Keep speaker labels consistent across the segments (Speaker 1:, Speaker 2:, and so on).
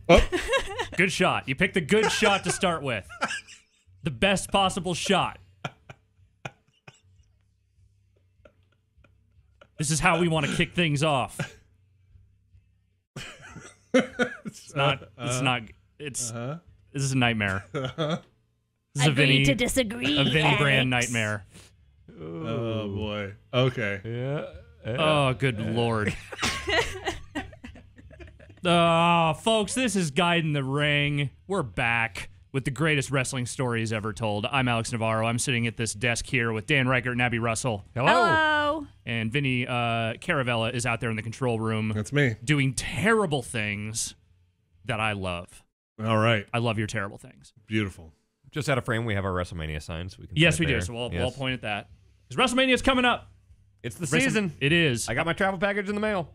Speaker 1: Oh.
Speaker 2: Good shot. You picked the good shot to start with. The best possible shot. This is how we want to kick things off. This is a nightmare. This is
Speaker 3: Agree to disagree.
Speaker 2: A Vinny Brand nightmare.
Speaker 1: Oh boy. Okay.
Speaker 4: Yeah.
Speaker 2: Oh, good lord. Oh, folks, this is Gaiden the Ring. We're back with the greatest wrestling stories ever told. I'm Alex Navarro. I'm sitting at this desk here with Dan Reichert and Abby Russell.
Speaker 3: Hello.
Speaker 2: And Vinny Caravella is out there in the control room.
Speaker 1: That's me.
Speaker 2: Doing terrible things that I love.
Speaker 1: All right.
Speaker 2: I love your terrible things.
Speaker 1: Beautiful.
Speaker 4: Just out of frame, we have our WrestleMania signs. We can
Speaker 2: Yes, we
Speaker 4: there.
Speaker 2: do. So we'll all point at that. Because WrestleMania is coming up.
Speaker 4: It's the season.
Speaker 2: It is.
Speaker 4: I got my travel package in the mail.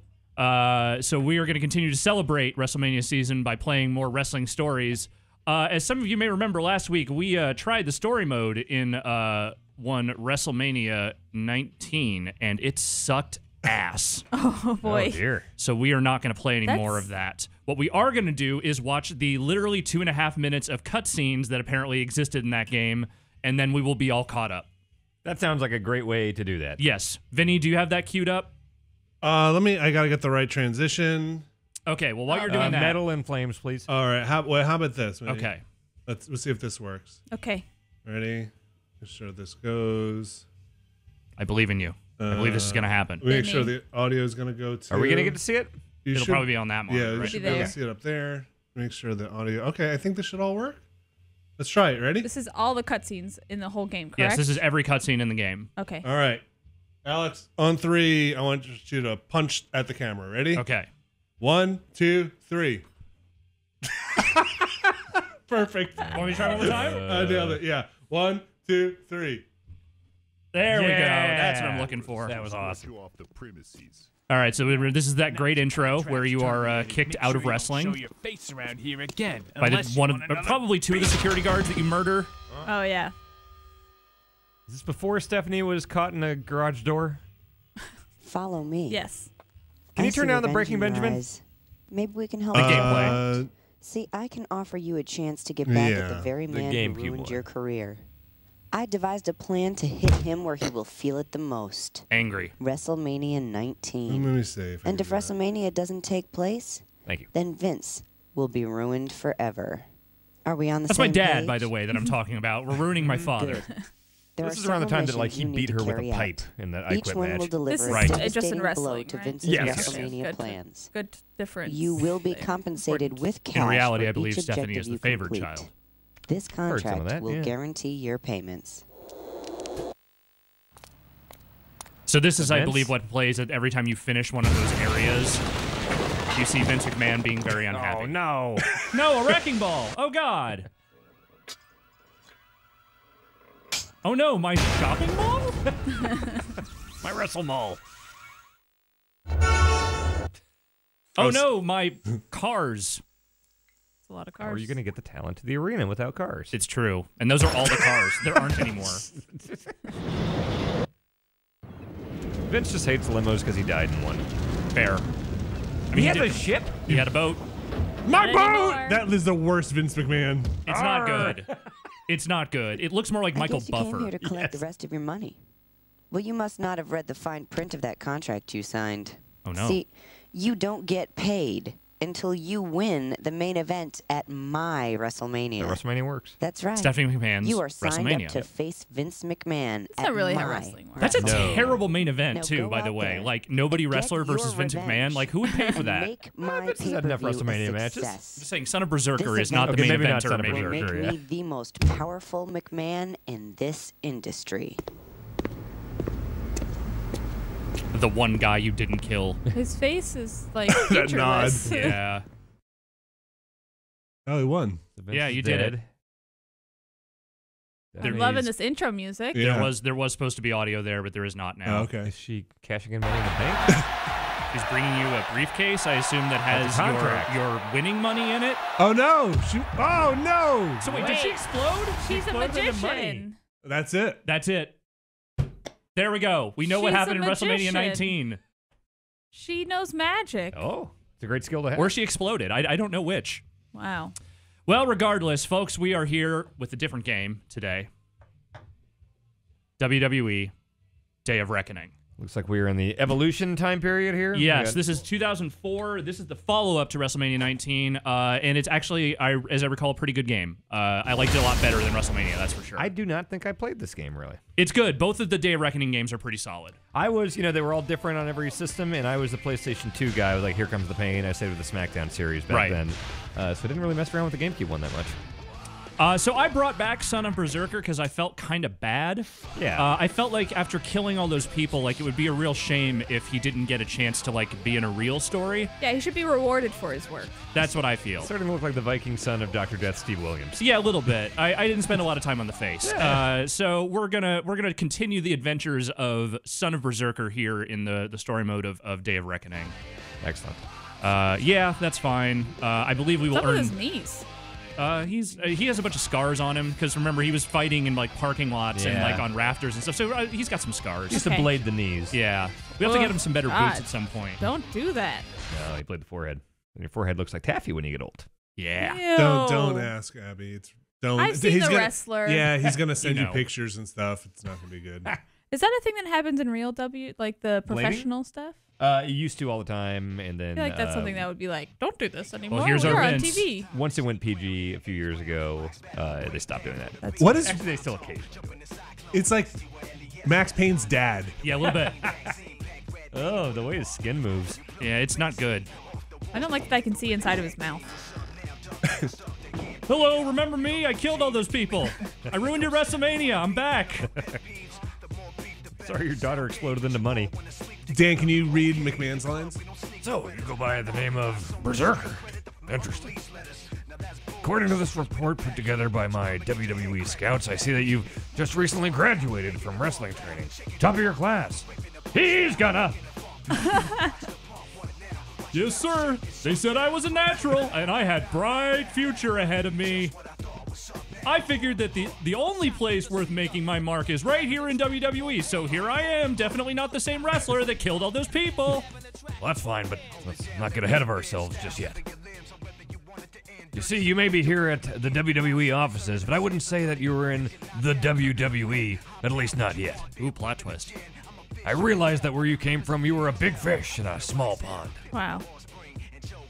Speaker 2: So we are going to continue to celebrate WrestleMania season by playing more wrestling stories. As some of you may remember, last week we tried the story mode in one WrestleMania 19, and it sucked ass.
Speaker 3: Oh, boy.
Speaker 4: Oh, dear.
Speaker 2: So we are not going to play any more of that. What we are going to do is watch the literally 2.5 minutes of cutscenes that apparently existed in that game, and then we will be all caught up.
Speaker 4: That sounds like a great way to do that.
Speaker 2: Yes. Vinny, do you have that queued up?
Speaker 1: I gotta get the right transition.
Speaker 2: Okay, well, while you're doing that...
Speaker 4: Metal in flames, please.
Speaker 1: All right. How about this? Maybe?
Speaker 2: Okay.
Speaker 1: Let's see if this works.
Speaker 3: Okay.
Speaker 1: Ready? Make sure this goes.
Speaker 2: I believe in you. I believe this is going to happen.
Speaker 1: Make sure the audio is gonna go to.
Speaker 4: Are we going to get to see it?
Speaker 2: It'll probably be on that monitor.
Speaker 1: Yeah, we
Speaker 2: right?
Speaker 1: should be able to see it up there. Make sure the audio. Okay, I think this should all work. Let's try it. Ready?
Speaker 3: This is all the cutscenes in the whole game, correct?
Speaker 2: Yes, this is every cutscene in the game.
Speaker 3: Okay.
Speaker 1: All right. Alex, on 3, I want you to punch at the camera. Ready?
Speaker 2: Okay.
Speaker 1: 1, 2, 3. Perfect.
Speaker 2: Want me to try one more time?
Speaker 1: I nailed it. Yeah. 1, 2, 3.
Speaker 2: There we go. That's what I'm looking for.
Speaker 4: That was awesome.
Speaker 2: All right, so this is that great intro where you are kicked out of wrestling
Speaker 5: Show your face around here again.
Speaker 2: by probably 2 of the security guards that you murder.
Speaker 3: Oh, yeah.
Speaker 4: Is this before Stephanie was caught in a garage door?
Speaker 6: Follow me.
Speaker 3: Yes.
Speaker 4: Can you
Speaker 6: I
Speaker 4: turn
Speaker 6: see
Speaker 4: down the
Speaker 6: revenge
Speaker 4: Breaking
Speaker 6: in your
Speaker 4: Benjamin?
Speaker 6: eyes. Maybe we can help
Speaker 2: The
Speaker 6: you.
Speaker 2: gameplay.
Speaker 6: See, I can offer you a chance to get back at the
Speaker 1: Yeah,
Speaker 6: very
Speaker 4: the
Speaker 6: man
Speaker 4: GameCube
Speaker 6: who ruined
Speaker 4: one.
Speaker 6: your career. I devised a plan to hit him where he will feel it the most.
Speaker 2: Angry.
Speaker 6: WrestleMania
Speaker 1: Let
Speaker 6: 19.
Speaker 1: me see. If I
Speaker 6: And
Speaker 1: can
Speaker 6: if
Speaker 1: do that.
Speaker 6: WrestleMania doesn't take place,
Speaker 4: Thank you.
Speaker 6: then Vince will be ruined forever. Are we on the
Speaker 2: That's my
Speaker 6: same
Speaker 2: dad,
Speaker 6: page?
Speaker 2: by the way, that I'm talking about. We're ruining my father.
Speaker 6: Good. There
Speaker 4: This
Speaker 6: are
Speaker 4: is around the
Speaker 6: several
Speaker 4: time that like
Speaker 6: missions
Speaker 4: he
Speaker 6: you need
Speaker 4: beat
Speaker 6: to
Speaker 4: her with
Speaker 6: carry
Speaker 4: a
Speaker 6: out.
Speaker 4: pipe in that I
Speaker 6: Each
Speaker 4: Quit
Speaker 6: one
Speaker 4: match.
Speaker 6: will deliver
Speaker 3: This is
Speaker 6: a
Speaker 2: Right.
Speaker 3: just in
Speaker 6: devastating blow
Speaker 3: wrestling,
Speaker 6: to
Speaker 3: right?
Speaker 6: Vince's
Speaker 4: Yes.
Speaker 6: WrestleMania
Speaker 3: Good.
Speaker 6: plans.
Speaker 3: Good difference.
Speaker 6: You will be
Speaker 3: there.
Speaker 6: compensated with cash.
Speaker 2: In reality,
Speaker 6: for
Speaker 2: I believe
Speaker 6: each
Speaker 2: Stephanie
Speaker 6: objective
Speaker 2: is the
Speaker 6: you
Speaker 2: favored
Speaker 6: complete.
Speaker 2: child.
Speaker 6: This
Speaker 4: Heard some of
Speaker 6: contract
Speaker 4: that,
Speaker 6: will
Speaker 4: yeah.
Speaker 6: guarantee your payments.
Speaker 2: So this is, I
Speaker 4: Vince?
Speaker 2: believe, what plays at every time you finish one of those areas. You see Vince McMahon being very unhappy.
Speaker 4: Oh, no.
Speaker 2: No, a wrecking ball! Oh, God! Oh, no, my shopping mall?
Speaker 4: My Wrestle Mall.
Speaker 2: Oh, no, my cars.
Speaker 3: It's a lot of
Speaker 4: How
Speaker 3: cars.
Speaker 4: are you going to get the talent to the arena without cars?
Speaker 2: It's true. And those are all the cars. There aren't any more.
Speaker 4: Vince just hates limos because he died in one.
Speaker 2: Fair. I mean,
Speaker 4: He had a
Speaker 2: did-
Speaker 4: ship?
Speaker 2: He had a boat.
Speaker 1: My
Speaker 3: Not
Speaker 1: boat!
Speaker 3: anymore.
Speaker 1: That is the worst Vince McMahon.
Speaker 2: It's not good. It's not good. It looks more like
Speaker 6: I
Speaker 2: Michael
Speaker 6: guess you came
Speaker 2: Buffer.
Speaker 6: here to collect the rest of your money. Well, you must not have read the fine print of that contract you signed.
Speaker 2: Oh, no.
Speaker 6: See, you don't get paid until you win the main event at my WrestleMania.
Speaker 4: The WrestleMania works.
Speaker 6: That's right.
Speaker 2: Stephanie McMahon's
Speaker 6: You are signed
Speaker 2: WrestleMania.
Speaker 6: up to face Vince McMahon
Speaker 3: It's
Speaker 6: at
Speaker 3: not really
Speaker 6: my.
Speaker 3: how wrestling works.
Speaker 2: That's a
Speaker 4: No.
Speaker 2: terrible main event,
Speaker 6: Now
Speaker 2: too,
Speaker 6: go
Speaker 2: by the
Speaker 6: out
Speaker 2: way.
Speaker 6: there,
Speaker 2: Like, nobody wrestler
Speaker 6: get
Speaker 2: versus
Speaker 6: your
Speaker 2: Vince McMahon.
Speaker 6: revenge,
Speaker 2: Like, who would pay for
Speaker 6: and
Speaker 2: that?
Speaker 6: Make my
Speaker 4: Vince has had enough
Speaker 6: pay-per-view a
Speaker 4: WrestleMania matches.
Speaker 6: success.
Speaker 2: I'm just saying, Son of Berserker
Speaker 6: This
Speaker 2: is not the
Speaker 6: event
Speaker 2: main
Speaker 4: Okay, maybe not
Speaker 2: eventer,
Speaker 4: Son of
Speaker 2: maybe.
Speaker 6: will make
Speaker 4: Berserker, yeah.
Speaker 6: me the most powerful McMahon in this industry.
Speaker 2: The one guy you didn't kill.
Speaker 3: His face is like
Speaker 1: That nod.
Speaker 3: featureless.
Speaker 2: Yeah.
Speaker 1: Oh, he won.
Speaker 4: So Vince
Speaker 2: Yeah,
Speaker 4: is
Speaker 2: you did it.
Speaker 4: dead.
Speaker 3: I'm loving this intro music.
Speaker 1: Yeah.
Speaker 2: There was supposed to be audio there, but there is not now.
Speaker 1: Oh, okay.
Speaker 4: Is she cashing in money in the bank?
Speaker 2: He's bringing you a briefcase, I assume, that has
Speaker 4: That's a contract.
Speaker 2: your winning money in it.
Speaker 1: Oh no! Oh no!
Speaker 2: So wait, did she explode?
Speaker 3: She's a
Speaker 4: exploded into money.
Speaker 3: magician.
Speaker 1: That's it.
Speaker 2: That's it. There we go. We know what
Speaker 3: She's a
Speaker 2: happened in WrestleMania
Speaker 3: magician.
Speaker 2: 19.
Speaker 3: She knows magic.
Speaker 4: Oh, it's a great skill to have.
Speaker 2: Or she exploded. I don't know which.
Speaker 3: Wow.
Speaker 2: Well, regardless, folks, we are here with a different game today. WWE Day of Reckoning.
Speaker 4: Looks like we are in the evolution time period here.
Speaker 2: Yes, this is 2004. This is the follow-up to WrestleMania 19, and it's actually, as I recall, a pretty good game. I liked it a lot better than WrestleMania, that's for sure.
Speaker 4: I do not think I played this game, really.
Speaker 2: It's good. Both of the Day of Reckoning games are pretty solid.
Speaker 4: I was, they were all different on every system, and I was the PlayStation 2 guy. I was like, here comes the pain. I stayed with the SmackDown series back then. So I didn't really mess around with the GameCube one that much.
Speaker 2: So I brought back Son of Berserker because I felt kind of bad.
Speaker 4: Yeah.
Speaker 2: I felt like after killing all those people, like it would be a real shame if he didn't get a chance to like be in a real story.
Speaker 3: Yeah, he should be rewarded for his work.
Speaker 2: That's what I feel.
Speaker 4: Starting to look like the Viking son of Dr. Death, Steve Williams.
Speaker 2: Yeah, a little bit. I didn't spend a lot of time on the face.
Speaker 4: Yeah.
Speaker 2: So we're gonna continue the adventures of Son of Berserker here in the story mode of Day of Reckoning.
Speaker 4: Excellent.
Speaker 2: Yeah, that's fine. I believe we will
Speaker 3: What's up
Speaker 2: earn.
Speaker 3: with his knees?
Speaker 2: He has a bunch of scars on him because remember he was fighting in like parking lots and
Speaker 4: Yeah.
Speaker 2: like on rafters and stuff. So he's got some scars.
Speaker 4: Just to
Speaker 3: Okay.
Speaker 4: blade the knees.
Speaker 2: Yeah, we have to get him some better
Speaker 3: God.
Speaker 2: boots at some point.
Speaker 3: Don't do that.
Speaker 4: No, he played the forehead. And your forehead looks like taffy when you get old.
Speaker 2: Yeah.
Speaker 3: Ew.
Speaker 1: Don't ask Abby. It's don't.
Speaker 3: I've seen
Speaker 1: he's
Speaker 3: The
Speaker 1: gonna,
Speaker 3: Wrestler.
Speaker 1: Yeah, he's gonna send
Speaker 2: You
Speaker 1: you
Speaker 2: know.
Speaker 1: pictures and stuff. It's not gonna be good.
Speaker 3: Is that a thing that happens in real like the
Speaker 4: Blading?
Speaker 3: professional stuff?
Speaker 4: It used to all the time, and then
Speaker 3: I feel like that's something that would be like, don't do this anymore.
Speaker 2: here's
Speaker 3: We're
Speaker 2: our
Speaker 3: on
Speaker 2: Vince.
Speaker 3: TV.
Speaker 4: once it went PG a few years ago, they stopped doing that.
Speaker 3: That's
Speaker 1: What is?
Speaker 4: Actually, they still occasionally.
Speaker 1: It's like Max Payne's dad.
Speaker 2: Yeah, a little bit.
Speaker 4: Oh, the way his skin moves.
Speaker 2: Yeah, it's not good.
Speaker 3: I don't like that I can see inside of his mouth.
Speaker 2: Hello, remember me? I killed all those people. I ruined your WrestleMania. I'm back.
Speaker 4: Sorry, your daughter exploded into money.
Speaker 1: Dan, can you read McMahon's lines?
Speaker 7: So, you go by the name of Berserker. Interesting. According to this report put together by my WWE scouts, I see that you've just recently graduated from wrestling training. Top of your class. He's gonna.
Speaker 2: Yes, sir. They said I was a natural, and I had bright future ahead of me. I figured that the only place worth making my mark is right here in WWE, so here I am, definitely not the same wrestler that killed all those people.
Speaker 7: Well, that's fine, but let's not get ahead of ourselves just yet. You see, you may be here at the WWE offices, but I wouldn't say that you were in the WWE, at least not yet.
Speaker 2: Ooh, plot twist.
Speaker 7: I realized that where you came from, you were a big fish in a small pond.
Speaker 3: Wow.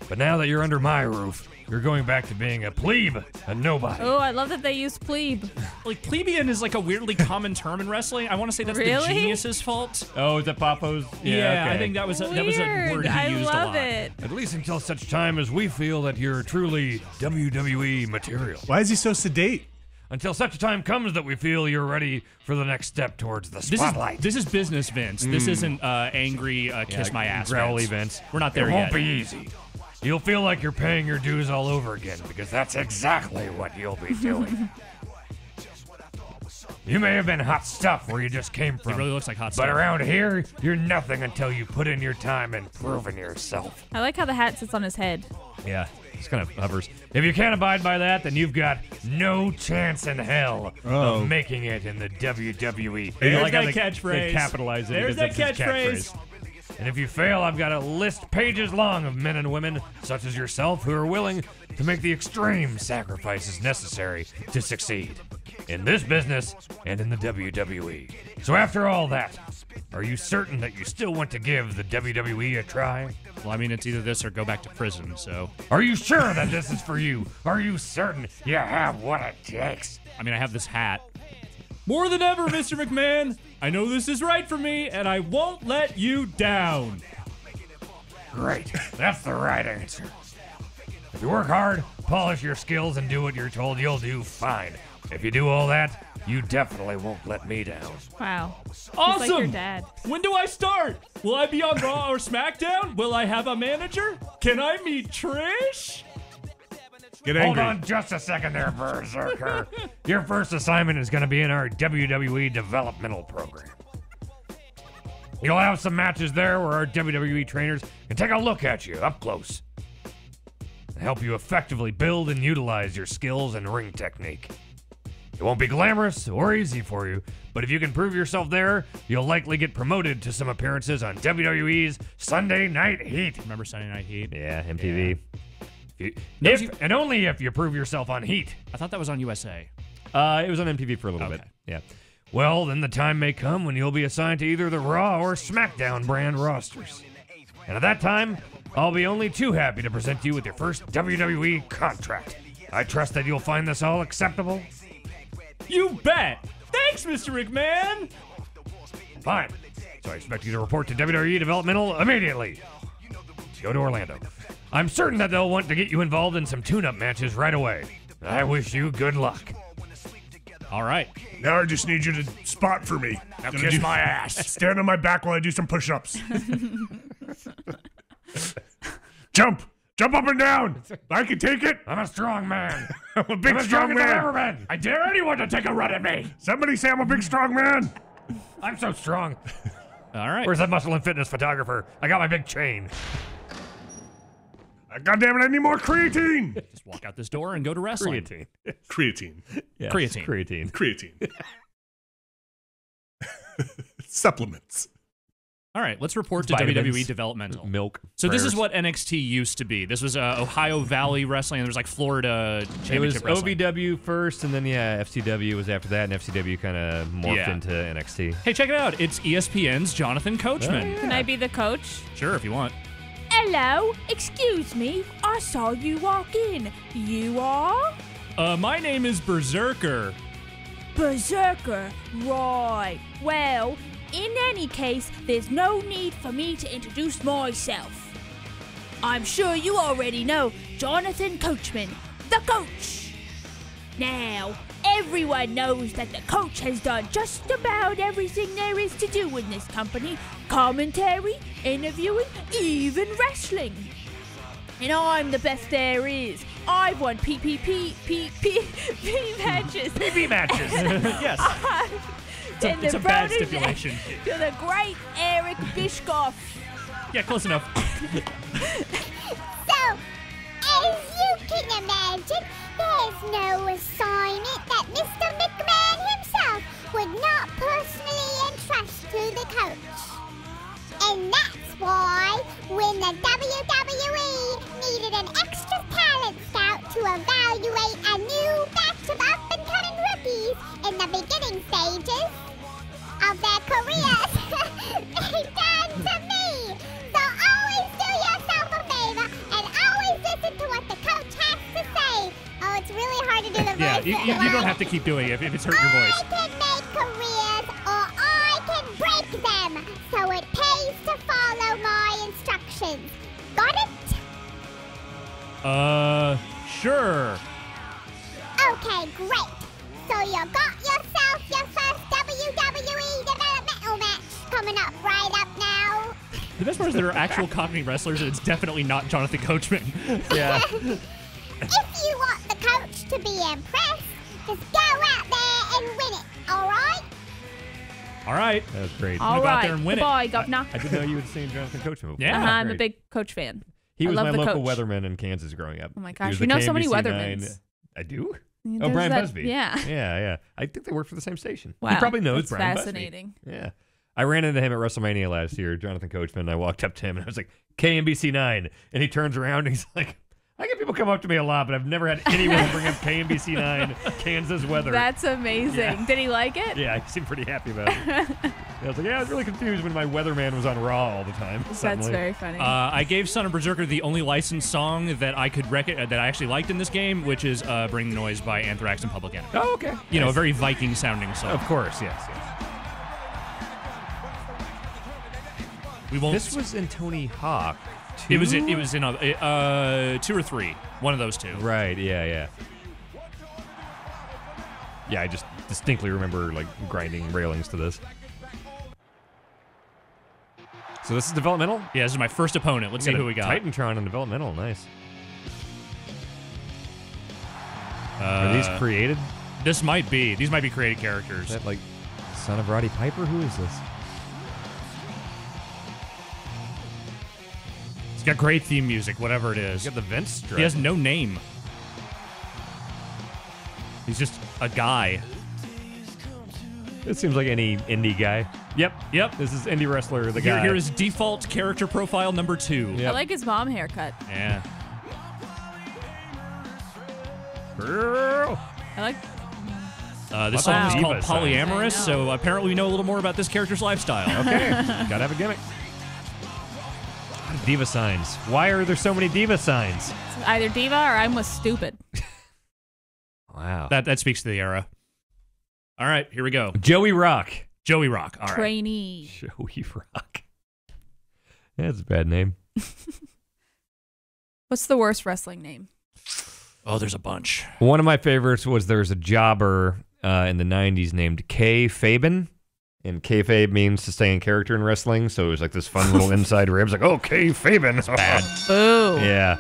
Speaker 7: But now that you're under my roof, you're going back to being a plebe, a nobody.
Speaker 3: Oh, I love that they use plebe.
Speaker 2: Like, plebeian is like a weirdly common term in wrestling. I want to say that's the
Speaker 3: Really?
Speaker 2: genius's fault.
Speaker 4: Oh, is that Papo's?
Speaker 2: Yeah,
Speaker 4: okay.
Speaker 2: I think that was a word
Speaker 3: Weird.
Speaker 2: he
Speaker 3: I
Speaker 2: used a
Speaker 3: love
Speaker 2: lot.
Speaker 3: it.
Speaker 7: At least until such time as we feel that you're truly WWE material.
Speaker 1: Why is he so sedate?
Speaker 7: Until such a time comes that we feel you're ready for the next step towards the spotlight.
Speaker 2: This is business, Vince. This isn't angry kiss my ass.
Speaker 4: growly
Speaker 2: Vince.
Speaker 4: Vince.
Speaker 2: We're not there
Speaker 7: It
Speaker 2: yet.
Speaker 7: won't be easy. You'll feel like you're paying your dues all over again, because that's exactly what you'll be doing. You may have been hot stuff where you just came from.
Speaker 2: It really looks like hot
Speaker 7: But
Speaker 2: stuff.
Speaker 7: around here, you're nothing until you put in your time and proven yourself.
Speaker 3: I like how the hat sits on his head.
Speaker 4: Yeah, just kind of hovers.
Speaker 7: If you can't abide by that, then you've got no chance in hell
Speaker 1: Oh.
Speaker 7: of making it in the WWE.
Speaker 2: There's
Speaker 4: I like how
Speaker 2: that
Speaker 4: they
Speaker 2: catchphrase.
Speaker 4: capitalize it
Speaker 2: There's
Speaker 4: because
Speaker 2: that
Speaker 4: it's his
Speaker 2: catchphrase.
Speaker 4: catchphrase.
Speaker 7: And if you fail, I've got a list pages long of men and women, such as yourself, who are willing to make the extreme sacrifices necessary to succeed in this business and in the WWE. So after all that, are you certain that you still want to give the WWE a try?
Speaker 2: Well, I mean, it's either this or go back to prison, so.
Speaker 7: Are you sure that this is for you? Are you certain you have what it takes?
Speaker 2: I mean, I have this hat. More than ever, Mr. McMahon, I know this is right for me, and I won't let you down.
Speaker 7: Great. That's the right answer. If you work hard, polish your skills, and do what you're told, you'll do fine. If you do all that, you definitely won't let me down.
Speaker 3: Wow. He's
Speaker 2: Awesome!
Speaker 3: like your dad.
Speaker 2: When do I start? Will I be on Raw or SmackDown? Will I have a manager? Can I meet Trish?
Speaker 1: Get
Speaker 7: Hold
Speaker 1: angry.
Speaker 7: on just a second there, Berserker. Your first assignment is going to be in our WWE Developmental program. You'll have some matches there where our WWE trainers can take a look at you up close and help you effectively build and utilize your skills and ring technique. It won't be glamorous or easy for you, but if you can prove yourself there, you'll likely get promoted to some appearances on WWE's Sunday Night Heat.
Speaker 2: Remember Sunday Night Heat?
Speaker 4: Yeah, MTV.
Speaker 7: If and only if you prove yourself on Heat.
Speaker 2: I thought that was on USA.
Speaker 4: It was on MTV for a little bit. Yeah.
Speaker 7: Well, then the time may come when you'll be assigned to either the Raw or SmackDown brand rosters. And at that time, I'll be only too happy to present you with your first WWE contract. I trust that you'll find this all acceptable.
Speaker 2: You bet. Thanks, Mr. McMahon.
Speaker 7: Fine. So I expect you to report to WWE Developmental immediately. Go to Orlando. I'm certain that they'll want to get you involved in some tune-up matches right away. I wish you good luck.
Speaker 2: All right.
Speaker 1: Now I just need you to spot for me.
Speaker 7: Now kiss my ass.
Speaker 1: Stand on my back while I do some push-ups. Jump! Jump up and down! I can take it!
Speaker 7: I'm a strong man.
Speaker 1: I'm a big strong
Speaker 7: as I've ever
Speaker 1: man!
Speaker 7: been. I dare anyone to take a run at me.
Speaker 1: Somebody say I'm a big strong man!
Speaker 7: I'm so strong.
Speaker 2: All right.
Speaker 7: Where's that muscle and fitness photographer? I got my big chain.
Speaker 1: God damn it, I need more creatine!
Speaker 2: Just walk out this door and go to wrestling.
Speaker 4: Creatine.
Speaker 1: Creatine.
Speaker 4: Yes,
Speaker 2: Creatine.
Speaker 4: Creatine.
Speaker 1: Creatine. Supplements.
Speaker 2: All right, let's report to
Speaker 4: Vitamins.
Speaker 2: WWE Developmental.
Speaker 4: Milk.
Speaker 2: So this is
Speaker 4: prayers.
Speaker 2: what NXT used to be. This was Ohio Valley Wrestling. There was like Florida
Speaker 4: It was
Speaker 2: Championship Wrestling.
Speaker 4: OVW first, and then FCW was after that, and FCW kind of morphed
Speaker 2: Yeah.
Speaker 4: into NXT.
Speaker 2: Hey, check it out. It's ESPN's Jonathan Coachman.
Speaker 3: Can I be the coach?
Speaker 2: Sure, if you want.
Speaker 3: Hello, excuse me. I saw you walk in. You are?
Speaker 2: My name is Berserker.
Speaker 3: Berserker. Right. Well, in any case, there's no need for me to introduce myself. I'm sure you already know Jonathan Coachman, the coach. Now, everyone knows that the coach has done just about everything there is to do in this company. Commentary, interviewing, even wrestling. And I'm the best there is. I've won PPP matches.
Speaker 7: PP matches.
Speaker 2: Yes.
Speaker 3: And
Speaker 2: It's
Speaker 3: the
Speaker 2: a bad
Speaker 3: bonus
Speaker 2: stipulation.
Speaker 3: to the great Eric Bischoff.
Speaker 2: Yeah, close enough.
Speaker 8: So, as you can imagine, there's no assignment that Mr. McMahon himself would not personally entrust to the coach. And that's why, when the WWE needed an extra talent scout to evaluate a new batch of up-and-coming rookies in the beginning stages of their careers, they turned to me. So always do yourself a favor and always listen to what the coach has to say. Oh, it's really hard to do the
Speaker 2: Yeah,
Speaker 8: voice.
Speaker 2: you don't have to keep doing it if it's hurting your voice.
Speaker 8: I can make careers or I can break them. So it pays to follow my instructions. Got it?
Speaker 2: Sure.
Speaker 8: Okay, great. So you got yourself your first WWE Developmental match coming up right up now.
Speaker 2: The best part is there are actual Cockney wrestlers, and it's definitely not Jonathan Coachman.
Speaker 4: Yeah.
Speaker 8: If you want the coach to be impressed, just go out there and win it, alright?
Speaker 2: All right.
Speaker 4: That was great.
Speaker 3: All
Speaker 2: go out
Speaker 3: right,
Speaker 2: there and win it.
Speaker 3: goodbye, governor.
Speaker 4: I didn't know you had seen Jonathan Coachman before.
Speaker 2: Yeah.
Speaker 3: I'm a
Speaker 4: Great.
Speaker 3: big coach fan.
Speaker 4: He
Speaker 3: I
Speaker 4: was
Speaker 3: love
Speaker 4: my
Speaker 3: the
Speaker 4: local
Speaker 3: coach.
Speaker 4: weatherman in Kansas growing up.
Speaker 3: Oh my
Speaker 4: He
Speaker 3: gosh,
Speaker 4: was
Speaker 3: you
Speaker 4: the
Speaker 3: know so many
Speaker 4: KMBC9.
Speaker 3: weathermans.
Speaker 4: I do?
Speaker 3: There's
Speaker 4: Oh, Brian
Speaker 3: that-
Speaker 4: Busby.
Speaker 3: Yeah.
Speaker 4: Yeah. I think they work for the same station.
Speaker 3: Wow.
Speaker 4: He probably knows
Speaker 3: that's
Speaker 4: Brian
Speaker 3: fascinating.
Speaker 4: Busby. Yeah. I ran into him at WrestleMania last year, Jonathan Coachman, and I walked up to him and I was like, KMBC9. And he turns around and he's like, I get people come up to me a lot, but I've never had anyone bring up KMBC9 Kansas weather.
Speaker 3: That's amazing.
Speaker 4: Yeah.
Speaker 3: Did he like it?
Speaker 4: Yeah, he seemed pretty happy about it. I was like, I was really confused when my weatherman was on Raw all the time.
Speaker 3: That's
Speaker 4: suddenly.
Speaker 3: very funny.
Speaker 2: I gave Son of Berserker the only licensed song that I could that I actually liked in this game, which is "Bring the Noise" by Anthrax and Public Enemy.
Speaker 4: Oh, okay.
Speaker 2: You know, a
Speaker 4: Nice.
Speaker 2: very Viking-sounding song.
Speaker 4: Of course, yes.
Speaker 2: We won't.
Speaker 4: This was in Tony Hawk.
Speaker 2: It was in 2 or 3. One of those two.
Speaker 4: Right, yeah. Yeah, I just distinctly remember like grinding railings to this. So this is developmental?
Speaker 2: Yeah, this is my first opponent. Let's see who we got.
Speaker 4: Titantron and developmental, nice. Are these created?
Speaker 2: This might be. These might be created
Speaker 4: Is
Speaker 2: characters.
Speaker 4: that like Son of Roddy Piper? Who is this?
Speaker 2: It's got great theme music, whatever it is.
Speaker 4: He's got the vent strut.
Speaker 2: He has no name. He's just a guy.
Speaker 4: It seems like any indie guy.
Speaker 2: Yep.
Speaker 4: This is indie wrestler, the guy.
Speaker 2: Here is default character profile number 2.
Speaker 3: I
Speaker 4: Yep.
Speaker 3: like his mom haircut.
Speaker 2: Yeah.
Speaker 4: Girl.
Speaker 9: I like.
Speaker 2: This
Speaker 9: Wow.
Speaker 2: song is called
Speaker 4: Diva signs.
Speaker 2: Polyamorous, so apparently we know a little more about this character's lifestyle.
Speaker 4: Okay, gotta have a gimmick. Diva signs. Why are there so many diva signs?
Speaker 9: It's either diva or I'm was stupid.
Speaker 4: Wow.
Speaker 2: That speaks to the era. All right, here we go.
Speaker 4: Joey Rock.
Speaker 2: Joey Rock. All right.
Speaker 9: Trainee.
Speaker 4: Joey Rock. That's a bad name.
Speaker 9: What's the worst wrestling name?
Speaker 2: Oh, there's a bunch.
Speaker 4: One of my favorites was there's a jobber in the 90s named Kay Fabian. And kayfabe means to stay in character in wrestling, so it was like this fun little inside rib. It's like, oh, Kay Fabian.
Speaker 2: Bad.
Speaker 9: Boo.
Speaker 4: Yeah.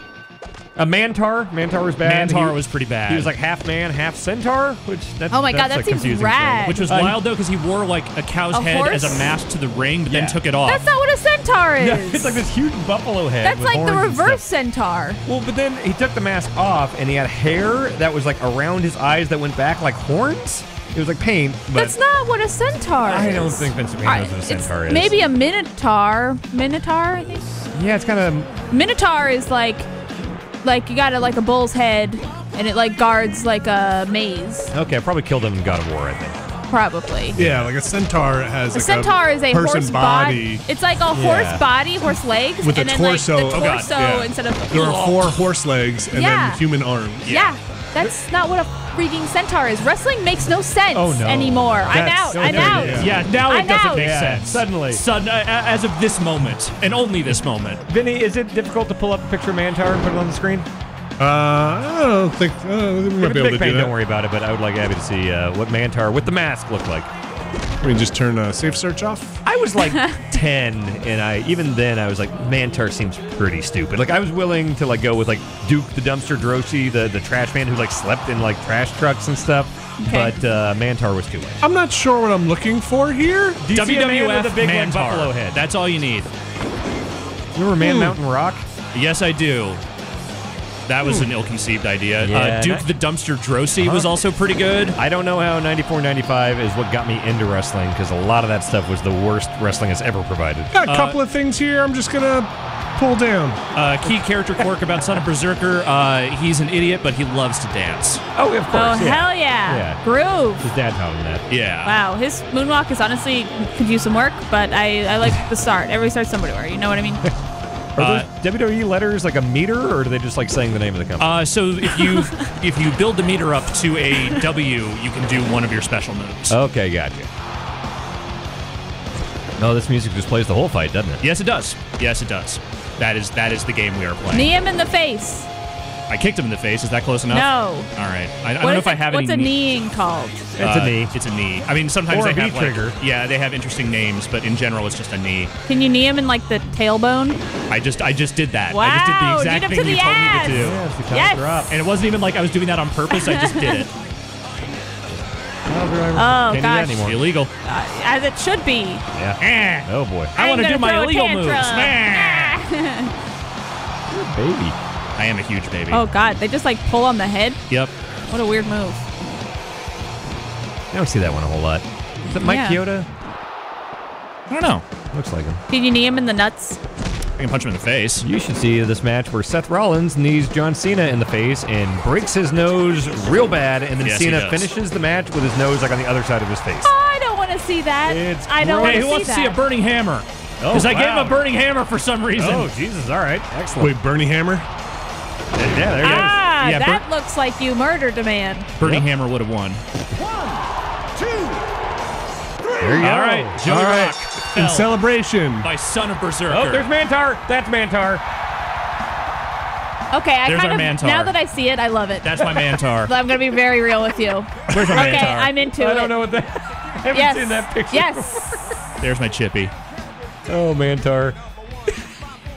Speaker 4: A Mantar. Mantar was bad.
Speaker 2: Mantar was pretty bad.
Speaker 4: He was like half man, half centaur, which that's
Speaker 9: Oh my God, that
Speaker 4: a
Speaker 9: seems
Speaker 4: confusing
Speaker 9: rad.
Speaker 4: thing.
Speaker 2: Which was wild, though, because he wore like a cow's
Speaker 9: A
Speaker 2: head
Speaker 9: horse?
Speaker 2: as a mask to the ring, but then took it off.
Speaker 9: That's not what a centaur is.
Speaker 4: Yeah, it's like this huge buffalo head.
Speaker 9: That's
Speaker 4: with
Speaker 9: like the
Speaker 4: horns and
Speaker 9: reverse
Speaker 4: stuff.
Speaker 9: centaur.
Speaker 4: Well, but then he took the mask off, and he had hair that was like around his eyes that went back like horns. It was like paint, but
Speaker 9: That's not what a centaur is.
Speaker 4: I don't think Vince McMahon knows what a centaur is.
Speaker 9: Maybe a minotaur. Minotaur, I think.
Speaker 4: Yeah, it's kind of.
Speaker 9: Minotaur is like you got like a bull's head, and it like guards like a maze.
Speaker 4: Okay, I probably killed him in God of War, I think.
Speaker 9: Probably.
Speaker 1: Yeah, like a centaur has
Speaker 9: A
Speaker 1: like
Speaker 9: centaur is a
Speaker 1: person
Speaker 9: horse
Speaker 1: body.
Speaker 9: It's like a horse body, horse legs,
Speaker 1: With a
Speaker 9: and then
Speaker 1: torso.
Speaker 9: like
Speaker 1: Oh,
Speaker 9: the
Speaker 1: God,
Speaker 9: torso
Speaker 1: yeah.
Speaker 9: instead of.
Speaker 1: There are 4 horse legs and
Speaker 9: Yeah.
Speaker 1: then human arms.
Speaker 9: Yeah, that's not what a freaking centaur is. Wrestling makes no sense anymore. I'm out. I'm out.
Speaker 2: Yeah, now it
Speaker 9: I'm
Speaker 2: doesn't
Speaker 9: out.
Speaker 2: make
Speaker 4: Yeah,
Speaker 2: sense.
Speaker 4: suddenly.
Speaker 2: As of this moment, and only this moment.
Speaker 4: Vinny, is it difficult to pull up a picture of Mantar and put it on the screen?
Speaker 1: I don't think we
Speaker 4: If
Speaker 1: might
Speaker 4: it's
Speaker 1: be
Speaker 4: a
Speaker 1: able
Speaker 4: big
Speaker 1: to
Speaker 4: pain,
Speaker 1: do that.
Speaker 4: don't worry about it, but I would like Abby to see what Mantar with the mask looked like.
Speaker 1: We can just turn safe search off.
Speaker 4: I was like 10, and even then I was like, Mantar seems pretty stupid. Like I was willing to like go with like Duke the Dumpster Drosy, the trash man who like slept in like trash trucks and stuff.
Speaker 9: Okay.
Speaker 4: But Mantar was too much.
Speaker 1: I'm not sure what I'm looking for here.
Speaker 4: Do you see a man
Speaker 2: WWF
Speaker 4: with a big like,
Speaker 2: Mantar.
Speaker 4: buffalo head?
Speaker 2: That's all you need.
Speaker 4: Remember Man Mountain Rock?
Speaker 2: Yes, I do. That was an ill-conceived idea.
Speaker 4: Yeah,
Speaker 2: Duke the Dumpster Drosy was also pretty good.
Speaker 4: I don't know how 94, 95 is what got me into wrestling because a lot of that stuff was the worst wrestling has ever provided.
Speaker 1: Got a couple of things here I'm just going to pull down.
Speaker 2: Key character quirk about Son of Berserker. He's an idiot, but he loves to dance.
Speaker 4: Oh, of course.
Speaker 9: Oh hell yeah.
Speaker 4: Yeah.
Speaker 9: Groove.
Speaker 4: His dad taught him that.
Speaker 2: Yeah.
Speaker 9: Wow, his moonwalk is honestly could use some work, but I like the start. Everybody starts somewhere. You know what I mean?
Speaker 4: Are those WWE letters like a meter, or do they just like saying the name of the company?
Speaker 2: So if you build the meter up to a W, you can do one of your special moves.
Speaker 4: Okay, gotcha. Oh, this music just plays the whole fight, doesn't it?
Speaker 2: Yes, it does. Yes, it does. That is the game we are playing.
Speaker 9: Knee him in the face.
Speaker 2: I kicked him in the face. Is that close enough?
Speaker 9: No.
Speaker 2: All right. I don't know if I have
Speaker 9: What's
Speaker 2: any.
Speaker 9: a kneeing called?
Speaker 4: It's a knee.
Speaker 2: It's a knee. I mean, sometimes
Speaker 4: Or
Speaker 2: they
Speaker 4: a
Speaker 2: have
Speaker 4: V-trigger.
Speaker 2: like, yeah, they have interesting names, but in general, it's just a knee.
Speaker 9: Can you knee him in like the tailbone?
Speaker 2: I just did that.
Speaker 9: Wow,
Speaker 2: I just did the
Speaker 9: knee
Speaker 2: exact
Speaker 9: him
Speaker 2: thing
Speaker 9: to
Speaker 2: you
Speaker 9: the
Speaker 2: told
Speaker 9: ass.
Speaker 2: me to do.
Speaker 4: Yeah, she
Speaker 9: Yes.
Speaker 4: her up.
Speaker 2: And it wasn't even like I was doing that on purpose. I just did it.
Speaker 9: Oh
Speaker 4: Can't do that
Speaker 9: gosh,
Speaker 4: anymore.
Speaker 2: Illegal.
Speaker 9: as it should be.
Speaker 4: Yeah. Oh boy.
Speaker 2: I want to
Speaker 9: I'm
Speaker 2: do
Speaker 9: gonna
Speaker 2: my
Speaker 9: throw a
Speaker 2: illegal moves.
Speaker 9: tantrum.
Speaker 4: Baby.
Speaker 2: I am a huge baby.
Speaker 9: Oh god, they just like pull on the head.
Speaker 2: Yep.
Speaker 9: What a weird move.
Speaker 4: I don't see that one a whole lot. Is it Mike
Speaker 9: Yeah.
Speaker 4: Chioda?
Speaker 2: I don't know.
Speaker 4: Looks like him.
Speaker 9: Can you knee him in the nuts?
Speaker 2: I can punch him in the face.
Speaker 4: You should see this match where Seth Rollins knees John Cena in the face and breaks his nose real bad, and then
Speaker 2: Yes, he
Speaker 4: Cena
Speaker 2: does.
Speaker 4: finishes the match with his nose like on the other side of his face.
Speaker 9: Oh, I don't want to see that.
Speaker 4: It's
Speaker 9: I don't want
Speaker 2: Hey,
Speaker 9: to
Speaker 2: who wants to see a
Speaker 9: that.
Speaker 2: burning hammer?
Speaker 4: Oh,
Speaker 2: Because I gave him
Speaker 4: wow.
Speaker 2: a burning hammer for some reason.
Speaker 4: Oh, Jesus. All right. Excellent.
Speaker 1: Wait, Bernie Hammer?
Speaker 4: Yeah, there it is.
Speaker 9: Ah,
Speaker 2: Yeah,
Speaker 9: that looks like you murdered a man.
Speaker 2: Burning hammer would have won.
Speaker 4: There you go.
Speaker 2: All right, Joey
Speaker 1: All right.
Speaker 2: Rock
Speaker 1: In
Speaker 2: fell
Speaker 1: celebration.
Speaker 2: by Son of Berserker.
Speaker 4: Oh, there's Mantar. That's Mantar.
Speaker 9: Okay, I
Speaker 2: There's
Speaker 9: kind
Speaker 2: our
Speaker 9: of
Speaker 2: Mantar.
Speaker 9: now that I see it, I love it.
Speaker 2: That's my Mantar.
Speaker 9: I'm gonna be very real with you.
Speaker 2: Where's my
Speaker 9: Okay,
Speaker 2: Mantar?
Speaker 9: I'm into it.
Speaker 4: I don't know what that. I haven't
Speaker 9: Yes.
Speaker 4: seen that picture.
Speaker 9: Yes.
Speaker 2: There's my Chippy.
Speaker 4: Oh, Mantar.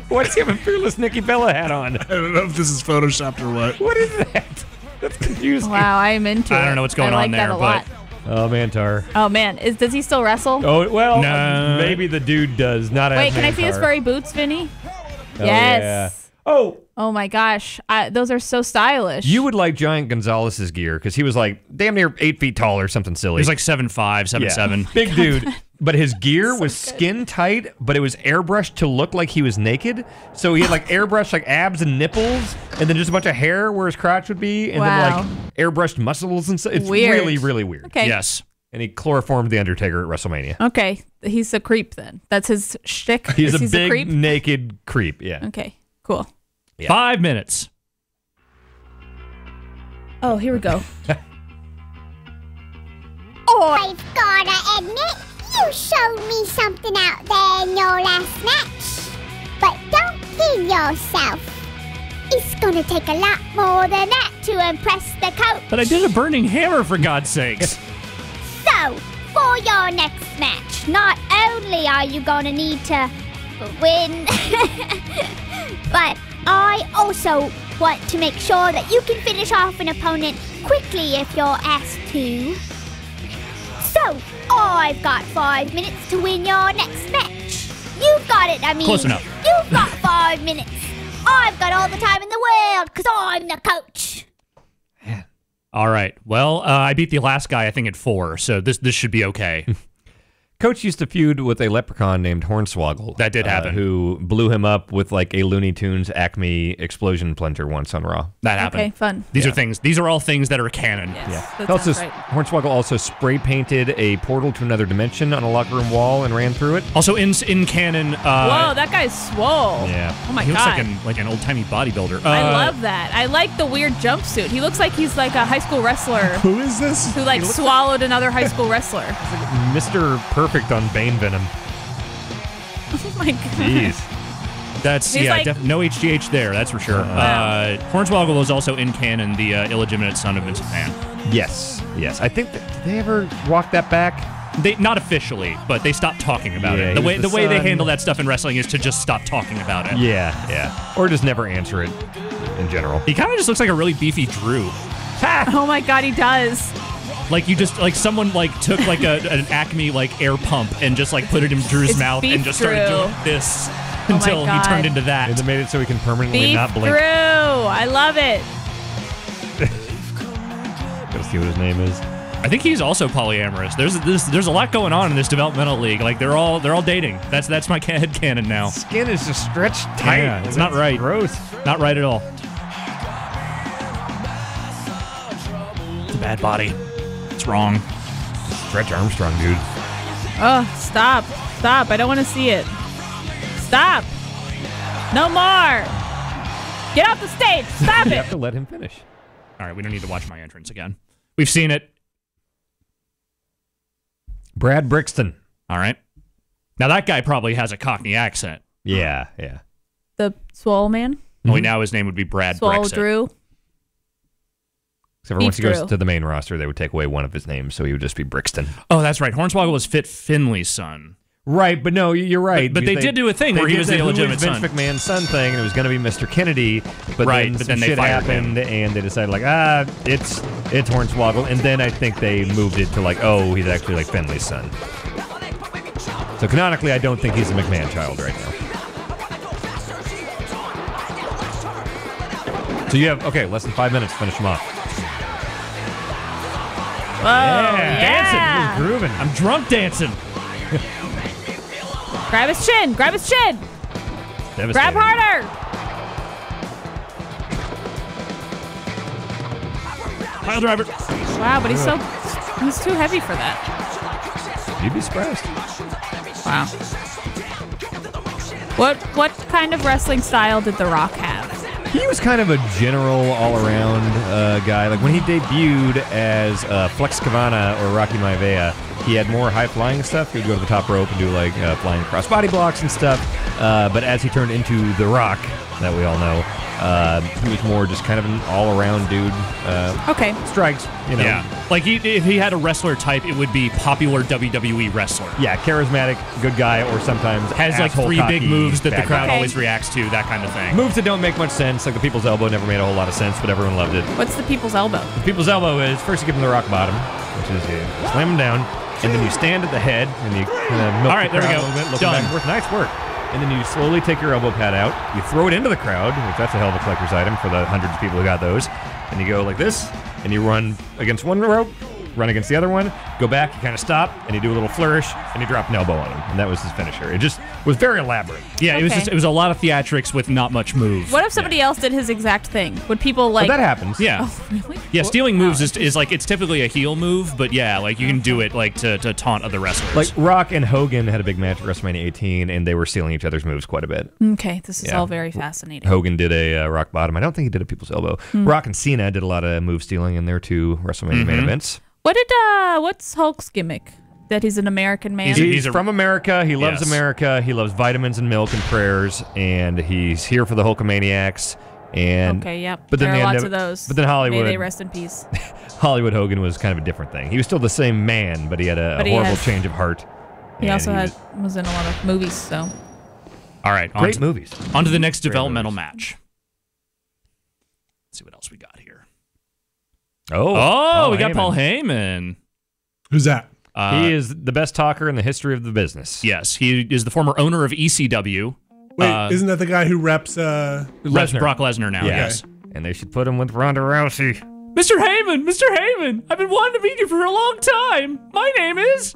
Speaker 4: Why does he have a Fearless Nikki Bella hat on?
Speaker 1: I don't know if this is photoshopped or what.
Speaker 4: What is that? That's confusing.
Speaker 9: Wow, I am into it.
Speaker 2: I don't know what's going
Speaker 9: I like
Speaker 2: on
Speaker 9: that
Speaker 2: there,
Speaker 9: a lot.
Speaker 4: Oh, Mantar.
Speaker 9: Oh man, does he still wrestle?
Speaker 4: Oh, well,
Speaker 2: No.
Speaker 4: maybe the dude does not have
Speaker 9: Wait, can I see his
Speaker 4: Mantar.
Speaker 9: furry boots, Vinny?
Speaker 4: Oh,
Speaker 9: Yes.
Speaker 4: yeah. Oh,
Speaker 9: Oh my gosh, those are so stylish.
Speaker 4: you would like Giant Gonzalez's gear because he was like damn near 8 feet tall or something silly.
Speaker 2: He's like 7'5", 7'7".
Speaker 4: Big dude. but his gear was skin tight, but it was airbrushed to look like he was naked. So he had like airbrushed like abs and nipples, and then just a bunch of hair where his crotch would be, and then like airbrushed muscles and stuff. It's really, really weird.
Speaker 9: Okay.
Speaker 2: Yes.
Speaker 4: And he chloroformed the Undertaker at WrestleMania.
Speaker 9: Okay. He's a creep then. That's his shtick.
Speaker 4: He's a
Speaker 9: He's
Speaker 4: big
Speaker 9: a creep?
Speaker 4: naked creep. Yeah.
Speaker 9: Okay. Cool.
Speaker 4: Yeah.
Speaker 2: 5 minutes.
Speaker 9: Oh, here we go.
Speaker 8: I've gotta admit, you showed me something out there in your last match. But don't kid yourself. It's gonna take a lot more than that to impress the coach.
Speaker 2: But I did a burning hammer, for God's sakes.
Speaker 8: So, for your next match, not only are you gonna need to win, but I also want to make sure that you can finish off an opponent quickly if you're asked to. So, I've got 5 minutes to win your next match. You've got it, I mean.
Speaker 2: Close enough.
Speaker 8: You've got 5 minutes. I've got all the time in the world because I'm the coach.
Speaker 2: All right. Well, I beat the last guy, I think, at 4, so this should be okay.
Speaker 4: Coach used to feud with a leprechaun named Hornswoggle.
Speaker 2: That did happen.
Speaker 4: Who blew him up with like a Looney Tunes Acme explosion plunger once on Raw.
Speaker 2: That happened.
Speaker 9: Okay, fun.
Speaker 2: These are things. These are all things that are canon.
Speaker 9: Yes, that
Speaker 4: Also,
Speaker 9: sounds right.
Speaker 4: Hornswoggle also spray painted a portal to another dimension on a locker room wall and ran through it.
Speaker 2: Also, in canon.
Speaker 9: Whoa, that guy's swole.
Speaker 4: Yeah.
Speaker 9: Oh my
Speaker 2: he looks
Speaker 9: God.
Speaker 2: like an old-timey bodybuilder.
Speaker 9: I love that. I like the weird jumpsuit. He looks like he's like a high school wrestler
Speaker 1: Who is this?
Speaker 9: who like swallowed another high school wrestler.
Speaker 4: Mr. Perfect on Bane Venom.
Speaker 9: Oh my God.
Speaker 4: Jeez.
Speaker 2: That's
Speaker 9: He's like-
Speaker 2: no HGH there. That's for sure. Hornswoggle was also in canon the illegitimate son of Vince McMahon.
Speaker 4: Yes. I think did they ever walk that back?
Speaker 2: They not officially, but they stopped talking about
Speaker 4: Yeah,
Speaker 2: it. The
Speaker 4: he's the
Speaker 2: way they
Speaker 4: son.
Speaker 2: handle that stuff in wrestling is to just stop talking about it.
Speaker 4: Yeah. Or just never answer it in general.
Speaker 2: He kind of just looks like a really beefy Drew.
Speaker 9: Oh my God, he does.
Speaker 2: Like you just like someone like took like an Acme like air pump and just like put it in Drew's
Speaker 9: It's
Speaker 2: mouth
Speaker 9: Beef
Speaker 2: and just started
Speaker 9: Drew.
Speaker 2: doing this
Speaker 9: my
Speaker 2: until he
Speaker 9: God.
Speaker 2: turned into that.
Speaker 4: And they made it so he can permanently
Speaker 9: Beef
Speaker 4: not blink.
Speaker 9: Drew. I love it.
Speaker 4: Gotta see what his name is.
Speaker 2: I think he's also polyamorous. There's a lot going on in this developmental league. Like they're all dating. That's my head canon now.
Speaker 4: Skin is just stretched tight.
Speaker 2: Yeah, it's not right.
Speaker 4: Gross.
Speaker 2: Not right at all. It's a bad body. It's wrong.
Speaker 4: Stretch Armstrong, dude.
Speaker 9: Oh, stop. I don't want to see it. Stop. No more. Get off the stage. Stop
Speaker 4: You
Speaker 9: it.
Speaker 4: have to let him finish.
Speaker 2: All right, we don't need to watch my entrance again. We've seen it.
Speaker 4: Brad Brixton.
Speaker 2: All right. Now that guy probably has a Cockney accent.
Speaker 4: Yeah.
Speaker 9: The swole man.
Speaker 2: Only now his name would be Brad
Speaker 9: Swole
Speaker 2: Brexit.
Speaker 9: Drew.
Speaker 4: Except for once he goes
Speaker 9: Drew.
Speaker 4: to the main roster, they would take away one of his names, so he would just be Brixton.
Speaker 2: Oh, that's right. Hornswoggle was Fit Finley's son.
Speaker 4: Right, but no, you're right.
Speaker 2: But they
Speaker 4: because
Speaker 2: did do a thing where he
Speaker 4: did
Speaker 2: was the
Speaker 4: who
Speaker 2: illegitimate
Speaker 4: Vince
Speaker 2: son.
Speaker 4: McMahon's son thing, and it was going to be Mr. Kennedy. But
Speaker 2: Right,
Speaker 4: then
Speaker 2: but
Speaker 4: some
Speaker 2: then they
Speaker 4: shit
Speaker 2: fired
Speaker 4: happened, and they decided like, it's Hornswoggle, and then I think they moved it to like, oh, he's actually like Finley's son. So canonically, I don't think he's a McMahon child right now. So you have less than 5 minutes to finish him off.
Speaker 9: Whoa. Yeah.
Speaker 4: Dancing, grooving.
Speaker 2: I'm drunk dancing.
Speaker 9: Grab his chin. Grab
Speaker 4: Devastating.
Speaker 9: harder.
Speaker 2: Pile driver.
Speaker 9: Wow, but he's too heavy for that.
Speaker 4: You'd be surprised.
Speaker 9: Wow. What kind of wrestling style did The Rock have?
Speaker 4: He was kind of a general, all-around guy. Like when he debuted as Flex Cavana or Rocky Maivia, he had more high-flying stuff. He would go to the top rope and do like flying cross-body blocks and stuff. But as he turned into The Rock, that we all know, he was more just kind of an all-around dude.
Speaker 9: Okay.
Speaker 4: Strikes, you know.
Speaker 2: Yeah. Like if he had a wrestler type, it would be popular WWE wrestler.
Speaker 4: Yeah, charismatic, good guy, or sometimes
Speaker 2: Has like
Speaker 4: asshole,
Speaker 2: 3
Speaker 4: cocky,
Speaker 2: big moves that the
Speaker 4: bad
Speaker 2: crowd
Speaker 4: guy.
Speaker 2: always reacts to, that kind of thing.
Speaker 4: Moves that don't make much sense, like the People's Elbow never made a whole lot of sense, but everyone loved it.
Speaker 9: What's the people's elbow?
Speaker 4: The People's Elbow is first you give him the rock bottom, which is you slam him down, and then you stand at the head and you kind of milk
Speaker 2: All right,
Speaker 4: the
Speaker 2: there we
Speaker 4: crowd
Speaker 2: go.
Speaker 4: a little bit, looking
Speaker 2: Done.
Speaker 4: back and forth. Nice work. And then you slowly take your elbow pad out, you throw it into the crowd, which that's a hell of a collector's item for the hundreds of people who got those. And you go like this, and you run against one rope, run against the other one, go back, you kind of stop, and you do a little flourish, and you drop an elbow on him. And that was his finisher. It just was very elaborate.
Speaker 2: Yeah, it was a lot of theatrics with not much move.
Speaker 9: What if somebody else did his exact thing? Would people like?
Speaker 4: But that happens.
Speaker 2: Yeah.
Speaker 9: Oh, really?
Speaker 2: Yeah, stealing moves is like, it's typically a heel move, but yeah, like you can do it like to taunt other wrestlers.
Speaker 4: Like Rock and Hogan had a big match at WrestleMania 18, and they were stealing each other's moves quite a bit.
Speaker 9: Okay, this is all very fascinating.
Speaker 4: Hogan did a rock bottom. I don't think he did a people's elbow. Rock and Cena did a lot of move stealing in their 2 WrestleMania main events.
Speaker 9: What's Hulk's gimmick? That he's an American man?
Speaker 4: He's from America. He loves America. He loves vitamins and milk and prayers, and he's here for the Hulkamaniacs. And
Speaker 9: okay, yep.
Speaker 4: But then
Speaker 9: there are lots of those.
Speaker 4: But then Hollywood.
Speaker 9: May they rest in peace.
Speaker 4: Hollywood Hogan was kind of a different thing. He was still the same man, but he had a horrible change of heart.
Speaker 9: He also was in a lot of movies, so.
Speaker 2: All right.
Speaker 4: Great movies.
Speaker 2: On to the next developmental match. Let's see what else we got here. Oh, we got Paul Heyman.
Speaker 1: Who's that?
Speaker 4: He is the best talker in the history of the business.
Speaker 2: Yes, he is the former owner of ECW.
Speaker 1: Wait, isn't that the guy who reps
Speaker 2: Brock Lesnar now?
Speaker 4: Yeah.
Speaker 2: Yes.
Speaker 4: And they should put him with Ronda Rousey.
Speaker 2: Mr. Heyman, I've been wanting to meet you for a long time. My name is...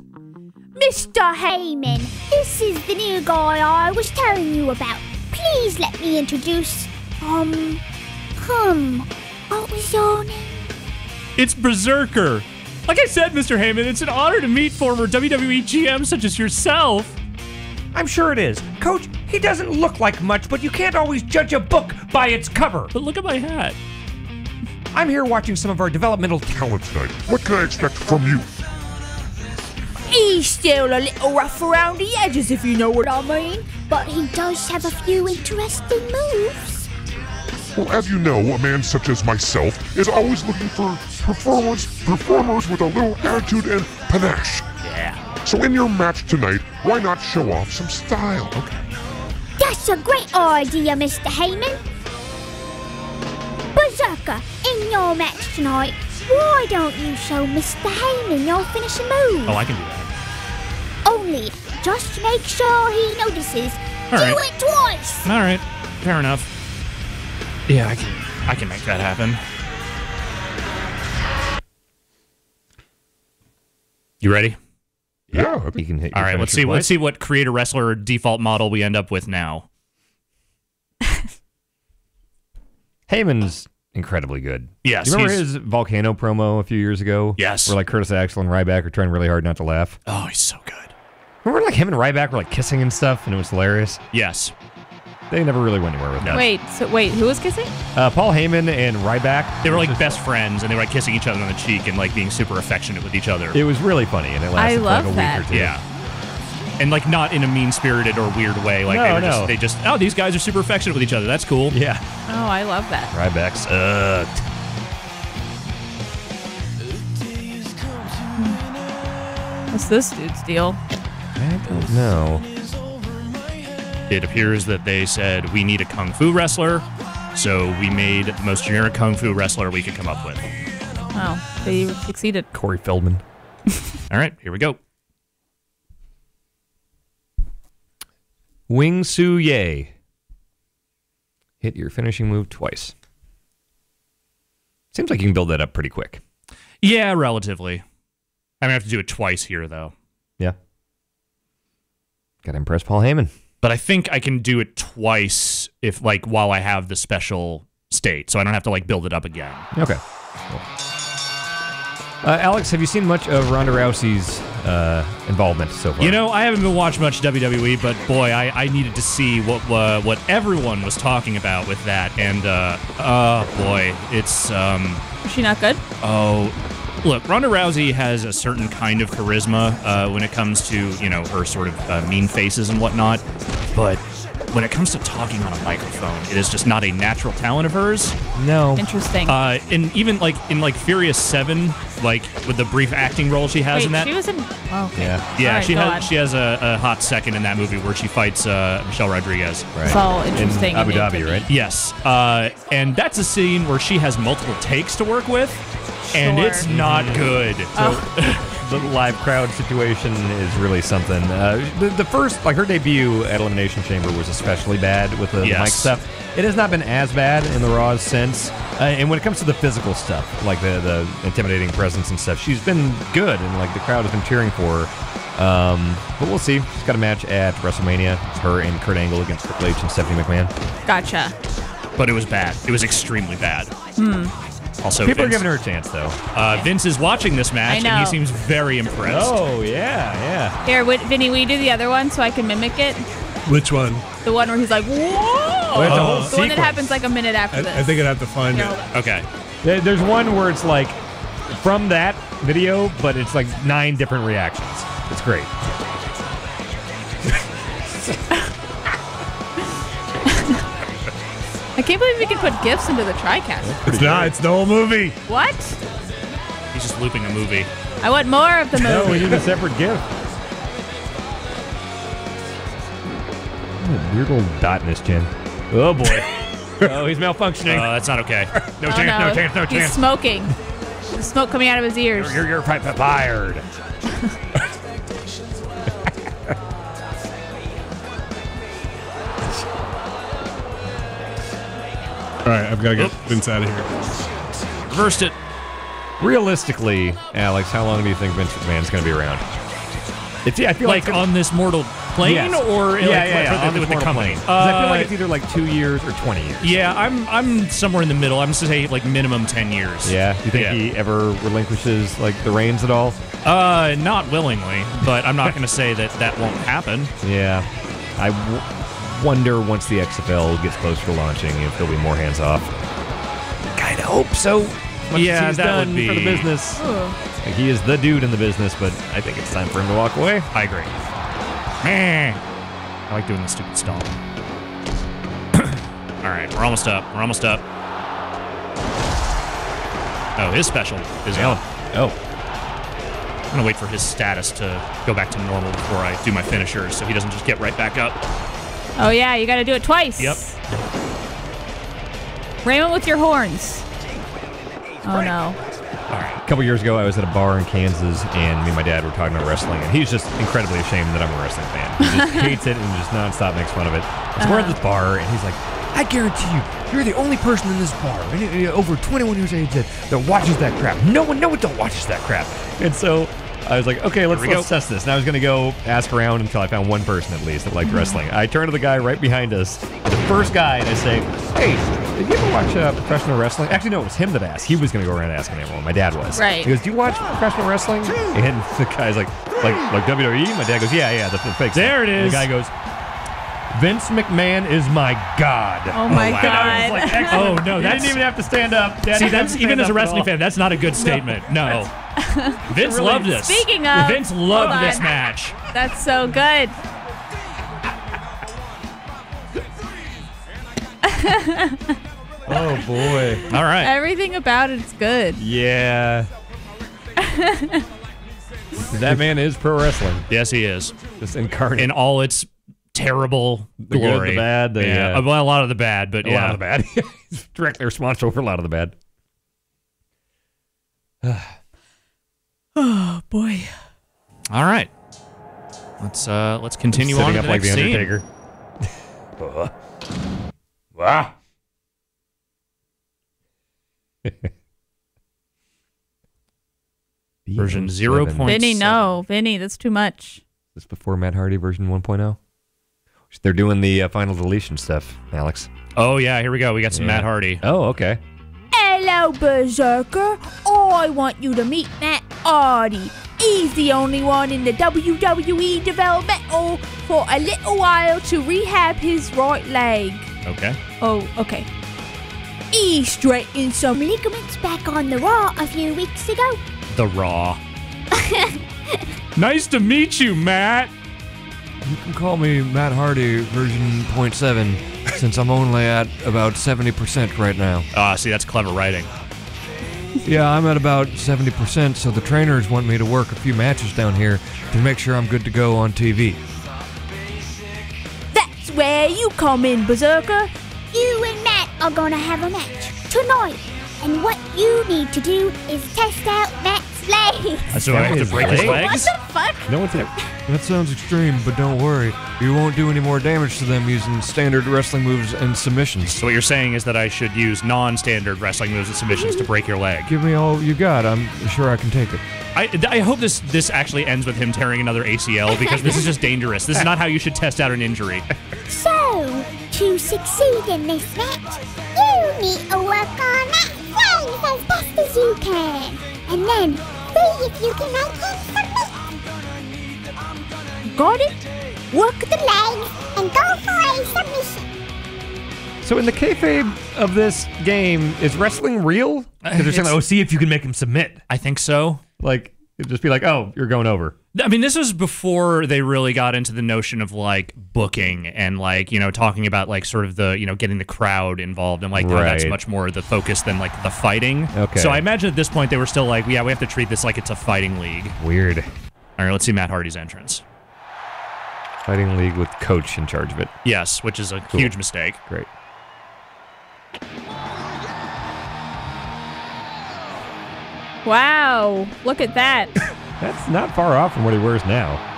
Speaker 8: Mr. Heyman, this is the new guy I was telling you about. Please let me introduce, what was your name?
Speaker 2: It's Berserker. Like I said, Mr. Heyman, it's an honor to meet former WWE GMs such as yourself.
Speaker 7: I'm sure it is. Coach, he doesn't look like much, but you can't always judge a book by its cover.
Speaker 2: But look at my hat.
Speaker 7: I'm here watching some of our developmental talent tonight.
Speaker 10: What can I expect from you?
Speaker 3: He's still a little rough around the edges, if you know what I mean.
Speaker 8: But he does have a few interesting moves.
Speaker 10: Well, as you know, a man such as myself is always looking for performers with a little attitude and panache.
Speaker 2: Yeah.
Speaker 10: So in your match tonight, why not show off some style?
Speaker 2: Okay.
Speaker 8: That's a great idea, Mr. Heyman. Berserker, in your match tonight, why don't you show Mr. Heyman your finishing move?
Speaker 2: Oh, I can do that.
Speaker 8: Only, just make sure he notices.
Speaker 2: All right.
Speaker 8: Do it twice!
Speaker 2: All right. Fair enough. Yeah, I can make that happen. You ready?
Speaker 10: Yeah.
Speaker 4: You can hit
Speaker 2: All right, let's see what creator wrestler default model we end up with now.
Speaker 4: Heyman's incredibly good.
Speaker 2: Yes.
Speaker 4: Do you remember his Volcano promo a few years ago?
Speaker 2: Yes.
Speaker 4: Where like Curtis Axel and Ryback are trying really hard not to laugh.
Speaker 2: Oh, he's so good.
Speaker 4: Remember like him and Ryback were like kissing and stuff, and it was hilarious?
Speaker 2: Yes.
Speaker 4: They never really went anywhere with that.
Speaker 9: Wait, who was kissing?
Speaker 4: Paul Heyman and Ryback.
Speaker 2: They were like best friends, and they were like kissing each other on the cheek and like being super affectionate with each other.
Speaker 4: It was really funny, and it lasted for like a week or two.
Speaker 2: Yeah. And like not in a mean-spirited or weird way. Like they just these guys are super affectionate with each other. That's cool.
Speaker 4: Yeah.
Speaker 9: Oh, I love that.
Speaker 4: Ryback sucked.
Speaker 9: What's this dude's deal?
Speaker 4: I don't know.
Speaker 2: It appears that they said we need a kung fu wrestler, so we made the most generic kung fu wrestler we could come up with.
Speaker 9: Wow, they succeeded.
Speaker 4: Corey Feldman.
Speaker 2: All right, here we go.
Speaker 4: Wing Su Ye. Hit your finishing move twice. Seems like you can build that up pretty quick.
Speaker 2: Yeah, relatively. I'm going to have to do it twice here, though.
Speaker 4: Yeah. Gotta impress Paul Heyman.
Speaker 2: But I think I can do it twice if, like, while I have the special state, so I don't have to, like, build it up again.
Speaker 4: Okay. Cool. Alex, have you seen much of Ronda Rousey's involvement so far?
Speaker 2: You know, I haven't been watching much WWE, but boy, I needed to see what everyone was talking about with that, and boy, it's
Speaker 9: Is she not good?
Speaker 2: Oh, look, Ronda Rousey has a certain kind of charisma when it comes to, you know, her sort of mean faces and whatnot, but when it comes to talking on a microphone, it is just not a natural talent of hers.
Speaker 4: No.
Speaker 9: Interesting.
Speaker 2: And even like in like Furious 7, like with the brief acting role she has in that.
Speaker 9: She was in. Oh, okay.
Speaker 2: Yeah,
Speaker 9: Right,
Speaker 2: she has a hot second in that movie where she fights Michelle Rodriguez.
Speaker 4: Right.
Speaker 9: It's all interesting.
Speaker 4: In Abu Dhabi, right?
Speaker 2: Yes. And that's a scene where she has multiple takes to work with, and
Speaker 9: Sure.
Speaker 2: it's not good.
Speaker 4: the live crowd situation is really something. The first, like her debut at Elimination Chamber was especially bad with the mic stuff. It has not been as bad in the Raws since. And when it comes to the physical stuff, like the intimidating presence and stuff, she's been good, and like the crowd has been cheering for her. But we'll see. She's got a match at WrestleMania. It's her and Kurt Angle against Triple H and Stephanie McMahon.
Speaker 9: Gotcha.
Speaker 2: But it was bad. It was extremely bad. Also,
Speaker 4: people
Speaker 2: Vince,
Speaker 4: are giving her a chance, though.
Speaker 2: Vince is watching this match, and he seems very impressed.
Speaker 4: Oh, yeah.
Speaker 9: Here, Vinny, will you do the other one so I can mimic it?
Speaker 1: Which one?
Speaker 9: The one where he's like, whoa! The one that happens like a minute after this.
Speaker 1: I think I'd have to find it.
Speaker 2: Okay.
Speaker 4: There's one where it's like from that video, but it's like 9 different reactions. It's great.
Speaker 9: I can't believe we can put GIFs into the TriCast.
Speaker 1: It's not. It's the whole movie.
Speaker 9: What?
Speaker 2: He's just looping a movie.
Speaker 9: I want more of the movie.
Speaker 4: No, we need a separate GIF. Weird little dot in his chin. Oh, boy. Oh, he's malfunctioning.
Speaker 2: That's not okay.
Speaker 4: No chance.
Speaker 9: He's smoking. There's smoke coming out of his ears.
Speaker 4: You're fired.
Speaker 1: All right, I've got to get Vince out of here.
Speaker 2: Reversed it.
Speaker 4: Realistically, Alex, how long do you think Vince McMahon's going to be around? I feel
Speaker 2: like on this mortal plane, or with the company.
Speaker 4: I feel like it's either like 2 years or 20 years.
Speaker 2: Yeah, I'm somewhere in the middle. I'm going to say like minimum 10 years.
Speaker 4: Yeah. Do you think he ever relinquishes like the reins at all?
Speaker 2: Not willingly, but I'm not going to say that won't happen.
Speaker 4: Yeah. I wonder once the XFL gets closer to launching if there'll be more hands off. Kind of hope so.
Speaker 2: Yeah, that would be
Speaker 4: for the business. Like, he is the dude in the business, but I think it's time for him to walk away.
Speaker 2: I agree. I like doing the stupid stall. All right, we're almost up. Oh, his special is on.
Speaker 4: Oh.
Speaker 2: I'm going to wait for his status to go back to normal before I do my finishers so he doesn't just get right back up.
Speaker 9: Oh, yeah, you got to do it twice.
Speaker 2: Yep.
Speaker 9: Raymond with your horns. Oh, no.
Speaker 4: All right. A couple years ago, I was at a bar in Kansas, and me and my dad were talking about wrestling, and he's just incredibly ashamed that I'm a wrestling fan. He just hates it and just nonstop makes fun of it. So we're at this bar, and he's like, I guarantee you're the only person in this bar over 21 years of age that watches that crap. No one watches that crap. And so I was like, okay, let's test this. And I was going to go ask around until I found one person at least that liked wrestling. I turned to the guy right behind us, the first guy, and I say, hey, did you ever watch professional wrestling? Actually, no, it was him that asked. He was going to go around asking everyone. My dad was.
Speaker 9: Right.
Speaker 4: He goes, do you watch professional wrestling? And the guy's like WWE? My dad goes, yeah, the fake
Speaker 2: there it is.
Speaker 4: The guy goes, Vince McMahon is my god.
Speaker 9: Oh my god.
Speaker 4: I was like,
Speaker 2: oh no,
Speaker 4: that didn't even have to stand up.
Speaker 2: See, that's even as a wrestling fan, that's not a good statement. No. Vince
Speaker 4: really,
Speaker 2: loved this.
Speaker 9: Speaking of,
Speaker 2: Vince loved this match.
Speaker 9: That's so good.
Speaker 4: Oh boy.
Speaker 2: All right.
Speaker 9: Everything about it's good.
Speaker 4: Yeah. That man is pro wrestling.
Speaker 2: Yes, he is.
Speaker 4: Just incarnate.
Speaker 2: In all its terrible glory.
Speaker 4: The good, the bad.
Speaker 2: Well, a lot of the bad, but
Speaker 4: a lot of the bad. He's directly responsible for a lot of the bad.
Speaker 9: Oh boy.
Speaker 2: All right. Let's continue on to the
Speaker 4: like
Speaker 2: next
Speaker 4: the
Speaker 2: scene.
Speaker 4: Undertaker. Wow.
Speaker 2: Version 0.7.
Speaker 9: Vinny, no. Vinny, that's too much.
Speaker 4: Is this before Matt Hardy version 1.0? They're doing the final deletion stuff, Alex.
Speaker 2: Oh, yeah, here we go. We got some Matt Hardy.
Speaker 4: Oh, okay.
Speaker 3: Hello, Berserker. I want you to meet Matt Hardy. He's the only one in the WWE Developmental for a little while to rehab his right leg.
Speaker 2: Okay.
Speaker 3: Oh, okay. He straightened some ligaments back on the Raw a few weeks ago.
Speaker 2: The Raw. Nice to meet you, Matt.
Speaker 7: You can call me Matt Hardy version 0.7 since I'm only at about 70% right now.
Speaker 2: See, that's clever writing.
Speaker 7: Yeah, I'm at about 70%, so the trainers want me to work a few matches down here to make sure I'm good to go on TV.
Speaker 3: That's where you come in, Berserker. You and Matt are gonna have a match tonight. And what you need to do is test out Matt's legs.
Speaker 2: So I have to break his legs?
Speaker 3: What the fuck?
Speaker 4: No one's
Speaker 7: That sounds extreme, but don't worry. You won't do any more damage to them using standard wrestling moves and submissions.
Speaker 2: So what you're saying is that I should use non-standard wrestling moves and submissions to break your leg.
Speaker 7: Give me all you got. I'm sure I can take it.
Speaker 2: I hope this actually ends with him tearing another ACL because this is just dangerous. This is not how you should test out an injury.
Speaker 8: So, to succeed in this match, you need to work on that legs as best as you can. And then, see if you can make him submit. Got it? Work the legs and go for a submission.
Speaker 4: So in the kayfabe of this game, is wrestling real? Because they're saying, like, oh, see if you can make him submit.
Speaker 2: I think so.
Speaker 4: Like, it'd just be like, oh, you're going over.
Speaker 2: I mean, this was before they really got into the notion of, like, booking and, like, you know, talking about, like, sort of the, you know, getting the crowd involved and, like, how that's much more the focus than, like, the fighting.
Speaker 4: Okay.
Speaker 2: So I imagine at this point they were still like, yeah, we have to treat this like it's a fighting league.
Speaker 4: Weird.
Speaker 2: All right, let's see Matt Hardy's entrance.
Speaker 4: Fighting league with coach in charge of it.
Speaker 2: Yes, which is a huge mistake.
Speaker 4: Great.
Speaker 9: Wow, look at that.
Speaker 4: That's not far off from what he wears now.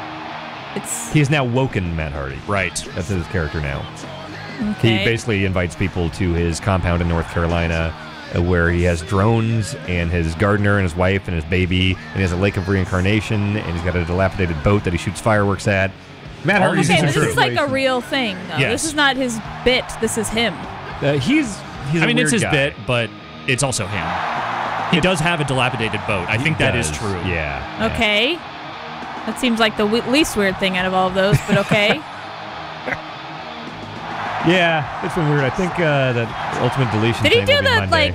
Speaker 9: It's
Speaker 4: He's now woken Matt Hardy.
Speaker 2: Right.
Speaker 4: That's his character now.
Speaker 9: okay.
Speaker 4: He basically invites people to his compound in North Carolina where he has drones and his gardener and his wife and his baby, and he has a lake of reincarnation, and he's got a dilapidated boat that he shoots fireworks at. Matt Hardy's
Speaker 9: Okay,
Speaker 4: in
Speaker 9: this
Speaker 4: some
Speaker 9: is like a
Speaker 4: situation.
Speaker 9: real thing, though.
Speaker 2: Yes.
Speaker 9: This is not his bit. This is him.
Speaker 4: He's
Speaker 2: I mean,
Speaker 4: a
Speaker 2: it's
Speaker 4: weird
Speaker 2: his
Speaker 4: guy.
Speaker 2: bit, but it's also him. He does have a dilapidated boat. I think that is
Speaker 4: does,
Speaker 2: true.
Speaker 4: Yeah.
Speaker 9: Okay. That seems like the least weird thing out of all of those, but okay.
Speaker 4: Yeah, it's been weird. I think that Ultimate Deletion
Speaker 9: Did he
Speaker 4: thing
Speaker 9: do
Speaker 4: will be
Speaker 9: the,
Speaker 4: Monday.
Speaker 9: like,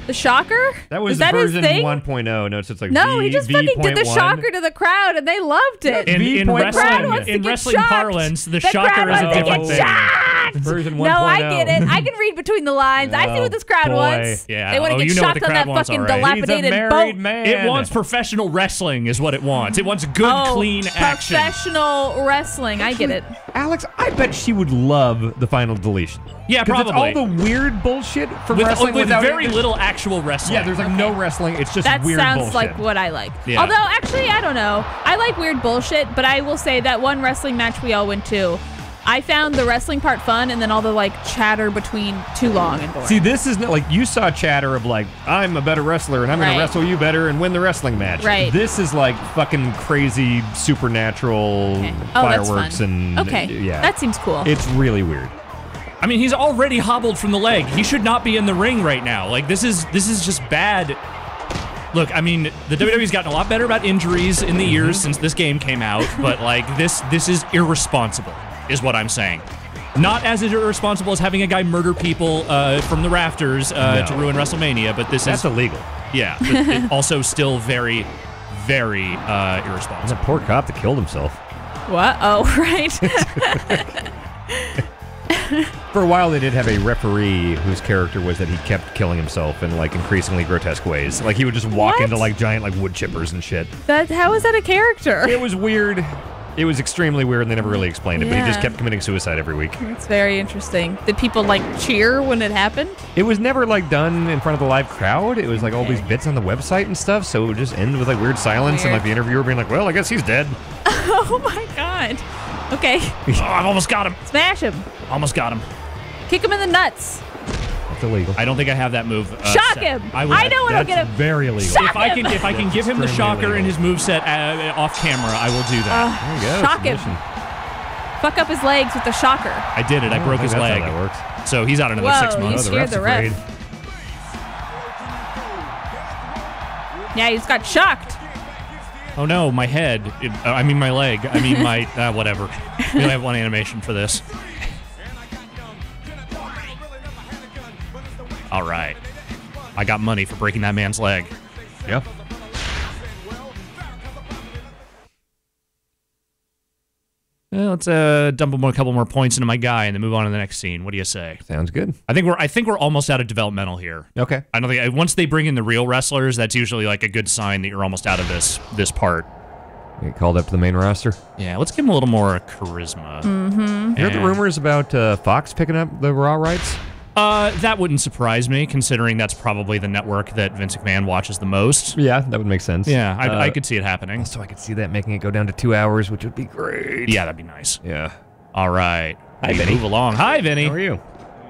Speaker 9: the shocker?
Speaker 4: That was
Speaker 9: Is
Speaker 4: the
Speaker 9: that his
Speaker 4: version
Speaker 9: thing?
Speaker 4: 1.0. No, it's just like
Speaker 9: No,
Speaker 4: V,
Speaker 9: he just fucking did the
Speaker 4: V.1.
Speaker 9: shocker to the crowd, and they loved it.
Speaker 2: In
Speaker 4: V.1.
Speaker 9: Crowd wants to
Speaker 2: wrestling, in
Speaker 9: get
Speaker 2: wrestling
Speaker 9: shocked.
Speaker 2: parlance, the
Speaker 9: The
Speaker 2: shocker
Speaker 9: crowd
Speaker 2: is a
Speaker 9: wants to
Speaker 2: different
Speaker 9: get
Speaker 2: thing.
Speaker 9: shocked.
Speaker 4: Version 1.0.
Speaker 9: No, I get it. I can read between the lines. I see what this crowd
Speaker 4: boy.
Speaker 9: wants.
Speaker 2: Yeah.
Speaker 9: They want
Speaker 2: Oh,
Speaker 9: to get
Speaker 2: you know what
Speaker 9: shocked
Speaker 2: the
Speaker 9: on that
Speaker 2: crowd wants,
Speaker 9: fucking
Speaker 2: all right.
Speaker 9: dilapidated
Speaker 4: He's a married
Speaker 9: boat.
Speaker 4: man.
Speaker 2: It wants professional wrestling is what it wants. It wants good, clean action.
Speaker 9: Professional wrestling. I get it.
Speaker 4: Alex, I bet she would love the final deletion.
Speaker 2: Yeah,
Speaker 4: 'Cause
Speaker 2: probably.
Speaker 4: It's all the weird bullshit from
Speaker 2: with
Speaker 4: wrestling
Speaker 2: with very
Speaker 4: it.
Speaker 2: little actual wrestling.
Speaker 4: Yeah, there's like no wrestling. It's just
Speaker 9: That
Speaker 4: weird
Speaker 9: sounds
Speaker 4: bullshit.
Speaker 9: like what I like.
Speaker 2: Yeah.
Speaker 9: Although, actually, I don't know. I like weird bullshit, but I will say that one wrestling match we all went to, I found the wrestling part fun, and then all the, like, chatter between too long and boring.
Speaker 4: See, this is not like you saw chatter of like, I'm a better wrestler and I'm going
Speaker 9: Right.
Speaker 4: to wrestle you better and win the wrestling match.
Speaker 9: Right.
Speaker 4: This is like fucking crazy supernatural
Speaker 9: Okay. Oh, that's
Speaker 4: fireworks
Speaker 9: fun.
Speaker 4: and
Speaker 9: Okay.
Speaker 4: yeah.
Speaker 9: That seems cool.
Speaker 4: It's really weird.
Speaker 2: I mean, he's already hobbled from the leg. He should not be in the ring right now. Like, this is just bad. Look, I mean, the WWE's gotten a lot better about injuries in the years since this game came out, but like this is irresponsible, is what I'm saying. Not as irresponsible as having a guy murder people from the rafters to ruin WrestleMania, but this
Speaker 4: That's
Speaker 2: is
Speaker 4: illegal.
Speaker 2: yeah. It also still very, very
Speaker 4: There's
Speaker 2: irresponsible.
Speaker 4: a poor cop that killed himself.
Speaker 9: What? Oh, right.
Speaker 4: For a while, they did have a referee whose character was that he kept killing himself in like increasingly grotesque ways. Like he would just walk
Speaker 9: What?
Speaker 4: into like giant like wood chippers and shit.
Speaker 9: How is that a character?
Speaker 4: It was weird. It was extremely weird, and they never really explained it. But he just
Speaker 9: Yeah.
Speaker 4: kept committing suicide every week.
Speaker 9: It's very interesting. Did people, like, cheer when it happened?
Speaker 4: It was never like done in front of the live crowd. It was like all
Speaker 9: Okay.
Speaker 4: these bits on the website and stuff. So it would just end with like weird silence and
Speaker 9: Weird.
Speaker 4: like the interviewer being like, "Well, I guess he's dead."
Speaker 9: Oh, my God. Okay.
Speaker 2: Oh, I've almost got him.
Speaker 9: Smash him.
Speaker 2: Almost got him.
Speaker 9: Kick him in the nuts.
Speaker 4: That's illegal.
Speaker 2: I don't think I have that move.
Speaker 9: Shock
Speaker 2: set.
Speaker 9: him.
Speaker 2: I, will,
Speaker 9: I know what'll
Speaker 4: That's
Speaker 9: get him.
Speaker 4: very illegal.
Speaker 9: Shock
Speaker 2: If I can,
Speaker 9: him.
Speaker 2: if I can give him the
Speaker 4: extremely
Speaker 2: shocker and
Speaker 4: illegal.
Speaker 2: his moveset off camera, I will do that.
Speaker 4: There you go.
Speaker 9: Shock him.
Speaker 4: submission.
Speaker 9: Fuck up his legs with the shocker.
Speaker 2: I did it. I broke his
Speaker 4: That's
Speaker 2: leg.
Speaker 4: How that works.
Speaker 2: So he's out another
Speaker 9: Whoa,
Speaker 2: 6
Speaker 9: you
Speaker 2: months.
Speaker 9: scared
Speaker 4: ref's
Speaker 9: the ref.
Speaker 4: afraid.
Speaker 9: Yeah, he just got shocked.
Speaker 2: Oh no, my head. I mean my leg. I mean my whatever. We only have one animation for this. All right. I got money for breaking that man's leg.
Speaker 4: Yep.
Speaker 2: Let's dump a couple more points into my guy and then move on to the next scene. What do you say?
Speaker 4: Sounds good.
Speaker 2: I think we're almost out of developmental here.
Speaker 4: Okay.
Speaker 2: I don't think once they bring in the real wrestlers, that's usually like a good sign that you're almost out of this part.
Speaker 4: Get called up to the main roster.
Speaker 2: Yeah, let's give him a little more charisma.
Speaker 9: Mm-hmm.
Speaker 4: You heard the rumors about Fox picking up the Raw rights?
Speaker 2: That wouldn't surprise me, considering that's probably the network that Vince McMahon watches the most.
Speaker 4: Yeah, that would make sense.
Speaker 2: Yeah, I could see it happening.
Speaker 4: So I could see that making it go down to 2 hours, which would be great.
Speaker 2: Yeah, that'd be nice.
Speaker 4: Yeah.
Speaker 2: All right.
Speaker 4: Hi, Vinny.
Speaker 2: Move along. Hi, Vinny.
Speaker 4: How are you?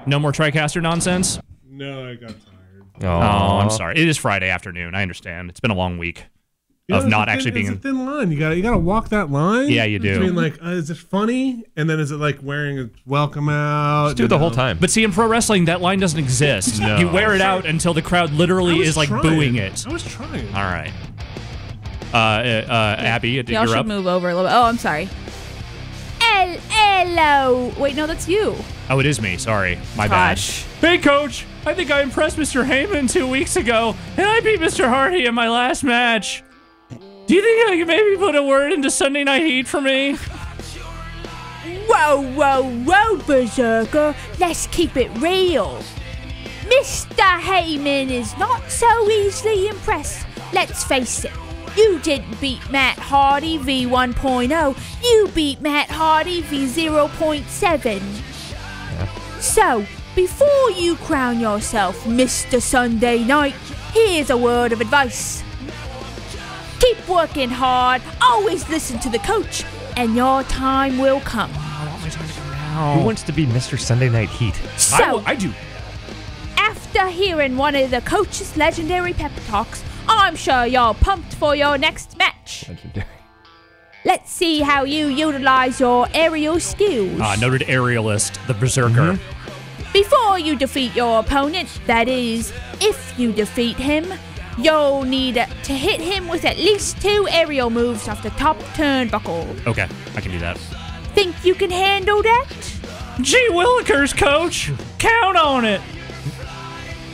Speaker 2: No more TriCaster nonsense?
Speaker 1: No, I got tired.
Speaker 2: Oh, I'm sorry. It is Friday afternoon. I understand. It's been a long week of not actually being.
Speaker 1: It's a thin line. You gotta walk that line.
Speaker 2: Yeah, you do.
Speaker 1: Between like, is it funny? And then is it like wearing a welcome out?
Speaker 4: Just do it the whole time.
Speaker 2: But see, in pro wrestling, that line doesn't exist.
Speaker 4: No.
Speaker 2: You wear it out until the crowd literally is like booing it.
Speaker 1: I was trying.
Speaker 2: All right. Abby,
Speaker 9: Y'all
Speaker 2: you're
Speaker 9: should
Speaker 2: up.
Speaker 9: move over a little bit. Oh, I'm sorry. Hello. Wait, no, that's you.
Speaker 2: Oh, it is me. Sorry. My
Speaker 9: Gosh.
Speaker 2: bad. Hey, Coach. I think I impressed Mr. Heyman 2 weeks ago, and I beat Mr. Hardy in my last match. Do you think I can maybe put a word into Sunday Night Heat for me?
Speaker 3: Whoa, Berserker. Let's keep it real. Mr. Heyman is not so easily impressed. Let's face it. You didn't beat Matt Hardy v1.0. You beat Matt Hardy v0.7.
Speaker 4: Yeah.
Speaker 3: So, before you crown yourself Mr. Sunday Night, here's a word of advice. Keep working hard, always listen to the coach, and your time will come.
Speaker 4: Who wants to be Mr. Sunday Night Heat?
Speaker 3: So,
Speaker 2: I do.
Speaker 3: after hearing one of the coach's legendary pep talks, I'm sure you're pumped for your next match.
Speaker 4: Legendary.
Speaker 3: Let's see how you utilize your aerial skills.
Speaker 2: Noted aerialist, the Berserker.
Speaker 3: Before you defeat your opponent, that is, if you defeat him, you'll need to hit him with at least 2 aerial moves off the top turnbuckle.
Speaker 2: Okay, I can do that.
Speaker 3: Think you can handle that?
Speaker 2: Gee willikers, Coach. Count on it.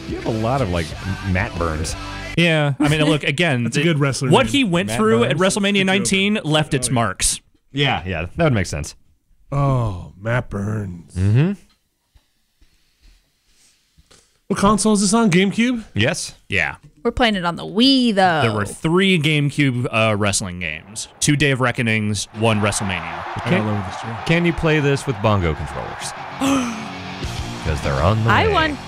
Speaker 4: You have a lot of, like, Matt Burns.
Speaker 2: Yeah, I mean, look, again.
Speaker 1: That's a good wrestler
Speaker 2: What
Speaker 1: name.
Speaker 2: he went
Speaker 4: Matt
Speaker 2: through at
Speaker 4: Burns.
Speaker 2: WrestleMania 19 left its marks.
Speaker 4: Yeah, that would make sense.
Speaker 1: Oh, Matt Burns.
Speaker 4: Mm-hmm.
Speaker 1: What console is this on? GameCube?
Speaker 4: Yes.
Speaker 2: Yeah.
Speaker 9: We're playing it on the Wii, though.
Speaker 2: There were 3 GameCube wrestling games. 2 Day of Reckonings, 1 WrestleMania.
Speaker 4: Can you play this with bongo controllers? Because they're on the way.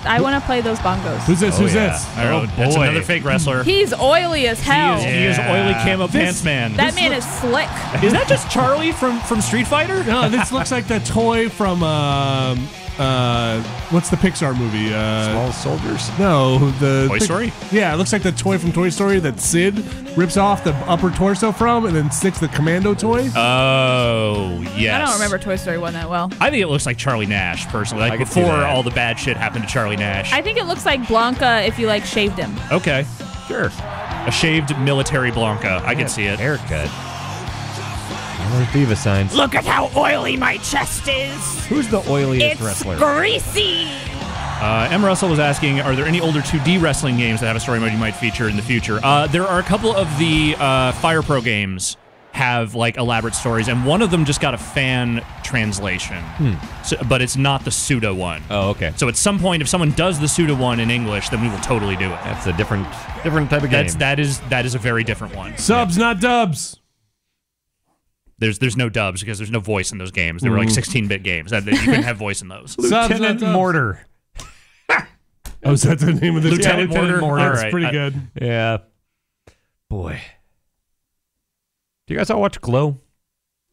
Speaker 9: I want to play those bongos.
Speaker 1: Who's this? Who's this?
Speaker 2: I don't know. That's another fake wrestler.
Speaker 9: He's oily as hell.
Speaker 2: He is oily camo pants man.
Speaker 9: That man is slick.
Speaker 2: Is that just Charlie from Street Fighter?
Speaker 1: No, this looks like the toy from what's the Pixar movie?
Speaker 4: Small Soldiers?
Speaker 1: No, the
Speaker 2: Toy Story?
Speaker 1: Yeah, it looks like the toy from Toy Story that Sid rips off the upper torso from and then sticks the commando toy.
Speaker 2: Oh, yes.
Speaker 9: I don't remember Toy Story 1 that well.
Speaker 2: I think it looks like Charlie Nash, personally. Like
Speaker 4: I could see
Speaker 2: before
Speaker 4: that.
Speaker 2: all the bad shit happened to Charlie Nash.
Speaker 9: I think it looks like Blanca if you, like, shaved him.
Speaker 2: Okay.
Speaker 4: Sure.
Speaker 2: A shaved military Blanca. I can see it.
Speaker 4: Haircut. More Diva signs.
Speaker 3: Look at how oily my chest is.
Speaker 4: Who's the oiliest
Speaker 3: It's
Speaker 4: wrestler?
Speaker 3: greasy.
Speaker 2: M. Russell was asking, are there any older 2D wrestling games that have a story mode you might feature in the future? There are a couple of the Fire Pro games have like elaborate stories, and one of them just got a fan translation, so, but it's not the pseudo one.
Speaker 4: Oh, okay.
Speaker 2: So at some point, if someone does the pseudo one in English, then we will totally do it.
Speaker 4: That's a different type of game.
Speaker 2: That is a very different one.
Speaker 1: Subs, not dubs.
Speaker 2: There's no dubs because there's no voice in those games. They were like 16-bit games. You couldn't have voice in those.
Speaker 4: Lieutenant Mortar.
Speaker 1: Oh, is that the name of the
Speaker 2: Lieutenant Mortar?
Speaker 1: That's
Speaker 2: All right.
Speaker 1: pretty good.
Speaker 4: Yeah. Boy. Do you guys all watch Glow?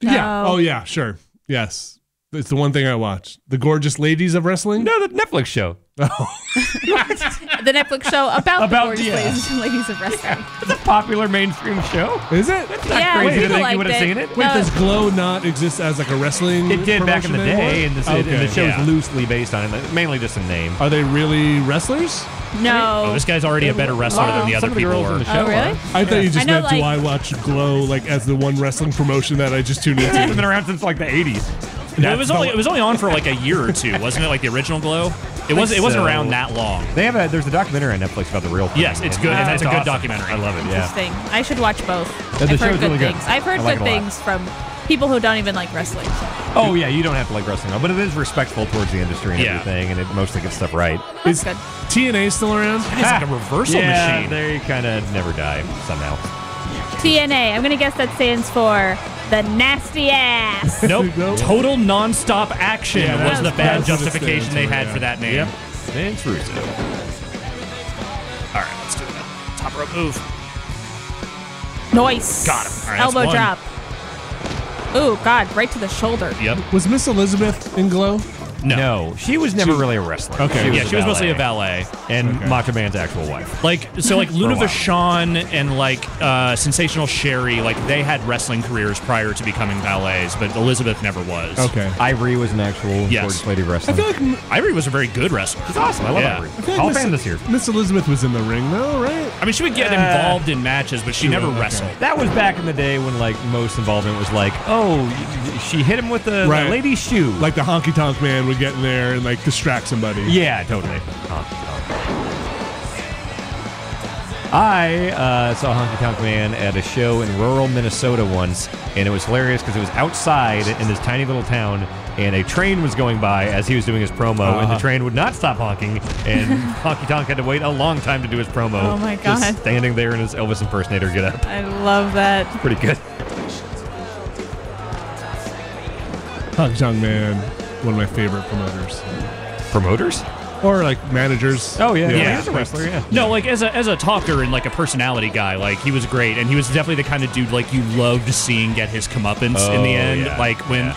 Speaker 1: Yeah.
Speaker 9: No.
Speaker 1: Oh, yeah, sure. Yes. It's the one thing I watch. The Gorgeous Ladies of Wrestling?
Speaker 4: No, the Netflix show.
Speaker 9: The Netflix show about the gorgeous ladies of wrestling.
Speaker 4: It's a popular mainstream show.
Speaker 1: Is it?
Speaker 9: Yeah,
Speaker 4: Crazy to
Speaker 9: people
Speaker 4: think
Speaker 9: liked
Speaker 4: you would have
Speaker 9: it.
Speaker 4: seen it.
Speaker 1: Wait,
Speaker 9: No.
Speaker 1: does Glow not exist as like a wrestling
Speaker 4: It did back in the
Speaker 1: promotion
Speaker 4: day,
Speaker 1: anymore?
Speaker 4: and the show is
Speaker 2: yeah.
Speaker 4: loosely based on it, mainly just a name.
Speaker 1: Are they really wrestlers?
Speaker 9: No.
Speaker 2: Oh, this guy's already a better wrestler than the
Speaker 4: Some
Speaker 2: other
Speaker 4: of the
Speaker 2: people
Speaker 4: girls in
Speaker 2: were.
Speaker 4: the show
Speaker 9: Oh, really?
Speaker 1: I thought you just
Speaker 9: I know,
Speaker 1: meant do I
Speaker 9: like-
Speaker 1: watch Glow like as the one wrestling promotion that I just tuned
Speaker 4: It's
Speaker 1: into?
Speaker 4: been around since like the 80s.
Speaker 2: No, it was only on for like a year or two, wasn't it? Like the original Glow. It wasn't
Speaker 4: so.
Speaker 2: around that long.
Speaker 4: There's a documentary on Netflix about the real thing.
Speaker 2: Yes, it's good.
Speaker 9: Oh.
Speaker 2: It's a good
Speaker 4: awesome.
Speaker 2: documentary.
Speaker 4: I love it. Yeah.
Speaker 9: Interesting. I should watch both.
Speaker 4: Yeah, the
Speaker 9: I've heard
Speaker 4: show's
Speaker 9: good
Speaker 4: really good.
Speaker 9: things. I've heard
Speaker 4: I like
Speaker 9: good
Speaker 4: it a lot.
Speaker 9: things from people who don't even like wrestling. So.
Speaker 4: Oh yeah, you don't have to like wrestling, but it is respectful towards the industry and
Speaker 2: Yeah.
Speaker 4: everything, and it mostly gets stuff right.
Speaker 1: Is
Speaker 9: Good.
Speaker 1: TNA still around?
Speaker 2: It's like a reversal
Speaker 4: yeah,
Speaker 2: machine.
Speaker 4: they kind of never die somehow.
Speaker 9: TNA. I'm gonna guess that stands for the nasty ass.
Speaker 2: Nope.
Speaker 1: Nope.
Speaker 2: Total nonstop action
Speaker 1: Yeah,
Speaker 2: was the
Speaker 1: that's
Speaker 2: bad
Speaker 1: what it
Speaker 2: justification
Speaker 1: stands
Speaker 2: they
Speaker 1: for,
Speaker 2: had
Speaker 1: yeah.
Speaker 2: for that name.
Speaker 1: Yep.
Speaker 4: Vince Russo.
Speaker 2: All right, let's do the top rope move.
Speaker 9: Nice.
Speaker 2: Got him. All right, that's
Speaker 9: Elbow
Speaker 2: one.
Speaker 9: drop. Ooh, God, right to the shoulder.
Speaker 2: Yep.
Speaker 1: Was Miss Elizabeth in Glow?
Speaker 4: No, she was never really a wrestler.
Speaker 1: Okay.
Speaker 2: She was mostly a valet.
Speaker 4: And Macho Man's actual wife.
Speaker 2: Like Luna Vachon and like Sensational Sherry, like they had wrestling careers prior to becoming valets, but Elizabeth never was.
Speaker 1: Okay.
Speaker 4: Ivory was an actual gorgeous lady of
Speaker 1: I
Speaker 4: wrestling.
Speaker 1: feel like
Speaker 2: Ivory was a very good wrestler.
Speaker 4: She's awesome. I love
Speaker 2: Yeah.
Speaker 4: Ivory.
Speaker 1: I feel like
Speaker 4: Hall of Fame this year.
Speaker 1: Miss Elizabeth was in the ring, though, right?
Speaker 2: I mean, she would get involved in matches, but she never wrestled.
Speaker 4: That was back in the day when like most involvement was like, oh, she hit him with a lady's shoe.
Speaker 1: Like the honky tonk man would get in there and like distract somebody.
Speaker 4: Yeah, totally. I saw Honky Tonk Man at a show in rural Minnesota once, and it was hilarious because it was outside in this tiny little town, and a train was going by as he was doing his promo, and the train would not stop honking, and Honky Tonk had to wait a long time to do his promo.
Speaker 9: Oh my God.
Speaker 4: Just standing there in his Elvis impersonator get-up.
Speaker 9: I love that.
Speaker 4: Pretty good.
Speaker 1: Honky Tonk Man, one of my favorite promoters.
Speaker 4: Promoters?
Speaker 1: Or like managers.
Speaker 4: Oh, yeah.
Speaker 2: Yeah.
Speaker 4: He's a wrestler, yeah.
Speaker 2: No, like as a talker and like a personality guy, like he was great, and he was definitely the kind of dude like you loved seeing get his comeuppance in the end.
Speaker 4: yeah.
Speaker 2: Like when,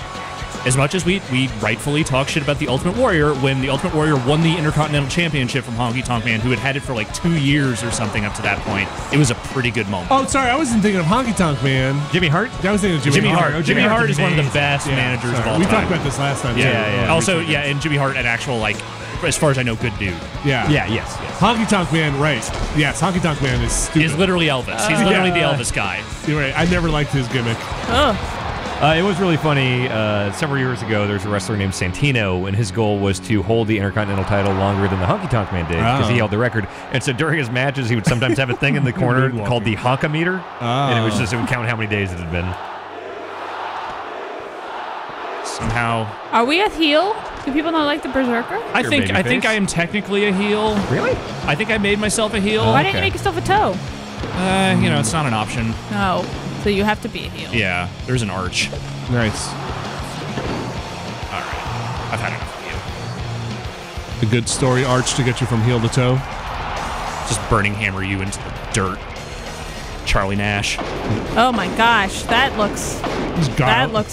Speaker 2: as much as we rightfully talk shit about the Ultimate Warrior, when the Ultimate Warrior won the Intercontinental Championship from Honky Tonk Man, who had it for like 2 years or something up to that point, it was a pretty good moment.
Speaker 1: Oh, sorry, I wasn't thinking of Honky Tonk Man.
Speaker 4: Jimmy Hart?
Speaker 1: I was thinking of Jimmy Hart. Oh,
Speaker 2: Jimmy Hart is one of the best managers of all
Speaker 1: We
Speaker 2: time.
Speaker 1: talked about this last time, too.
Speaker 2: Also, and Jimmy Hart, an actual, like, as far as I know, good dude.
Speaker 1: Yeah.
Speaker 4: Yes.
Speaker 1: Honky Tonk Man, right. Yes, Honky Tonk Man is stupid.
Speaker 2: He's literally Elvis. He's literally the Elvis guy.
Speaker 1: You're right. I never liked his gimmick.
Speaker 4: It was really funny. Several years ago, there was a wrestler named Santino, and his goal was to hold the Intercontinental title longer than the Honky Tonk Man did, because he held the record. And so during his matches, he would sometimes have a thing in the corner called the Honka-meter, and it would count how many days it had been.
Speaker 2: Somehow.
Speaker 9: Are we a heel? Do people not like the Berserker?
Speaker 2: I think I am technically a heel.
Speaker 4: Really?
Speaker 2: I think I made myself a heel.
Speaker 9: Why didn't you make yourself a toe?
Speaker 2: It's not an option.
Speaker 9: No. So you have to be a heel.
Speaker 2: Yeah, there's an arch.
Speaker 1: Nice.
Speaker 2: All right. I've had enough of you.
Speaker 1: A good story arch to get you from heel to toe.
Speaker 2: Just burning hammer you into the dirt. Charlie Nash.
Speaker 9: Oh my gosh, that looks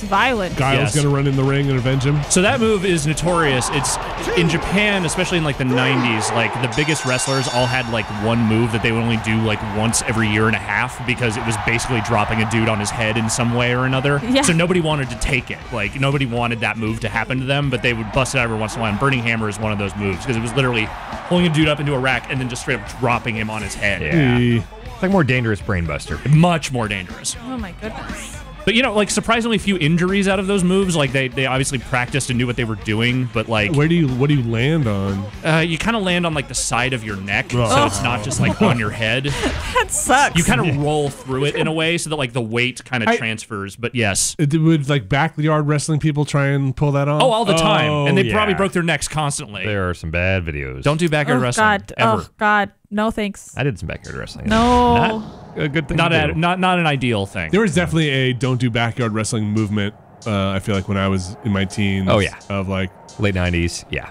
Speaker 9: violent.
Speaker 1: Guile's gonna run in the ring and avenge him.
Speaker 2: So that move is notorious. It's in Japan, especially in like the 90s, like the biggest wrestlers all had like one move that they would only do like once every year and a half because it was basically dropping a dude on his head in some way or another.
Speaker 9: Yeah.
Speaker 2: So nobody wanted to take it. Like nobody wanted that move to happen to them, but they would bust it out every once in a while. And Burning Hammer is one of those moves because it was literally pulling a dude up into a rack and then just straight up dropping him on his head.
Speaker 4: Yeah. It's like more dangerous brainbuster.
Speaker 2: Much more dangerous.
Speaker 9: Oh my goodness.
Speaker 2: But like surprisingly few injuries out of those moves. Like they obviously practiced and knew what they were doing, but like
Speaker 1: what do you land on?
Speaker 2: You kind of land on like the side of your neck, so it's not just like on your head.
Speaker 9: That sucks.
Speaker 2: You kind of roll through it in a way so that like the weight kind of transfers. But yes,
Speaker 1: would like backyard wrestling people try and pull that off?
Speaker 2: Oh, all the time, and they probably broke their necks constantly.
Speaker 4: There are some bad videos.
Speaker 2: Don't do backyard wrestling.
Speaker 9: God.
Speaker 2: Ever.
Speaker 9: Oh God. No thanks.
Speaker 4: I did some backyard wrestling.
Speaker 9: No.
Speaker 4: Not a good thing.
Speaker 2: Not
Speaker 4: to do.
Speaker 2: not an ideal thing.
Speaker 1: There was definitely a don't do backyard wrestling movement. I feel like when I was in my teens.
Speaker 4: Oh yeah.
Speaker 1: Of like
Speaker 4: late 90s. Yeah.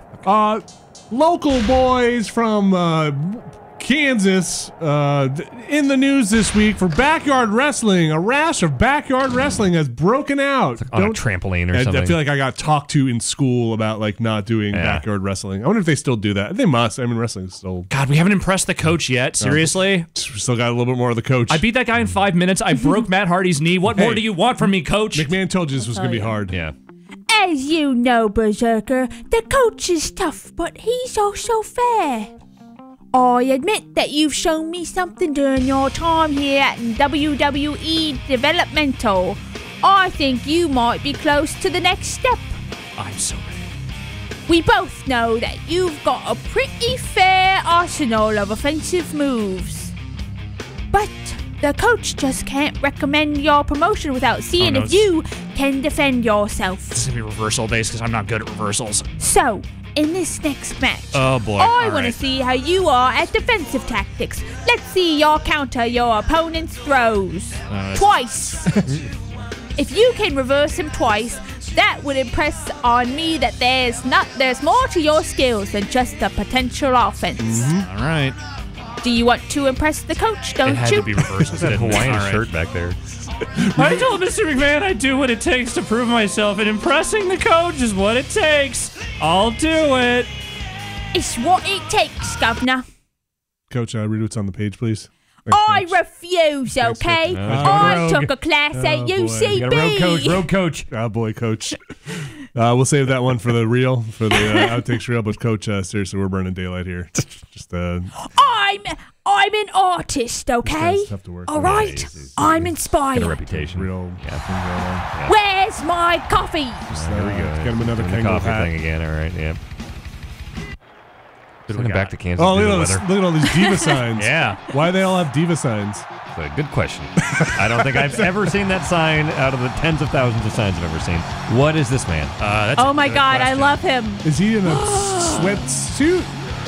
Speaker 1: Local boys from Kansas in the news this week for backyard wrestling. A rash of backyard wrestling has broken out.
Speaker 4: Like on a trampoline or something.
Speaker 1: I feel like I got talked to in school about like not doing backyard wrestling. I wonder if they still do that. They must. I mean, wrestling's still.
Speaker 2: God, we haven't impressed the coach yet. Seriously?
Speaker 1: Still got a little bit more of the coach.
Speaker 2: I beat that guy in 5 minutes. I broke Matt Hardy's knee. What more do you want from me, coach?
Speaker 1: McMahon told you this was going to be hard.
Speaker 4: Yeah.
Speaker 3: As you know, Berserker, the coach is tough, but he's also fair. I admit that you've shown me something during your time here at WWE Developmental. I think you might be close to the next step.
Speaker 2: I'm so ready.
Speaker 3: We both know that you've got a pretty fair arsenal of offensive moves. But the coach just can't recommend your promotion without seeing if you can defend yourself.
Speaker 2: This is going to be reversal based because I'm not good at reversals.
Speaker 3: So, in this next match,
Speaker 2: oh boy,
Speaker 3: I want to see how you are at defensive tactics. Let's see your counter your opponent's throws. Twice. If you can reverse him twice, that would impress on me that there's more to your skills than just a potential offense.
Speaker 2: All right.
Speaker 3: Do you want to impress the coach, don't
Speaker 2: It had
Speaker 3: you?
Speaker 2: to be reversed.
Speaker 4: What's that Hawaiian shirt back there?
Speaker 2: I told Mr. McMahon I'd do what it takes to prove myself, and impressing the coach is what it takes. I'll do it.
Speaker 3: It's what it takes, Governor.
Speaker 1: Coach, read what's on the page, please.
Speaker 3: I refuse, okay? I took a class at UCB.
Speaker 4: Road coach.
Speaker 1: Oh, boy, Coach. We'll save that one for the outtakes reel, but Coach, seriously, we're burning daylight here. Just
Speaker 3: I'm an artist, okay?
Speaker 1: Have to work.
Speaker 3: All right? I'm inspired.
Speaker 4: Got a reputation.
Speaker 1: Real thing going on.
Speaker 3: Where's my coffee?
Speaker 4: There we go.
Speaker 1: Get him another
Speaker 4: Doing the
Speaker 1: Kango
Speaker 4: coffee
Speaker 1: hat.
Speaker 4: thing again. All right, yeah. Send him back to Kansas.
Speaker 1: Oh,
Speaker 4: to do
Speaker 1: look
Speaker 4: the
Speaker 1: at all these diva signs.
Speaker 2: Yeah.
Speaker 1: Why they all have diva signs?
Speaker 4: That's a good question. I don't think I've ever seen that sign out of the tens of thousands of signs I've ever seen. What is this man?
Speaker 2: That's
Speaker 9: Oh
Speaker 2: a
Speaker 9: my
Speaker 2: good
Speaker 9: God, I
Speaker 2: question.
Speaker 9: love him.
Speaker 1: Is he in a sweatsuit?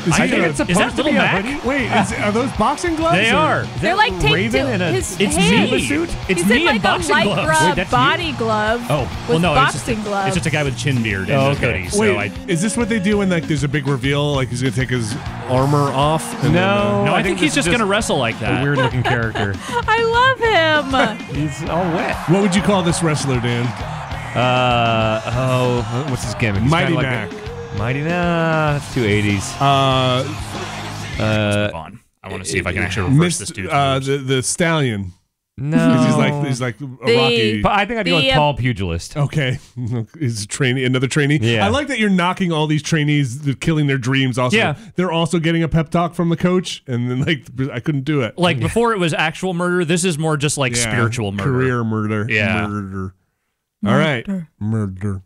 Speaker 1: Is
Speaker 2: I
Speaker 1: he
Speaker 2: think
Speaker 1: in
Speaker 2: it's
Speaker 1: a,
Speaker 2: supposed
Speaker 4: Supposed
Speaker 2: to be
Speaker 4: a
Speaker 2: Mac?
Speaker 4: hoodie?
Speaker 1: wait, are those boxing gloves?
Speaker 4: They
Speaker 1: or-
Speaker 4: are.
Speaker 9: They're like taped
Speaker 4: Raven
Speaker 9: to
Speaker 4: in a
Speaker 9: his
Speaker 2: It's
Speaker 9: hand.
Speaker 2: me.
Speaker 4: suit?
Speaker 2: It's
Speaker 9: He's
Speaker 2: me
Speaker 9: in like
Speaker 2: in boxing
Speaker 9: a
Speaker 2: gloves.
Speaker 9: lycra
Speaker 4: Wait, that's
Speaker 9: body glove
Speaker 2: Oh,
Speaker 9: with
Speaker 2: well, no,
Speaker 9: boxing gloves.
Speaker 2: It's just a guy with chin beard and a hoodie. So
Speaker 1: Wait, is this what they do when like there's a big reveal? Like he's gonna take his armor off? And
Speaker 4: No.
Speaker 2: No, I
Speaker 4: I
Speaker 2: think
Speaker 4: think
Speaker 2: he's
Speaker 4: this
Speaker 2: just
Speaker 4: is
Speaker 2: going to wrestle like
Speaker 4: A
Speaker 2: that.
Speaker 4: weird looking character.
Speaker 9: I love him.
Speaker 4: He's all wet.
Speaker 1: what would you call this wrestler, Dan?
Speaker 4: What's his gimmick? He's
Speaker 1: Mighty
Speaker 4: kinda
Speaker 1: Mac.
Speaker 4: Mighty, that's 280s.
Speaker 2: Move on. I want to see if I can actually reverse this dude's moves.
Speaker 1: the stallion.
Speaker 4: No.
Speaker 1: 'Cause he's like a Rocky.
Speaker 4: But I think I'd go with tall pugilist.
Speaker 1: Okay, he's a trainee, another trainee.
Speaker 4: Yeah.
Speaker 1: I like that you're knocking all these trainees, they're killing their dreams. Also,
Speaker 2: Yeah.
Speaker 1: they're also getting a pep talk from the coach, and then like I couldn't do it.
Speaker 2: Like before it was actual murder, this is more just like
Speaker 1: Yeah,
Speaker 2: spiritual murder.
Speaker 1: career murder.
Speaker 2: Yeah.
Speaker 1: murder. All right, murder.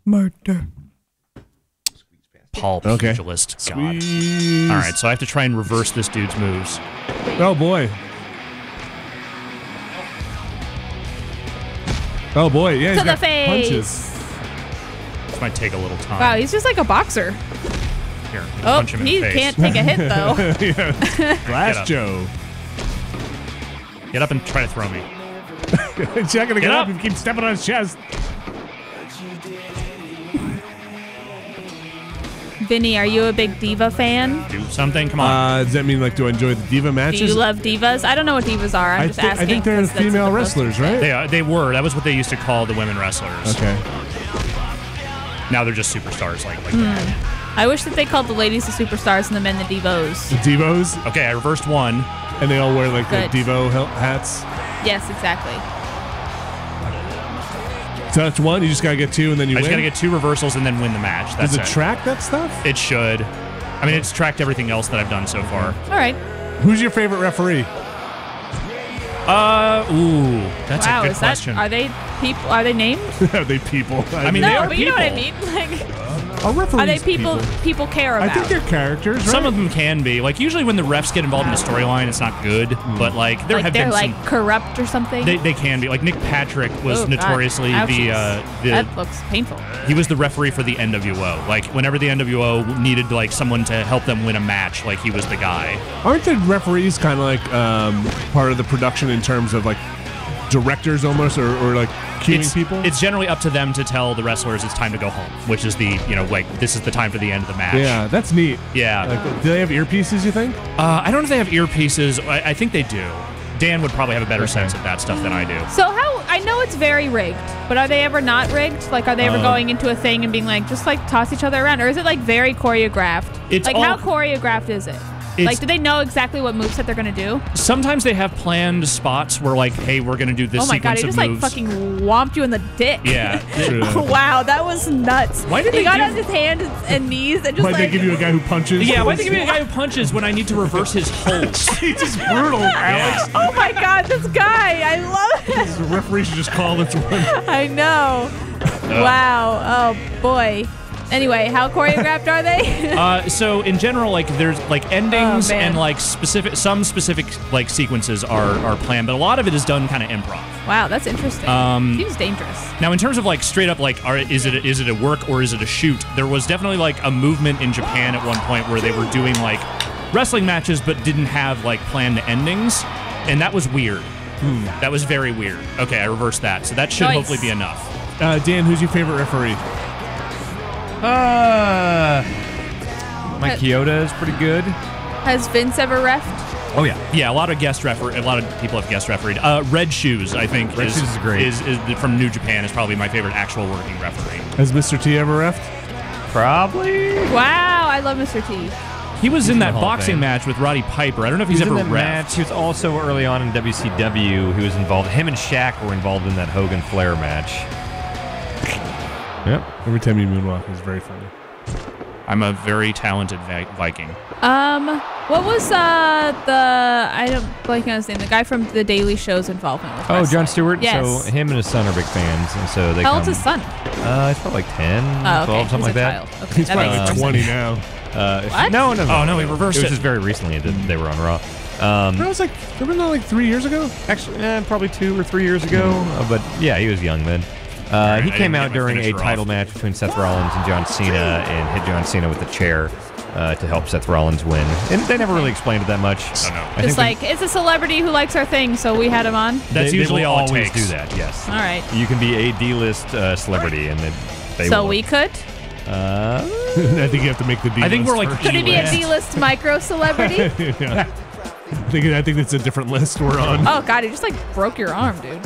Speaker 2: Paul
Speaker 1: Okay.
Speaker 2: Pugilist. God.
Speaker 1: Squeeze.
Speaker 2: All right, so I have to try and reverse this dude's moves.
Speaker 1: Oh boy. Oh boy, yeah, he's
Speaker 9: To the
Speaker 1: got
Speaker 9: face.
Speaker 1: punches.
Speaker 2: This might take a little time.
Speaker 9: Wow, he's just like a boxer.
Speaker 2: Here, I'm gonna
Speaker 9: Oh,
Speaker 2: punch him in
Speaker 9: he
Speaker 2: the face.
Speaker 9: can't take a hit though.
Speaker 1: Glass
Speaker 2: Get up.
Speaker 1: Joe.
Speaker 2: Get up and try to throw me.
Speaker 1: He's not gonna get
Speaker 2: up.
Speaker 1: up if you keep stepping on his chest.
Speaker 9: Vinny, are you a big diva fan?
Speaker 2: Do something. Come on.
Speaker 1: Does that mean like do I enjoy the diva
Speaker 9: Do
Speaker 1: matches?
Speaker 9: you love divas? I don't know what divas are. I'm just asking.
Speaker 1: I think they're
Speaker 9: 'cause that's
Speaker 1: female
Speaker 9: what the poster
Speaker 1: wrestlers,
Speaker 9: said.
Speaker 1: right?
Speaker 2: They were. That was what they used to call the women wrestlers.
Speaker 1: Okay.
Speaker 2: Now they're just superstars like
Speaker 9: Hmm.
Speaker 2: that.
Speaker 9: I wish that they called the ladies the superstars and the men the divos.
Speaker 1: The Devos,
Speaker 2: Okay, I reversed one.
Speaker 1: and they all wear like the
Speaker 9: Good.
Speaker 1: Devo hats.
Speaker 9: Yes, exactly.
Speaker 1: So that's one. You just gotta get two, and then you
Speaker 2: I just
Speaker 1: win.
Speaker 2: got to get 2 reversals and then win the match. That's
Speaker 1: Does it track that stuff?
Speaker 2: It should. I mean, it's tracked everything else that I've done so far.
Speaker 9: All right.
Speaker 1: Who's your favorite referee?
Speaker 2: Ooh, that's
Speaker 9: Wow,
Speaker 2: a good
Speaker 9: is
Speaker 2: question.
Speaker 9: that? Are they people? Are they named?
Speaker 1: Are they people?
Speaker 2: I mean, they
Speaker 9: No,
Speaker 2: are
Speaker 9: but you know what I
Speaker 2: people.
Speaker 9: mean. Like,
Speaker 1: are referees
Speaker 9: are they people? People care
Speaker 1: I
Speaker 9: about.
Speaker 1: think they're characters, right?
Speaker 2: Some of them can be. Like, usually when the refs get involved in the storyline, it's not good. But, like, there
Speaker 9: like
Speaker 2: have
Speaker 9: they're
Speaker 2: been
Speaker 9: like
Speaker 2: some...
Speaker 9: corrupt or something.
Speaker 2: They can be. Like, Nick Patrick was
Speaker 9: Oh, God.
Speaker 2: notoriously
Speaker 9: Ouchies.
Speaker 2: the
Speaker 9: that looks painful.
Speaker 2: he was the referee for the NWO. Like, whenever the NWO needed, like, someone to help them win a match, like, he was the guy.
Speaker 1: Aren't the referees kind of like part of the production in terms of like directors almost, or like cueing people?
Speaker 2: It's generally up to them to tell the wrestlers it's time to go home, which is the, like, this is the time for the end of the match.
Speaker 1: Yeah, that's neat.
Speaker 2: Yeah.
Speaker 1: Like, do they have earpieces, you think?
Speaker 2: I don't know if they have earpieces. I think they do. Dan would probably have a better sense of that stuff than I do.
Speaker 9: So how? I know it's very rigged, but are they ever not rigged? Like, are they ever going into a thing and being like, just like toss each other around, or is it like very choreographed?
Speaker 2: It's
Speaker 9: like
Speaker 2: all-
Speaker 9: how choreographed is it? Like, do they know exactly what moveset they're gonna do?
Speaker 2: Sometimes they have planned spots where, like, hey, we're going to do this
Speaker 9: Oh my god,
Speaker 2: sequence
Speaker 9: he
Speaker 2: of
Speaker 9: just
Speaker 2: moves.
Speaker 9: like fucking whomped you in the dick.
Speaker 2: Yeah.
Speaker 9: Wow, that was nuts.
Speaker 2: Why did
Speaker 9: he
Speaker 2: they
Speaker 9: got
Speaker 2: give-
Speaker 9: on his hands and knees and just
Speaker 1: Why'd they give you a guy who punches?
Speaker 2: Yeah, why they give me a guy who punches when I need to reverse his holds?
Speaker 1: He's just brutal, Alex.
Speaker 9: Oh my god, this guy! I love it.
Speaker 1: The referee should just call this one.
Speaker 9: I know. Wow. Oh boy. Anyway, how choreographed are they?
Speaker 2: So in general, like, there's like endings
Speaker 9: Oh, man.
Speaker 2: and like some specific like sequences are planned, but a lot of it is done kind of improv.
Speaker 9: Wow, that's interesting. Seems dangerous.
Speaker 2: Now, in terms of like straight up like, is it a work or is it a shoot? There was definitely like a movement in Japan at one point where they were doing like wrestling matches but didn't have like planned endings, and that was weird. That was very weird. Okay, I reversed that, so that should
Speaker 9: Nice.
Speaker 2: hopefully be enough.
Speaker 1: Dan, who's your favorite referee?
Speaker 4: Mike Chioda is pretty good.
Speaker 9: Has Vince ever refed?
Speaker 4: Oh yeah.
Speaker 2: Yeah, a lot of people have guest refereed. Red Shoes, I think,
Speaker 4: Red Shoes is great.
Speaker 2: Is from New Japan is probably my favorite actual working referee.
Speaker 1: Has Mr. T ever refed?
Speaker 4: Probably.
Speaker 9: Wow, I love Mr. T.
Speaker 2: He was in that
Speaker 4: Hall of
Speaker 2: boxing
Speaker 4: Fame.
Speaker 2: match with Roddy Piper. I don't know if he's ever
Speaker 4: in that
Speaker 2: refed.
Speaker 4: match. He was also early on in WCW. He was involved. Him and Shaq were involved in that Hogan Flair match. Yep.
Speaker 1: Every time you moonwalk is very funny.
Speaker 2: I'm a very talented Viking.
Speaker 9: What was I don't blank on his name. The guy from the Daily Show's involvement with wrestling.
Speaker 4: Jon Stewart.
Speaker 9: Yes.
Speaker 4: So him and his son are big fans, and so they.
Speaker 9: How old's his son?
Speaker 4: He's probably like 10,
Speaker 9: Oh, okay.
Speaker 4: 12, something
Speaker 9: He's
Speaker 4: like
Speaker 9: a
Speaker 4: that.
Speaker 9: child. Okay,
Speaker 1: He's
Speaker 9: that
Speaker 1: probably
Speaker 9: makes
Speaker 1: like
Speaker 9: sense.
Speaker 1: 20 now.
Speaker 9: What?
Speaker 4: No.
Speaker 2: Oh, no, he reversed
Speaker 4: it.
Speaker 2: it.
Speaker 4: was just very recently they were on Raw.
Speaker 1: That was like, wasn't that like 3 years ago?
Speaker 4: Actually, probably 2 or 3 years ago. But yeah, he was young then. He came out during a title match between Seth Rollins and John Cena and hit John Cena with the chair to help Seth Rollins win. And they never really explained it that much.
Speaker 2: Oh, no.
Speaker 9: Just like, it's a celebrity who likes our thing, so we had him on.
Speaker 2: That's usually
Speaker 4: they will
Speaker 2: all it
Speaker 4: always
Speaker 2: takes.
Speaker 4: do that, yes.
Speaker 9: All right.
Speaker 4: You can be a D-list celebrity, and they
Speaker 9: So
Speaker 4: will.
Speaker 9: we could?
Speaker 1: I think you have to make the D.
Speaker 2: I think we're like
Speaker 9: Could he be a D-list micro celebrity?
Speaker 1: Yeah. I think it's a different list we're on.
Speaker 9: Oh, God, he just, like, broke your arm, dude.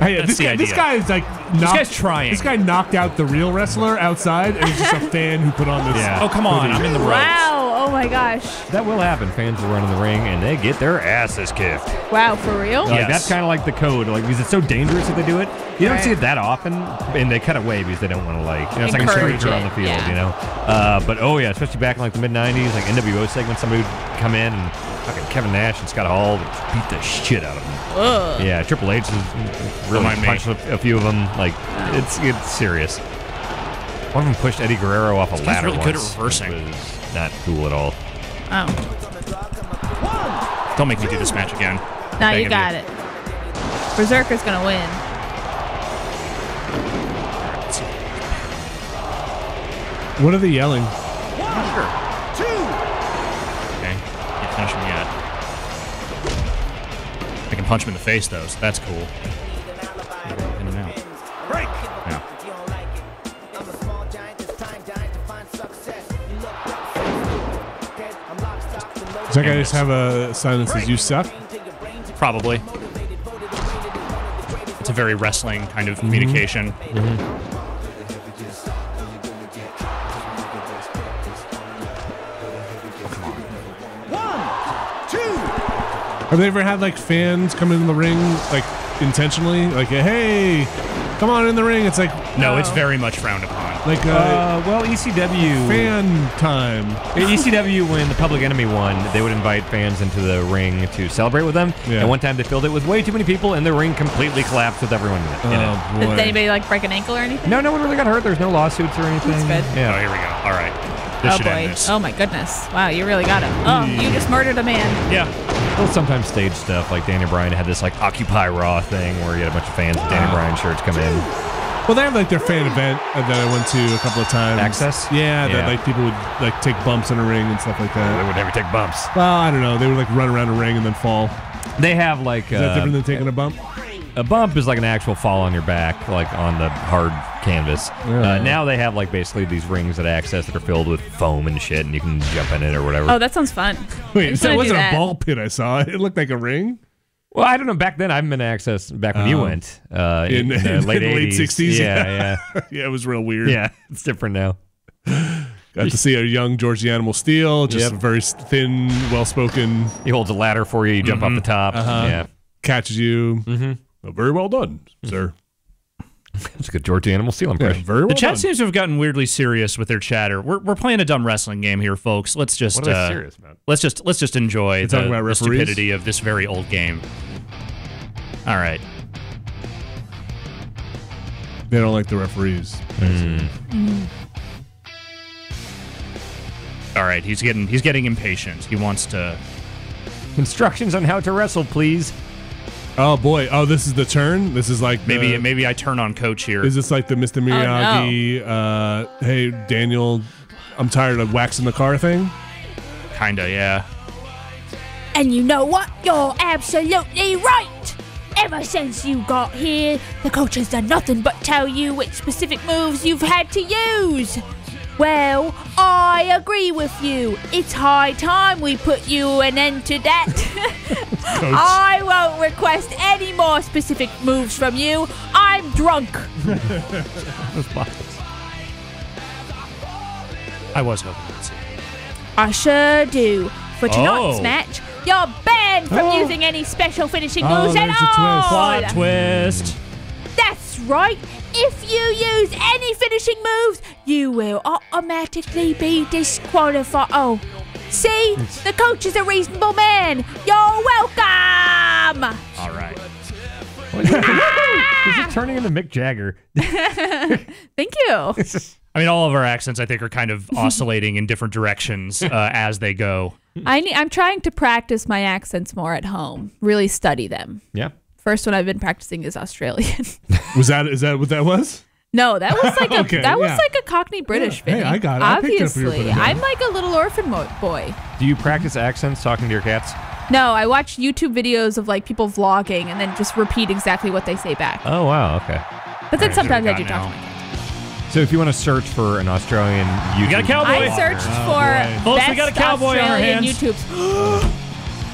Speaker 1: Hey,
Speaker 2: That's the
Speaker 1: this
Speaker 2: idea.
Speaker 1: guy is like
Speaker 2: guy's trying.
Speaker 1: This guy knocked out the real wrestler outside, and he's just a fan who put on this.
Speaker 4: Yeah.
Speaker 2: Oh, come on. I'm in the ropes.
Speaker 9: Wow. Oh, my gosh.
Speaker 4: That will happen. Fans will run in the ring, and they get their asses kicked.
Speaker 9: Wow, for real?
Speaker 4: Like,
Speaker 2: Yes.
Speaker 4: that's kind of like the code, like because it's so dangerous that they do it. You don't
Speaker 9: Right.
Speaker 4: see it that often, and they cut away because they don't want to it's like a
Speaker 9: Encourage
Speaker 4: stranger on
Speaker 9: it,
Speaker 4: the field,
Speaker 9: yeah.
Speaker 4: you know. But oh yeah, especially back in like the mid '90s, like NWO segments, somebody would come in and fucking Kevin Nash and Scott Hall would beat the shit out of them.
Speaker 9: Ugh.
Speaker 4: Yeah, Triple H has really
Speaker 2: Remind me.
Speaker 4: punched a few of them. Like it's serious. One of them pushed Eddie Guerrero off a
Speaker 2: He's
Speaker 4: ladder
Speaker 2: really good at
Speaker 4: once.
Speaker 2: reversing.
Speaker 4: It was not cool at all.
Speaker 9: Oh.
Speaker 2: Don't make me do this match again.
Speaker 9: Now
Speaker 2: Begging
Speaker 9: you got it. Berserker's going to win.
Speaker 1: What are they yelling?
Speaker 2: Okay. Can't finish him yet. I can punch him in the face, though, so that's cool. In and out.
Speaker 5: Break.
Speaker 2: Yeah.
Speaker 1: Does that guy just have a sign that says "You suck"?
Speaker 2: Probably. It's a very wrestling kind of communication.
Speaker 1: Have they ever had like fans come in the ring like intentionally, like hey, come on in the ring? It's like
Speaker 2: No, it's very much frowned upon.
Speaker 1: like
Speaker 4: Well, ECW.
Speaker 1: fan time.
Speaker 4: ECW, when the Public Enemy won, they would invite fans into the ring to celebrate with them.
Speaker 1: Yeah.
Speaker 4: And one time they filled it with way too many people, and the ring completely collapsed with everyone in it.
Speaker 1: Oh boy.
Speaker 9: Did anybody, like, break an ankle or anything?
Speaker 4: No one really got hurt. There's no lawsuits or anything.
Speaker 9: That's good.
Speaker 2: Oh,
Speaker 4: Yeah.
Speaker 2: here we go. All right. This
Speaker 9: Oh,
Speaker 2: should end
Speaker 9: boy.
Speaker 2: this.
Speaker 9: Oh, my goodness. Wow, you really got him. Oh, you just murdered a man.
Speaker 2: Yeah.
Speaker 4: Well, sometimes stage stuff, like Daniel Bryan had this like Occupy Raw thing where you had a bunch of fans with Daniel Bryan shirts come in.
Speaker 1: Well, they have like their fan event that I went to a couple of times.
Speaker 4: Access?
Speaker 1: Yeah, that
Speaker 4: Yeah.
Speaker 1: like people would like take bumps in a ring and stuff like
Speaker 4: They
Speaker 1: that.
Speaker 4: would never take bumps.
Speaker 1: Well, I don't know. They would like run around a ring and then fall.
Speaker 4: They have like
Speaker 1: Is that different than taking a bump?
Speaker 4: a bump is like an actual fall on your back, like on the hard canvas.
Speaker 1: Yeah.
Speaker 4: Now they have like basically these rings at Access that are filled with foam and shit, and you can jump in it or whatever.
Speaker 9: Oh, that sounds fun.
Speaker 1: Wait,
Speaker 9: just
Speaker 1: that
Speaker 9: wanna do
Speaker 1: wasn't a
Speaker 9: that.
Speaker 1: ball pit I saw. It looked like a ring.
Speaker 4: Well, I don't know. Back then, I've been to Access back when you went in the late 80s.
Speaker 1: 60s.
Speaker 4: Yeah.
Speaker 1: Yeah, it was real weird.
Speaker 4: Yeah, it's different now.
Speaker 1: Got to see a young George the Animal Steel, just
Speaker 4: Yep.
Speaker 1: very thin, well-spoken.
Speaker 4: He holds a ladder for you. You jump off the top. Yeah.
Speaker 1: Catches you. Oh, very well done, sir.
Speaker 4: That's a good George the Animal Steel
Speaker 1: Yeah,
Speaker 4: impression.
Speaker 1: very well
Speaker 2: The chat
Speaker 1: done.
Speaker 2: seems to have gotten weirdly serious with their chatter. We're playing a dumb wrestling game here, folks. Let's just
Speaker 4: What are they serious about?
Speaker 2: let's just enjoy
Speaker 1: You're talking about
Speaker 2: the
Speaker 1: referees?
Speaker 2: stupidity of this very old game. All right.
Speaker 1: They don't like the referees.
Speaker 2: All right, he's getting impatient. He wants to.
Speaker 4: Instructions on how to wrestle, please.
Speaker 1: Oh boy! Oh, this is the turn. This is like the,
Speaker 2: Maybe I turn on Coach here.
Speaker 1: Is this like the Mr. Miyagi? Hey, Daniel, I'm tired of waxing the car thing.
Speaker 2: Kinda, yeah.
Speaker 3: And you know what? You're absolutely right. Ever since you got here, the coach has done nothing but tell you which specific moves you've had to use. Well, I agree with you. It's high time we put you an end to that. I won't request any more specific moves from you. I'm drunk.
Speaker 2: I was hoping to see.
Speaker 3: I sure do. For tonight's match, you're banned from using any special finishing moves at all.
Speaker 2: Plot twist.
Speaker 3: That's right. If you use any finishing moves, you will automatically be disqualified. Oh, see? The coach is a reasonable man. You're welcome.
Speaker 2: All right.
Speaker 4: Is it turning into Mick Jagger?
Speaker 9: Thank you.
Speaker 2: I mean, all of our accents, I think, are kind of oscillating in different directions as they go.
Speaker 9: I'm trying to practice my accents more at home. Really study them.
Speaker 4: Yeah.
Speaker 9: First one I've been practicing is Australian.
Speaker 1: Is that what that was?
Speaker 9: No, that was like
Speaker 1: Okay,
Speaker 9: was like a Cockney British
Speaker 1: Hey,
Speaker 9: Vinny.
Speaker 1: I got it. I picked up your
Speaker 9: Obviously,
Speaker 1: Vinny.
Speaker 9: I'm like a little orphan boy.
Speaker 4: Do you practice accents talking to your cats?
Speaker 9: No, I watch YouTube videos of like people vlogging and then just repeat exactly what they say back.
Speaker 4: Oh, wow. Okay.
Speaker 9: But then sometimes I do
Speaker 2: now.
Speaker 9: talk to my cats.
Speaker 4: So if you want to search for an Australian YouTube...
Speaker 2: You got a cowboy.
Speaker 9: I searched for
Speaker 2: Folks,
Speaker 9: best
Speaker 2: we got a cowboy on our
Speaker 9: Australian
Speaker 2: hands.
Speaker 9: YouTubes.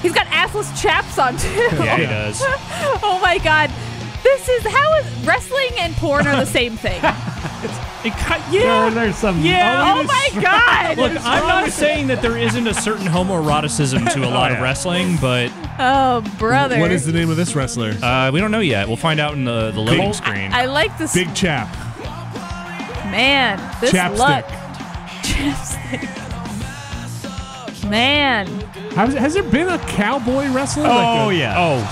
Speaker 9: He's got assless chaps on too.
Speaker 2: Yeah, he does.
Speaker 9: Oh my god. How is wrestling and porn are the same thing?
Speaker 4: There's some...
Speaker 2: Yeah.
Speaker 9: Oh my god.
Speaker 2: Look, I'm not saying that there isn't a certain homoeroticism to a lot of wrestling, but
Speaker 9: Oh, brother.
Speaker 1: What is the name of this wrestler?
Speaker 2: we don't know yet. We'll find out in the loading screen.
Speaker 9: I like this.
Speaker 1: Big Chap.
Speaker 9: Man, this
Speaker 1: Chapstick.
Speaker 9: luck. Chapstick. Man.
Speaker 1: Has there been a cowboy wrestler?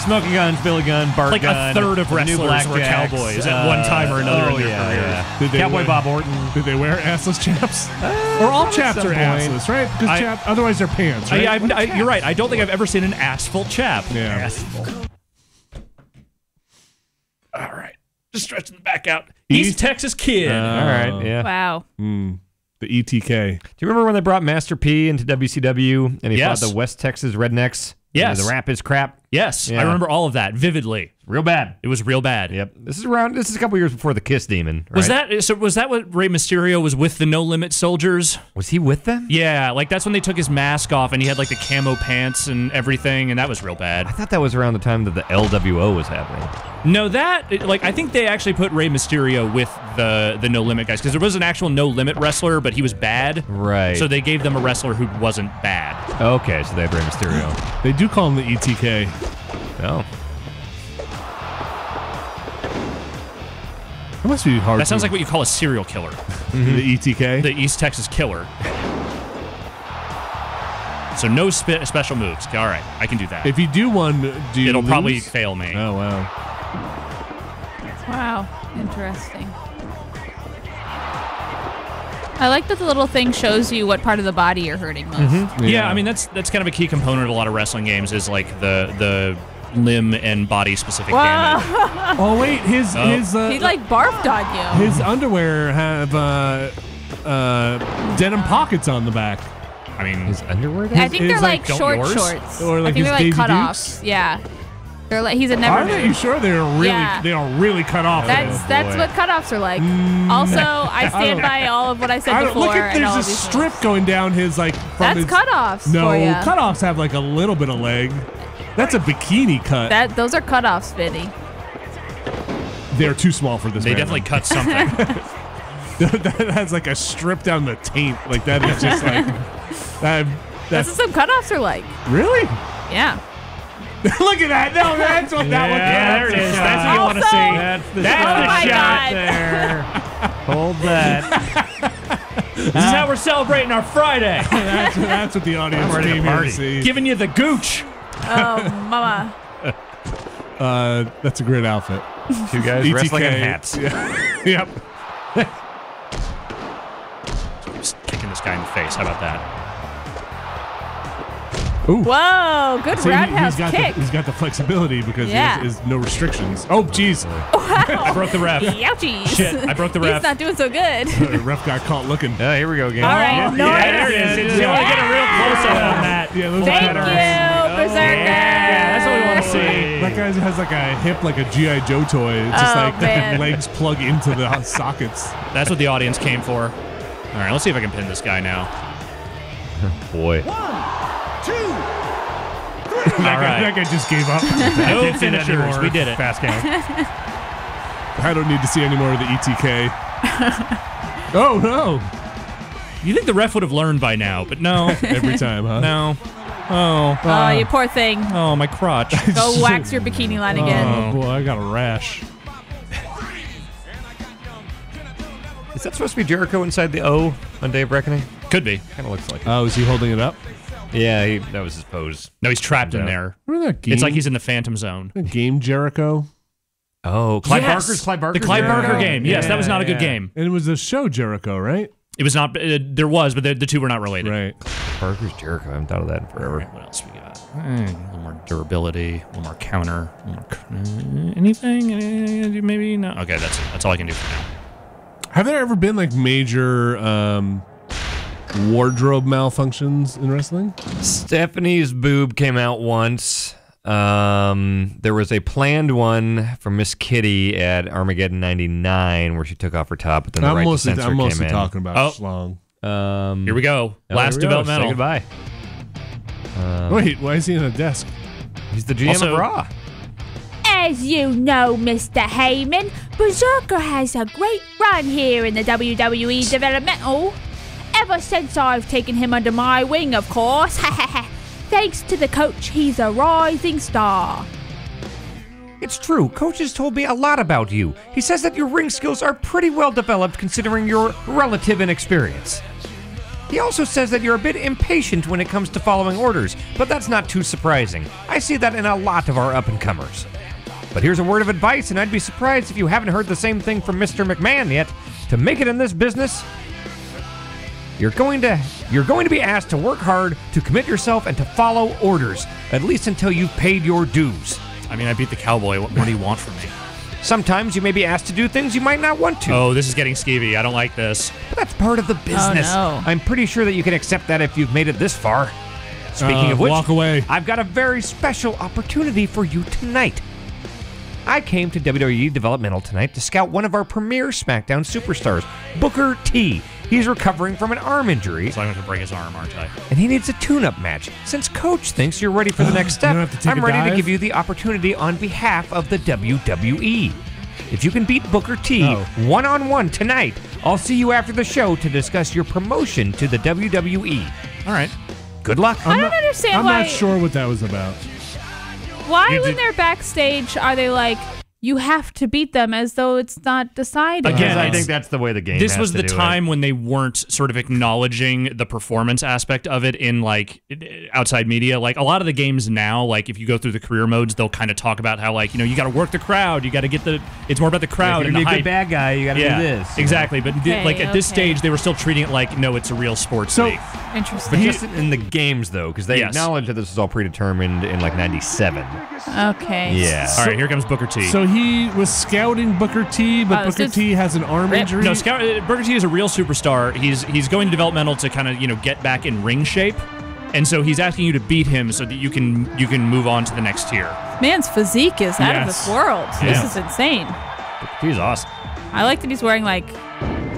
Speaker 4: Smoking Guns, Billy Gunn, Bart
Speaker 2: Like
Speaker 4: Gunn.
Speaker 2: a third of
Speaker 4: the New
Speaker 2: wrestlers were
Speaker 4: Blackjacks,
Speaker 2: cowboys at one time or another in their career.
Speaker 4: Yeah.
Speaker 1: Did they
Speaker 4: Cowboy
Speaker 1: wear-
Speaker 4: Bob Orton.
Speaker 1: Did they wear assless chaps? Or all
Speaker 4: probably
Speaker 1: chaps
Speaker 4: at some
Speaker 1: are
Speaker 4: point.
Speaker 1: assless, right? Because otherwise they're pants, right?
Speaker 2: You're right. I don't think I've ever seen an assful chap.
Speaker 1: Yeah.
Speaker 2: All right. Just stretching the back out. East Texas Kid.
Speaker 4: All right, yeah.
Speaker 9: Wow.
Speaker 1: The ETK.
Speaker 4: Do you remember when they brought Master P into WCW and he
Speaker 2: Yes.
Speaker 4: fought the West Texas Rednecks?
Speaker 2: Yes.
Speaker 4: The rap is crap.
Speaker 2: Yes,
Speaker 4: Yeah.
Speaker 2: I remember all of that vividly.
Speaker 4: Real bad.
Speaker 2: It was real bad.
Speaker 4: Yep. This is a couple years before the Kiss Demon. Right?
Speaker 2: Was that what Rey Mysterio was with the No Limit Soldiers?
Speaker 4: Was he with them?
Speaker 2: Yeah, like that's when they took his mask off and he had like the camo pants and everything, and that was real bad.
Speaker 4: I thought that was around the time that the LWO was happening.
Speaker 2: No, I think they actually put Rey Mysterio with the No Limit guys because there was an actual No Limit wrestler, but he was bad.
Speaker 4: Right.
Speaker 2: So they gave them a wrestler who wasn't bad.
Speaker 4: Okay, so they have Rey Mysterio.
Speaker 1: They do call him the ETK.
Speaker 4: Oh.
Speaker 1: That must be hard.
Speaker 2: That sounds like what you call a serial killer.
Speaker 1: The ETK.
Speaker 2: The East Texas Killer. So no special moves. All right, I can do that.
Speaker 1: If you do one, do you
Speaker 2: It'll
Speaker 1: lose?
Speaker 2: probably fail me.
Speaker 1: Oh, wow.
Speaker 9: Wow. Interesting. I like that the little thing shows you what part of the body you're hurting most.
Speaker 2: Yeah, I mean that's kind of a key component of a lot of wrestling games is like the limb and body specific damage.
Speaker 1: Oh, wait. His
Speaker 9: He like barfed on you.
Speaker 1: his underwear have denim pockets on the back.
Speaker 2: I mean,
Speaker 4: His underwear?
Speaker 9: I think they're
Speaker 1: his,
Speaker 9: like
Speaker 2: don't
Speaker 9: short
Speaker 2: yours?
Speaker 9: shorts.
Speaker 1: Or like
Speaker 9: I think they're
Speaker 1: his
Speaker 9: like
Speaker 1: Daisy
Speaker 9: cutoffs.
Speaker 1: Dukes?
Speaker 9: Yeah. They're like he's a never
Speaker 1: Are they? You sure they are really?
Speaker 9: Yeah.
Speaker 1: They are really cut off.
Speaker 9: That's what cutoffs are like. Also, I stand by all of what I said before.
Speaker 1: Look at
Speaker 9: and all
Speaker 1: there's
Speaker 9: of
Speaker 1: a
Speaker 9: these
Speaker 1: strip
Speaker 9: things.
Speaker 1: going down his like. From
Speaker 9: That's
Speaker 1: his,
Speaker 9: cutoffs
Speaker 1: No,
Speaker 9: for ya.
Speaker 1: cutoffs have like a little bit of leg. That's a bikini cut.
Speaker 9: Those are cutoffs, Vinny.
Speaker 1: They're too small for this.
Speaker 2: they
Speaker 1: man.
Speaker 2: definitely cut something.
Speaker 1: That has like a strip down the taint. Like that is just like.
Speaker 9: That's
Speaker 1: That's
Speaker 9: what some cutoffs are like.
Speaker 1: really.
Speaker 9: Yeah.
Speaker 1: Look at that! No, that's what that one.
Speaker 2: Yeah, there it is. That's what you want to
Speaker 9: Also-
Speaker 2: see. That's
Speaker 9: Oh
Speaker 2: the
Speaker 9: my
Speaker 2: shot
Speaker 9: God.
Speaker 2: there.
Speaker 4: Hold that.
Speaker 2: This is how we're celebrating our Friday.
Speaker 1: That's what the audience
Speaker 4: ready to
Speaker 1: came here to
Speaker 4: party.
Speaker 1: see.
Speaker 2: Giving you the gooch.
Speaker 9: Oh, mama.
Speaker 1: That's a great outfit.
Speaker 4: Two guys
Speaker 1: ETK.
Speaker 4: wrestling in hats.
Speaker 1: Yeah. Yep.
Speaker 2: Just kicking this guy in the face. How about that?
Speaker 1: Ooh.
Speaker 9: Whoa, good
Speaker 1: See,
Speaker 9: roundhouse kick.
Speaker 1: he's got the flexibility because
Speaker 9: Yeah.
Speaker 1: he has no restrictions. Oh, jeez.
Speaker 2: I broke the ref.
Speaker 9: Ouchies.
Speaker 2: Shit, I broke the ref.
Speaker 9: He's not doing so good.
Speaker 1: The ref got caught looking.
Speaker 4: Here we go again.
Speaker 9: All right, no.
Speaker 2: Yeah, there it is. You want to get a real close up on that.
Speaker 1: Yeah, those
Speaker 9: Thank
Speaker 1: are
Speaker 9: you, Berserker.
Speaker 2: Yeah, that's what we want to see.
Speaker 1: That guy has like a hip like a G.I. Joe toy. It's just like
Speaker 9: man.
Speaker 1: the legs plug into the sockets.
Speaker 2: That's what the audience came for. All right, let's see if I can pin this guy now.
Speaker 4: Boy.
Speaker 8: 1, 2, 3.
Speaker 1: That guy just gave up.
Speaker 2: No finishers. We did it.
Speaker 4: Fast count.
Speaker 1: I don't need to see any more of the ETK. Oh, no.
Speaker 2: You think the ref would have learned by now, but no.
Speaker 1: Every time, huh?
Speaker 2: No. Oh.
Speaker 9: Oh, you poor thing.
Speaker 2: Oh, my crotch.
Speaker 9: Go wax your bikini line again.
Speaker 1: Oh, boy, I got a rash.
Speaker 4: Is that supposed to be Jericho inside the O on Day of Reckoning?
Speaker 2: Could be.
Speaker 4: Kind of looks like it.
Speaker 1: Oh, is he holding it up?
Speaker 4: Yeah, that was his pose.
Speaker 2: No, he's trapped in there.
Speaker 1: Remember that game?
Speaker 2: It's like he's in the Phantom Zone.
Speaker 1: Game Jericho.
Speaker 4: Oh, Clive Barker's
Speaker 2: The Clive Barker game. Yes, that was not a good game.
Speaker 1: And it was a show Jericho, right?
Speaker 2: It was not. There was, but the two were not related.
Speaker 1: Right.
Speaker 4: Barker's Jericho. I haven't thought of that in forever.
Speaker 2: All right, what else we got? A little more durability, a little more counter. Anything? Maybe no. Okay, that's all I can do for now.
Speaker 1: Have there ever been like major wardrobe malfunctions in wrestling?
Speaker 4: Stephanie's boob came out once. There was a planned one from Miss Kitty at Armageddon '99 where she took off her top, but then the right to censor
Speaker 1: I'm mostly
Speaker 4: came in.
Speaker 1: talking about Schlong.
Speaker 2: Here we go. Last developmental.
Speaker 4: Say goodbye.
Speaker 1: Wait, why is he on a desk?
Speaker 4: He's the GM
Speaker 2: Also-
Speaker 4: of Raw.
Speaker 3: As you know, Mr. Heyman, Berserker has a great run here in the WWE Developmental. Ever since I've taken him under my wing, of course. Thanks to the coach, he's a rising star.
Speaker 7: It's true. Coach has told me a lot about you. He says that your ring skills are pretty well developed considering your relative inexperience. He also says that you're a bit impatient when it comes to following orders, but that's not too surprising. I see that in a lot of our up-and-comers. But here's a word of advice, and I'd be surprised if you haven't heard the same thing from Mr. McMahon yet. To make it in this business, you're going to be asked to work hard, to commit yourself, and to follow orders, at least until you've paid your dues.
Speaker 2: I mean, I beat the cowboy. What do you want from me?
Speaker 7: Sometimes you may be asked to do things you might not want to.
Speaker 2: Oh, this is getting skeevy. I don't like this.
Speaker 7: But that's part of the business.
Speaker 9: Oh, no.
Speaker 7: I'm pretty sure that you can accept that if you've made it this far. Speaking of which,
Speaker 1: walk away.
Speaker 7: I've got a very special opportunity for you tonight. I came to WWE Developmental tonight to scout one of our premier SmackDown superstars, Booker T. He's recovering from an arm injury,
Speaker 2: So I'm going to break his arm, aren't I?
Speaker 7: and he needs a tune-up match. Since Coach thinks you're ready for the next step,
Speaker 1: don't have to take
Speaker 7: I'm
Speaker 1: a
Speaker 7: ready to
Speaker 1: dive?
Speaker 7: give you the opportunity on behalf of the WWE. If you can beat Booker T one-on-one tonight, I'll see you after the show to discuss your promotion to the WWE.
Speaker 2: All right.
Speaker 7: Good luck.
Speaker 9: I don't understand
Speaker 1: I'm
Speaker 9: why.
Speaker 1: not sure what that was about.
Speaker 9: Why, when they're backstage, are they like, you have to beat them as though it's not decided?
Speaker 2: Again,
Speaker 4: I
Speaker 2: it's-
Speaker 4: think that's the way the game
Speaker 2: This
Speaker 4: has
Speaker 2: was
Speaker 4: to
Speaker 2: the
Speaker 4: do
Speaker 2: time when they weren't sort of acknowledging the performance aspect of it in like outside media. Like a lot of the games now, like if you go through the career modes, they'll kind of talk about how like, you know, you got to work the crowd, you got to get it's more about the crowd
Speaker 4: If
Speaker 2: and
Speaker 4: you're
Speaker 2: the
Speaker 4: gonna be a
Speaker 2: hype.
Speaker 4: good bad guy, you gotta do this. you know?
Speaker 2: Exactly. But
Speaker 9: Okay,
Speaker 2: like at this
Speaker 9: okay.
Speaker 2: stage, they were still treating it like, no, it's a real sports
Speaker 1: So-
Speaker 2: league.
Speaker 9: Interesting.
Speaker 4: But just in the games, though, because they
Speaker 2: Yes.
Speaker 4: acknowledge that this was all predetermined in like '97.
Speaker 9: Okay.
Speaker 4: Yeah.
Speaker 2: All right, here comes Booker T.
Speaker 1: So he was scouting Booker T, but
Speaker 9: Oh, this
Speaker 1: Booker
Speaker 9: is-
Speaker 1: T has an arm injury.
Speaker 2: No, Booker T is a real superstar. He's going to developmental to kind of get back in ring shape, and so he's asking you to beat him so that you can move on to the next tier.
Speaker 9: Man's physique is out of
Speaker 1: Yes.
Speaker 9: this world.
Speaker 2: Yeah.
Speaker 9: This is insane.
Speaker 4: He's awesome.
Speaker 9: I like that he's wearing like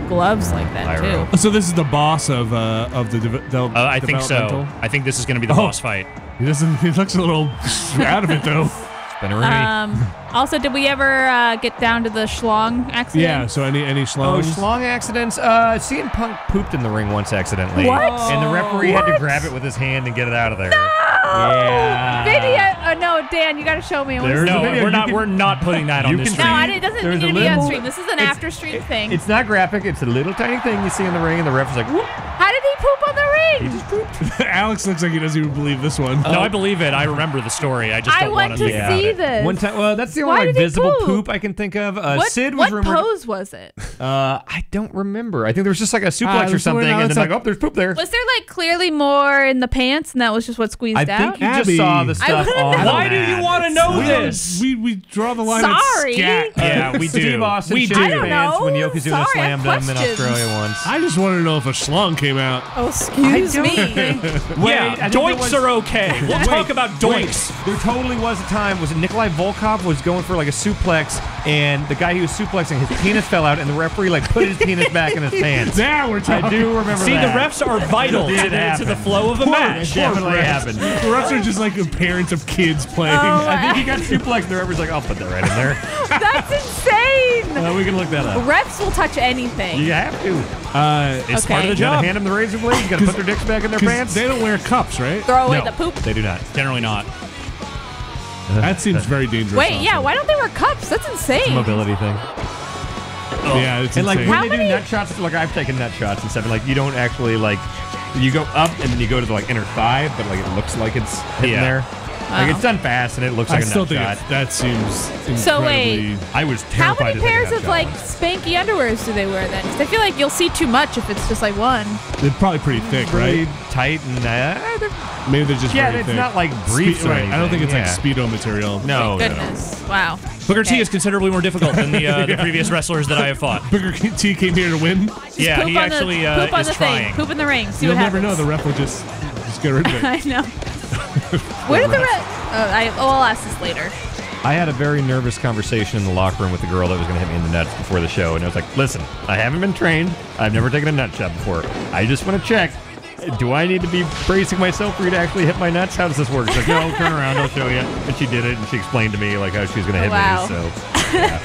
Speaker 9: gloves like that
Speaker 4: Pyro.
Speaker 9: too.
Speaker 1: So this is the boss of the
Speaker 2: I think
Speaker 1: developmental?
Speaker 2: so. I think this is going to be the boss fight.
Speaker 1: He doesn't. He looks a little out of it though.
Speaker 4: Spinneroonie.
Speaker 9: Also, did we ever get down to the schlong accident?
Speaker 1: Yeah. So any
Speaker 4: Oh,
Speaker 1: schlongs?
Speaker 4: schlong accidents. CM Punk pooped in the ring once accidentally.
Speaker 9: What?
Speaker 4: And the referee had to
Speaker 9: What?
Speaker 4: grab it with his hand and get it out of there.
Speaker 9: Yeah. Maybe no, Dan, you got to show me. I wanna
Speaker 4: There's
Speaker 9: see
Speaker 4: a
Speaker 2: No,
Speaker 4: video.
Speaker 2: we're
Speaker 4: You
Speaker 2: not.
Speaker 4: can-
Speaker 2: We're not putting that on
Speaker 4: you
Speaker 2: this
Speaker 4: can
Speaker 2: stream.
Speaker 9: No, it doesn't
Speaker 4: There's
Speaker 9: need
Speaker 4: a
Speaker 9: to be on
Speaker 4: little-
Speaker 9: stream. This is an after stream thing.
Speaker 4: It's not graphic. It's a little tiny thing you see in the ring, and the ref is like, whoop.
Speaker 9: How did he poop on the ring?
Speaker 1: Alex looks like he doesn't even believe this one.
Speaker 2: No, I believe it. I remember the story. I just
Speaker 9: I
Speaker 2: don't
Speaker 9: want
Speaker 2: want
Speaker 9: to
Speaker 2: to
Speaker 9: see this.
Speaker 4: One time, well, that's the
Speaker 9: Why
Speaker 4: only like
Speaker 9: did he
Speaker 4: visible
Speaker 9: poop?
Speaker 4: poop I can think of.
Speaker 9: What,
Speaker 4: Sid was
Speaker 9: what
Speaker 4: rumored.
Speaker 9: pose was it?
Speaker 4: I don't remember. I think there was just like a suplex or
Speaker 1: there's
Speaker 4: something,
Speaker 1: no,
Speaker 4: and
Speaker 1: it's
Speaker 4: then
Speaker 1: like-
Speaker 4: oh, there's poop there.
Speaker 9: Was there like clearly more in the pants, and that was just what squeezed
Speaker 4: I
Speaker 9: out?
Speaker 4: think you just
Speaker 1: Abby.
Speaker 4: saw the
Speaker 9: I
Speaker 4: stuff
Speaker 9: wanna
Speaker 4: on.
Speaker 9: know.
Speaker 2: Why do you want to know this?
Speaker 1: We draw the line
Speaker 9: Sorry.
Speaker 1: at scat.
Speaker 2: Yeah, we do.
Speaker 4: Steve Austin
Speaker 2: We
Speaker 4: shit
Speaker 2: do.
Speaker 4: his pants
Speaker 9: know.
Speaker 4: when Yokozuna
Speaker 9: Sorry, I have
Speaker 4: slammed him in
Speaker 9: questions.
Speaker 4: Australia once.
Speaker 1: I just want to know if a schlong came out.
Speaker 9: Oh, excuse Excuse me.
Speaker 2: Yeah, doinks are okay. We'll talk about doinks.
Speaker 4: There totally was a time, was it Nikolai Volkov was going for like a suplex, and the guy he was suplexing, his penis fell out, and the referee like put his penis back in his pants.
Speaker 1: Now we're talking.
Speaker 4: I do remember
Speaker 2: See,
Speaker 4: that.
Speaker 2: the refs are vital to the flow of a match.
Speaker 4: Definitely happened.
Speaker 1: The refs are just like the parents of kids playing.
Speaker 4: I think he got suplexed, and the referee's like, I'll put that right in there.
Speaker 9: That's insane.
Speaker 4: We can look that up.
Speaker 9: Refs will touch anything.
Speaker 4: You have to.
Speaker 2: It's part of the
Speaker 4: You gotta
Speaker 2: job.
Speaker 4: hand them the razor blades. You gotta put their dicks back in their pants.
Speaker 1: They don't wear cups, right?
Speaker 9: Throw away
Speaker 4: No.
Speaker 9: the poop.
Speaker 4: They do not.
Speaker 2: Generally not.
Speaker 1: That seems very dangerous.
Speaker 9: Wait,
Speaker 1: also.
Speaker 9: yeah, why don't they wear cups? That's insane.
Speaker 4: Mobility thing.
Speaker 1: Yeah, it's
Speaker 4: And like
Speaker 1: insane.
Speaker 4: when they do nut shots, like I've taken nut shots and stuff, and like you don't actually like, you go up and then you go to the like inner thigh, but like it looks like it's hitting there. Like it's done fast and it looks like
Speaker 1: I
Speaker 4: a
Speaker 1: still
Speaker 4: nut
Speaker 1: think
Speaker 4: shot.
Speaker 1: that seems incredibly...
Speaker 9: So wait.
Speaker 4: I was
Speaker 9: How
Speaker 4: terrified
Speaker 9: many
Speaker 4: to take a
Speaker 9: pairs
Speaker 4: nut
Speaker 9: of
Speaker 4: shot
Speaker 9: like
Speaker 4: once.
Speaker 9: spanky underwears do they wear then? 'Cause I feel like you'll see too much if it's just like one.
Speaker 1: They're probably pretty thick,
Speaker 4: really
Speaker 1: right?
Speaker 4: tight and
Speaker 1: Maybe they're just very
Speaker 4: it's
Speaker 1: thick.
Speaker 4: not like briefs or
Speaker 1: Right, I don't think it's
Speaker 4: anything,
Speaker 1: like Speedo material.
Speaker 4: No,
Speaker 9: Thank goodness. Wow.
Speaker 2: Booker T is considerably more difficult than the previous wrestlers that I have fought.
Speaker 1: Booker T came here to win.
Speaker 2: Yeah,
Speaker 9: Poop
Speaker 2: he
Speaker 9: on
Speaker 2: actually
Speaker 9: the, poop on
Speaker 2: is
Speaker 9: the
Speaker 2: trying.
Speaker 9: thing. Poop in the ring. See
Speaker 1: You'll
Speaker 9: what
Speaker 1: never
Speaker 9: happens.
Speaker 1: know. The ref will just get rid of it.
Speaker 9: I know. Where did the ref? I'll ask this later.
Speaker 4: I had a very nervous conversation in the locker room with the girl that was going to hit me in the nuts before the show, and I was like, listen, I haven't been trained. I've never taken a nut shot before. I just want to check. Do I need to be bracing myself for you to actually hit my nuts? How does this work? She's like, no, turn around, I'll show you. And she did it, and she explained to me like how she was going to hit
Speaker 9: Wow.
Speaker 4: me. So, yeah.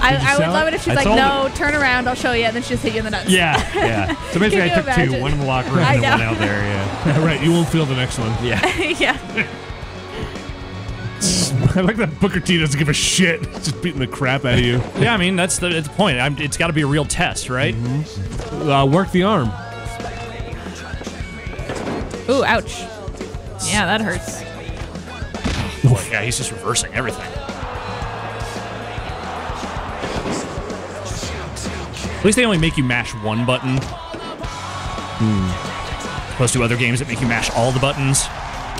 Speaker 9: I would
Speaker 1: sell
Speaker 9: love
Speaker 1: it?
Speaker 9: it if she's
Speaker 4: I
Speaker 9: like,
Speaker 4: sold
Speaker 9: no, turn around, I'll show you, and then she just hit you in the nuts.
Speaker 4: Yeah. So basically,
Speaker 9: Can
Speaker 4: I
Speaker 9: you
Speaker 4: took two,
Speaker 9: imagine?
Speaker 4: one in the locker room
Speaker 9: I
Speaker 4: and then
Speaker 9: know.
Speaker 4: one out there. Yeah.
Speaker 1: Right, you won't feel the next one.
Speaker 4: Yeah.
Speaker 9: yeah.
Speaker 1: I like that Booker T doesn't give a shit. Just beating the crap out of you.
Speaker 2: Yeah, I mean, that's the point. It's got to be a real test, right?
Speaker 1: Work the arm.
Speaker 9: Ooh, ouch. Yeah, that hurts.
Speaker 2: Yeah, he's just reversing everything. At least they only make you mash one button. Opposed to other games that make you mash all the buttons.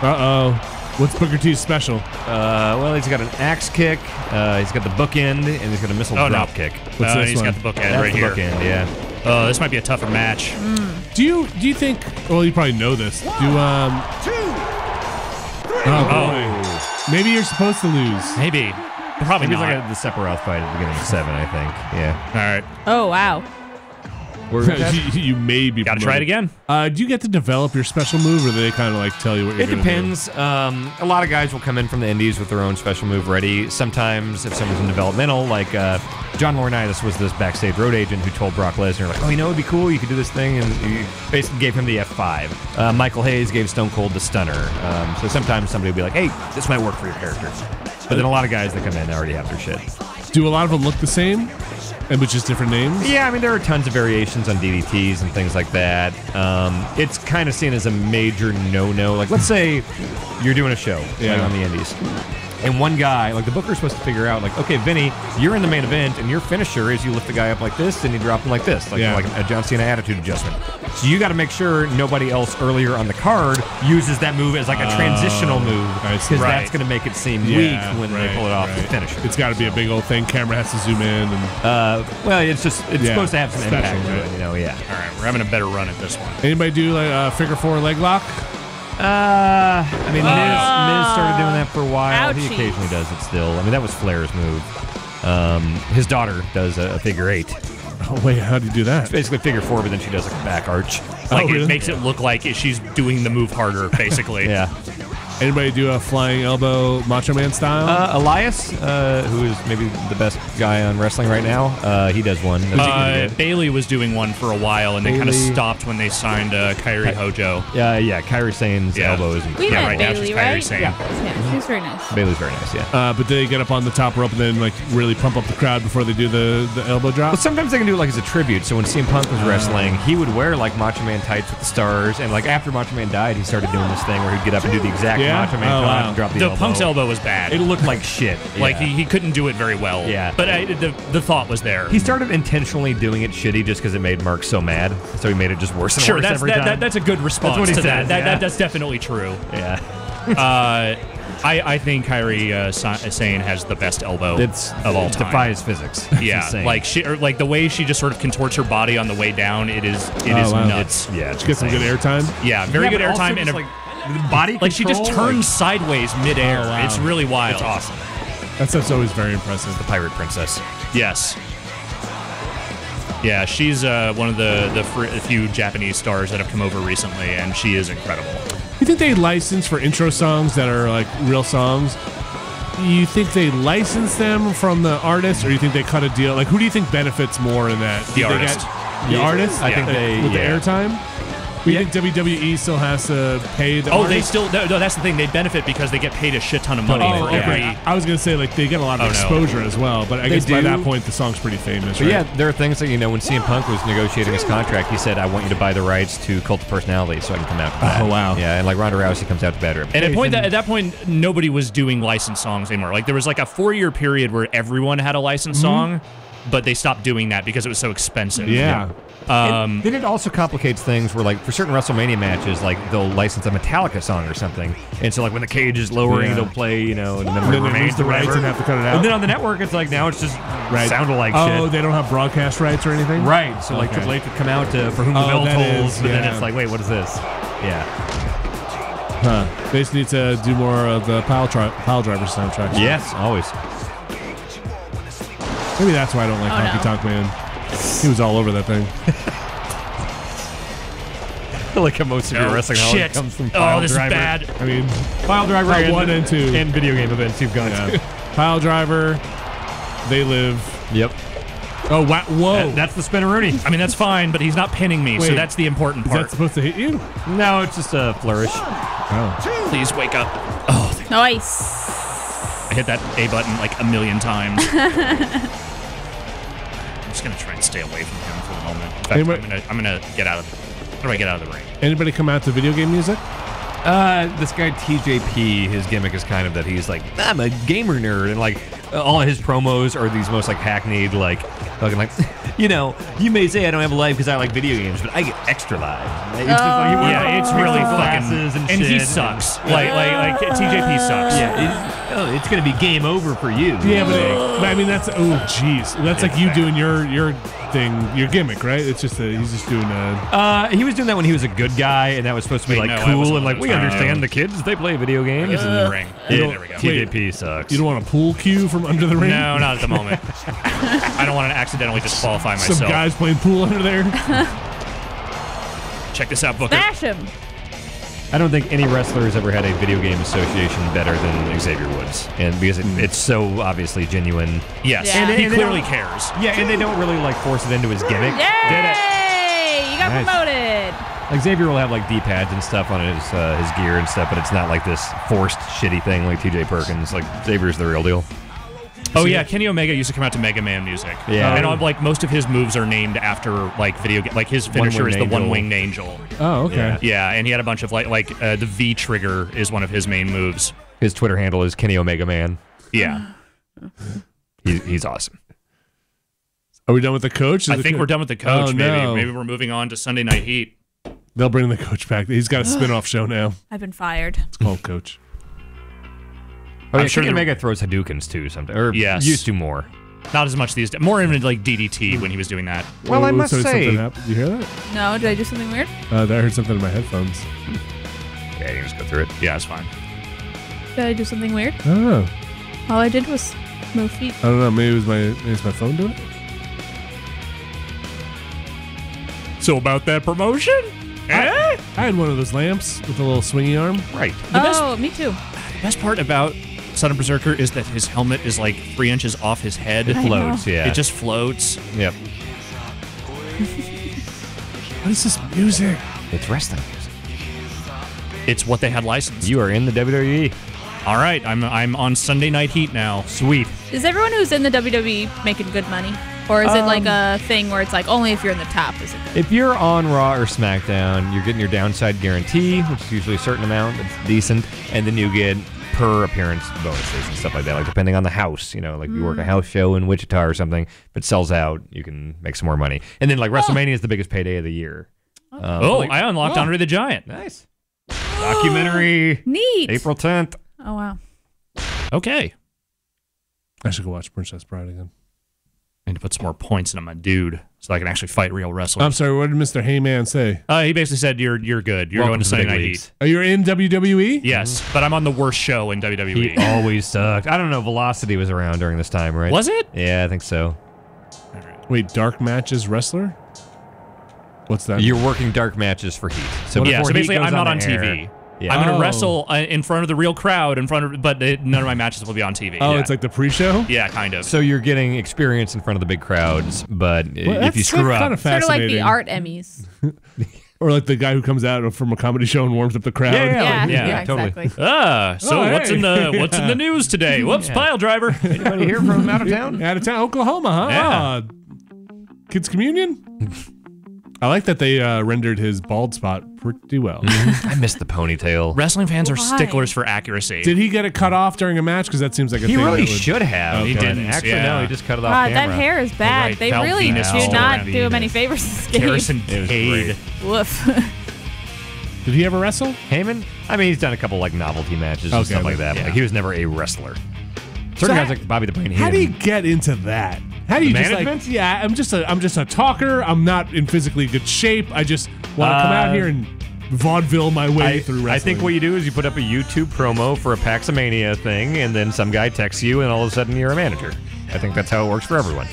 Speaker 1: Uh-oh. What's Booker T's special?
Speaker 4: Well, he's got an axe kick, he's got the bookend, and he's got a missile drop kick.
Speaker 1: What's this
Speaker 2: he's
Speaker 1: one?
Speaker 2: got the bookend
Speaker 4: That's
Speaker 2: right
Speaker 4: the
Speaker 2: here.
Speaker 4: bookend, yeah.
Speaker 2: Oh, this might be a tougher match.
Speaker 1: Do you think... Well, you probably know this. Oh, boy. Maybe you're supposed to lose.
Speaker 2: Maybe. Probably
Speaker 4: Maybe it's
Speaker 2: not.
Speaker 4: like the Sephiroth fight at the beginning of 7, I think. Yeah.
Speaker 2: All right.
Speaker 9: Oh, wow.
Speaker 1: You may be
Speaker 2: Got to try it again.
Speaker 1: Do you get to develop your special move, or do they kind of like tell you what you're
Speaker 4: It
Speaker 1: going to do?
Speaker 4: depends. A lot of guys will come in from the indies with their own special move ready. Sometimes, if someone's in developmental, like John Laurinaitis was this backstage road agent who told Brock Lesnar, like, oh, you know, it'd be cool, you could do this thing, and he basically gave him the F5. Michael Hayes gave Stone Cold the stunner. So sometimes somebody will be like, hey, this might work for your character. But then a lot of guys that come in already have their shit.
Speaker 1: Do a lot of them look the same? And with just different names?
Speaker 4: Yeah, I mean, there are tons of variations on DDTs and things like that. It's kind of seen as a major no-no. Like, let's say you're doing a show like on the indies. And one guy, like the booker's supposed to figure out, like, okay, Vinny, you're in the main event, and your finisher is you lift the guy up like this, and you drop him like this, like a John Cena attitude adjustment. So you got to make sure nobody else earlier on the card uses that move as like a transitional move, because that's going to make it seem weak when they pull it off the finisher.
Speaker 1: It's got to be a big old thing. Camera has to zoom in. And
Speaker 4: well, it's supposed to have some
Speaker 1: special,
Speaker 4: impact to
Speaker 1: right?
Speaker 4: it, you know, yeah.
Speaker 2: All right, we're having a better run at this one.
Speaker 1: Anybody do like a figure 4 leg lock?
Speaker 4: I mean, Miz started doing that for a while. He
Speaker 9: Ouchie.
Speaker 4: occasionally does it still. I mean, that was Flair's move. His daughter does a figure 8.
Speaker 1: Oh, wait, how do you do that?
Speaker 4: It's basically figure 4, but then she does like a back arch.
Speaker 2: Like,
Speaker 1: really?
Speaker 2: it makes it look like she's doing the move harder, basically.
Speaker 4: Yeah.
Speaker 1: Anybody do a flying elbow Macho Man style?
Speaker 4: Elias, who is maybe the best guy on wrestling right now, he does one. That's
Speaker 2: Bailey was doing one for a while, and they kind of
Speaker 4: Bayley.
Speaker 2: stopped when they signed Kairi Hojo.
Speaker 4: yeah, Kairi Sane's
Speaker 2: Yeah.
Speaker 4: elbow is
Speaker 9: We
Speaker 2: Yeah,
Speaker 9: met
Speaker 2: right now she's
Speaker 9: Bailey,
Speaker 2: Kairi
Speaker 9: right?
Speaker 2: Sane.
Speaker 9: Yeah, she's very nice.
Speaker 4: Bailey's very nice, yeah.
Speaker 1: But they get up on the top rope and then like really pump up the crowd before they do the elbow drop?
Speaker 4: But sometimes they can do it like as a tribute. So when CM Punk was wrestling, he would wear like Macho Man tights with the stars, and like after Macho Man died, he started doing this thing where he'd get up and do the exact Macho Man
Speaker 1: Oh,
Speaker 4: cut
Speaker 1: wow.
Speaker 4: and drop the
Speaker 2: The
Speaker 4: elbow.
Speaker 2: Punk's elbow was bad.
Speaker 4: It looked like shit.
Speaker 2: Like,
Speaker 4: yeah.
Speaker 2: he couldn't do it very well.
Speaker 4: Yeah.
Speaker 2: But the thought was there.
Speaker 4: He started intentionally doing it shitty just because it made Mark so mad. So he made it just worse and
Speaker 2: Sure,
Speaker 4: worse
Speaker 2: that's
Speaker 4: every time.
Speaker 2: that's a good response
Speaker 4: what he
Speaker 2: to that.
Speaker 4: says,
Speaker 2: That
Speaker 4: yeah.
Speaker 2: that's definitely true.
Speaker 4: Yeah.
Speaker 2: I think Kairi Sane has the best elbow of all time.
Speaker 4: Defies physics.
Speaker 2: Yeah,
Speaker 4: insane.
Speaker 2: like the way she just sort of contorts her body on the way down. It is nuts.
Speaker 1: She gets some good airtime.
Speaker 2: Yeah, very good airtime and
Speaker 4: like body
Speaker 2: like she just
Speaker 4: control,
Speaker 2: turns sideways midair.
Speaker 1: Oh, wow.
Speaker 2: It's really wild.
Speaker 4: It's awesome.
Speaker 1: That stuff's always very impressive.
Speaker 4: The Pirate Princess.
Speaker 2: Yes. Yeah, she's one of the few Japanese stars that have come over recently, and she is incredible.
Speaker 1: You think they license for intro songs that are like real songs? You think they license them from the artist, or you think they cut a deal? Like, who do you think benefits more in that?
Speaker 2: The artist.
Speaker 1: The artist?
Speaker 4: I think they
Speaker 1: with the airtime. You think WWE still has to pay the artist?
Speaker 2: They still no. That's the thing. They benefit because they get paid a shit ton of money for every.
Speaker 1: I was gonna say like they get a lot of exposure as well, but I guess by that point the song's pretty famous.
Speaker 4: But
Speaker 1: right?
Speaker 4: yeah, there are things that when CM Punk was negotiating his contract, he said, "I want you to buy the rights to Cult of Personality, so I can come out to that."
Speaker 1: Oh wow!
Speaker 4: Yeah, and like Ronda Rousey comes out to better.
Speaker 2: And at that point, nobody was doing licensed songs anymore. Like there was like a 4-year period where everyone had a licensed song, but they stopped doing that because it was so expensive.
Speaker 1: Yeah.
Speaker 4: Then it also complicates things where, like, for certain WrestleMania matches, like, they'll license a Metallica song or something. And so, like, when the cage is lowering, they'll play, and then
Speaker 1: they lose the rights and have to cut it out.
Speaker 4: And then on the network, it's like, now it's just sounded like shit.
Speaker 1: Oh, they don't have broadcast rights or anything?
Speaker 4: Right. So, like, Triple H would come out to For Whom the Bell Tolls, but then it's like, wait, what is this? Yeah.
Speaker 1: Huh. They just need to do more of the Pile Driver soundtracks.
Speaker 4: Yes, always.
Speaker 1: Maybe that's why I don't like Honky Tonk Man. He was all over that thing.
Speaker 4: I feel like most of your wrestling knowledge comes from Pile
Speaker 2: this
Speaker 4: Driver.
Speaker 2: is bad.
Speaker 1: I mean,
Speaker 4: Pile Driver and
Speaker 1: 1 and 2.
Speaker 4: And video game events you've gone to.
Speaker 1: Pile Driver, They Live.
Speaker 4: Yep.
Speaker 1: Oh, wow. Whoa.
Speaker 4: That's the Spinneroonie.
Speaker 2: I mean, that's fine, but he's not pinning me, so that's the important
Speaker 1: Is
Speaker 2: part.
Speaker 1: that supposed to hit you?
Speaker 4: No, it's just a flourish.
Speaker 1: Oh.
Speaker 2: Please wake up. Oh,
Speaker 9: Nice.
Speaker 2: I hit that A button like a million times. I'm just gonna try and stay away from him for the moment. In fact, I'm gonna get out of. How do I get out of the ring?
Speaker 1: Anybody come out to video game music?
Speaker 4: This guy TJP, his gimmick is kind of that he's like, I'm a gamer nerd, and like all of his promos are these most like hackneyed, like fucking like, you may say I don't have a life because I like video games, but I get extra life.
Speaker 2: It's really
Speaker 4: glasses
Speaker 2: fucking,
Speaker 4: and
Speaker 2: he
Speaker 4: shit.
Speaker 2: sucks. Like TJP sucks.
Speaker 4: Yeah, it's gonna be game over for you.
Speaker 1: Yeah, but I mean that's that's like you doing your thing, your gimmick, right? It's just he's just doing
Speaker 4: he was doing that when he was a good guy, and that was supposed to be cool and like we understand the kids, they play video games.
Speaker 2: He's in the ring.
Speaker 4: Yeah,
Speaker 2: there we go.
Speaker 4: TJP sucks.
Speaker 1: You don't want a pool cue from under the ring?
Speaker 2: No, not at the moment. I don't want to accidentally disqualify myself.
Speaker 1: Some guys playing pool under there.
Speaker 2: Check this out, Booker.
Speaker 9: Smash him.
Speaker 4: I don't think any wrestler has ever had a video game association better than Xavier Woods, and because it's so obviously genuine.
Speaker 2: Yes,
Speaker 9: Yeah.
Speaker 2: he clearly cares.
Speaker 4: Yeah, and they don't really like force it into his gimmick.
Speaker 9: Yay! You got
Speaker 4: Nice.
Speaker 9: promoted.
Speaker 4: Like Xavier will have like D-pads and stuff on his gear and stuff, but it's not like this forced shitty thing like TJ Perkins. Like Xavier's the real deal.
Speaker 2: Oh yeah, Kenny Omega used to come out to Mega Man music.
Speaker 4: Yeah.
Speaker 2: And like most of his moves are named after like video game. Like his finisher is the
Speaker 4: One-Winged
Speaker 2: One-Winged Angel.
Speaker 1: Oh, okay.
Speaker 2: Yeah, and he had a bunch of the V trigger is one of his main moves.
Speaker 4: His Twitter handle is Kenny Omega Man.
Speaker 2: Yeah.
Speaker 4: He's awesome.
Speaker 1: Are we done with the coach?
Speaker 2: I think we're done with the coach.
Speaker 1: Oh,
Speaker 2: maybe
Speaker 1: no.
Speaker 2: maybe we're moving on to Sunday Night Heat.
Speaker 1: They'll bring the coach back. He's got a spin-off show now.
Speaker 9: I've been fired.
Speaker 1: It's called Coach.
Speaker 4: Oh, yeah,
Speaker 2: I'm sure
Speaker 4: Kenny Omega throws Hadoukens too, sometimes. Or
Speaker 2: Yes.
Speaker 4: used to more.
Speaker 2: Not as much these days. More in like DDT when he was doing that.
Speaker 4: Well, I must
Speaker 1: so
Speaker 4: say,
Speaker 1: something happened. Did you hear that?
Speaker 9: No, did I do something weird?
Speaker 1: I heard something in my headphones.
Speaker 4: yeah, you just go through it.
Speaker 2: Yeah, it's fine.
Speaker 9: Did I do something weird?
Speaker 1: I don't know.
Speaker 9: All I did was move feet.
Speaker 1: I don't know. Maybe it's my phone doing it.
Speaker 2: So about that promotion?
Speaker 1: I had one of those lamps with a little swingy arm.
Speaker 4: Right.
Speaker 9: Me too.
Speaker 2: The best part about Son of Berserker is that his helmet is like 3 inches off his head.
Speaker 4: It floats, yeah.
Speaker 2: It just floats.
Speaker 4: Yep.
Speaker 1: What is this music?
Speaker 4: It's wrestling.
Speaker 2: It's what they had licensed.
Speaker 4: You are in the WWE.
Speaker 2: All right, I'm on Sunday Night Heat now.
Speaker 4: Sweet.
Speaker 9: Is everyone who's in the WWE making good money? Or is it like a thing where it's like only if you're in the top is it good?
Speaker 4: If you're on Raw or SmackDown, you're getting your downside guarantee, which is usually a certain amount. That's decent. And then you get per appearance bonuses and stuff like that. Like depending on the house, like you work a house show in Wichita or something. If it sells out, you can make some more money. And then like WrestleMania is the biggest payday of the year.
Speaker 2: I unlocked Andre the Giant.
Speaker 4: Nice. Documentary.
Speaker 9: Neat.
Speaker 4: April 10th.
Speaker 9: Oh, wow.
Speaker 2: Okay.
Speaker 1: I should go watch Princess Bride again.
Speaker 2: I need to put some more points into my dude so I can actually fight real wrestlers.
Speaker 1: I'm sorry, what did Mr. Heyman say?
Speaker 2: He basically said you're good. You're going to Sunday Night Heat.
Speaker 1: Oh, you're in WWE?
Speaker 2: Yes, but I'm on the worst show in WWE.
Speaker 4: He always sucked. I don't know. Velocity was around during this time, right?
Speaker 2: Was it?
Speaker 4: Yeah, I think so.
Speaker 1: Wait, dark matches wrestler? What's that?
Speaker 4: You're working dark matches for Heat. So
Speaker 2: yeah,
Speaker 4: before
Speaker 2: so
Speaker 4: Heat
Speaker 2: basically
Speaker 4: goes
Speaker 2: I'm not on
Speaker 4: the
Speaker 2: TV.
Speaker 4: air- Yeah.
Speaker 2: I'm going to wrestle in front of the real crowd, but none of my matches will be on TV.
Speaker 1: Oh,
Speaker 2: Yeah.
Speaker 1: it's like the pre-show?
Speaker 2: Yeah, kind of.
Speaker 4: So you're getting experience in front of the big crowds, but if you screw
Speaker 1: kind
Speaker 4: up,
Speaker 1: of
Speaker 9: Sort of like the
Speaker 1: fascinating.
Speaker 9: art Emmys.
Speaker 1: Or like the guy who comes out from a comedy show and warms up the crowd.
Speaker 9: Yeah,
Speaker 4: totally.
Speaker 9: exactly.
Speaker 2: So
Speaker 1: Oh,
Speaker 2: what's
Speaker 1: hey.
Speaker 2: in the news today? Whoops, pile driver.
Speaker 4: Anybody here from out of town?
Speaker 1: Out of town, Oklahoma, huh?
Speaker 2: Yeah.
Speaker 1: Kids Communion? I like that they rendered his bald spot pretty well.
Speaker 4: I missed the ponytail.
Speaker 2: Wrestling fans are
Speaker 9: Why?
Speaker 2: sticklers for accuracy.
Speaker 1: Did he get it cut off during a match? Because that seems like a
Speaker 4: He
Speaker 1: thing.
Speaker 4: really
Speaker 1: that would-
Speaker 4: should have.
Speaker 1: He
Speaker 4: but
Speaker 2: didn't,
Speaker 4: Actually,
Speaker 2: yeah.
Speaker 4: no, he just cut it off
Speaker 9: God,
Speaker 4: camera.
Speaker 9: that hair is bad.
Speaker 2: right,
Speaker 9: They
Speaker 2: Val
Speaker 9: really
Speaker 2: Venus
Speaker 9: do
Speaker 2: stole
Speaker 9: not
Speaker 2: that.
Speaker 9: do him any favors this game.
Speaker 2: Garrison
Speaker 4: It was
Speaker 2: Cade.
Speaker 4: great.
Speaker 9: Woof.
Speaker 1: Did he ever wrestle?
Speaker 4: Heyman? I mean, he's done a couple like novelty matches and
Speaker 1: Okay,
Speaker 4: stuff like that.
Speaker 2: yeah.
Speaker 4: But like, he was never a wrestler.
Speaker 1: So
Speaker 4: Certain
Speaker 1: how-
Speaker 4: guys like Bobby the Brain
Speaker 1: How do you
Speaker 4: Heenan.
Speaker 1: get into that? How do you
Speaker 4: The
Speaker 1: just like?
Speaker 4: management?
Speaker 1: Yeah, I'm just a talker. I'm not in physically good shape. I just want to come out here and vaudeville my way through wrestling.
Speaker 4: I think what you do is you put up a YouTube promo for a Paxomania thing, and then some guy texts you, and all of a sudden you're a manager. I think that's how it works for everyone.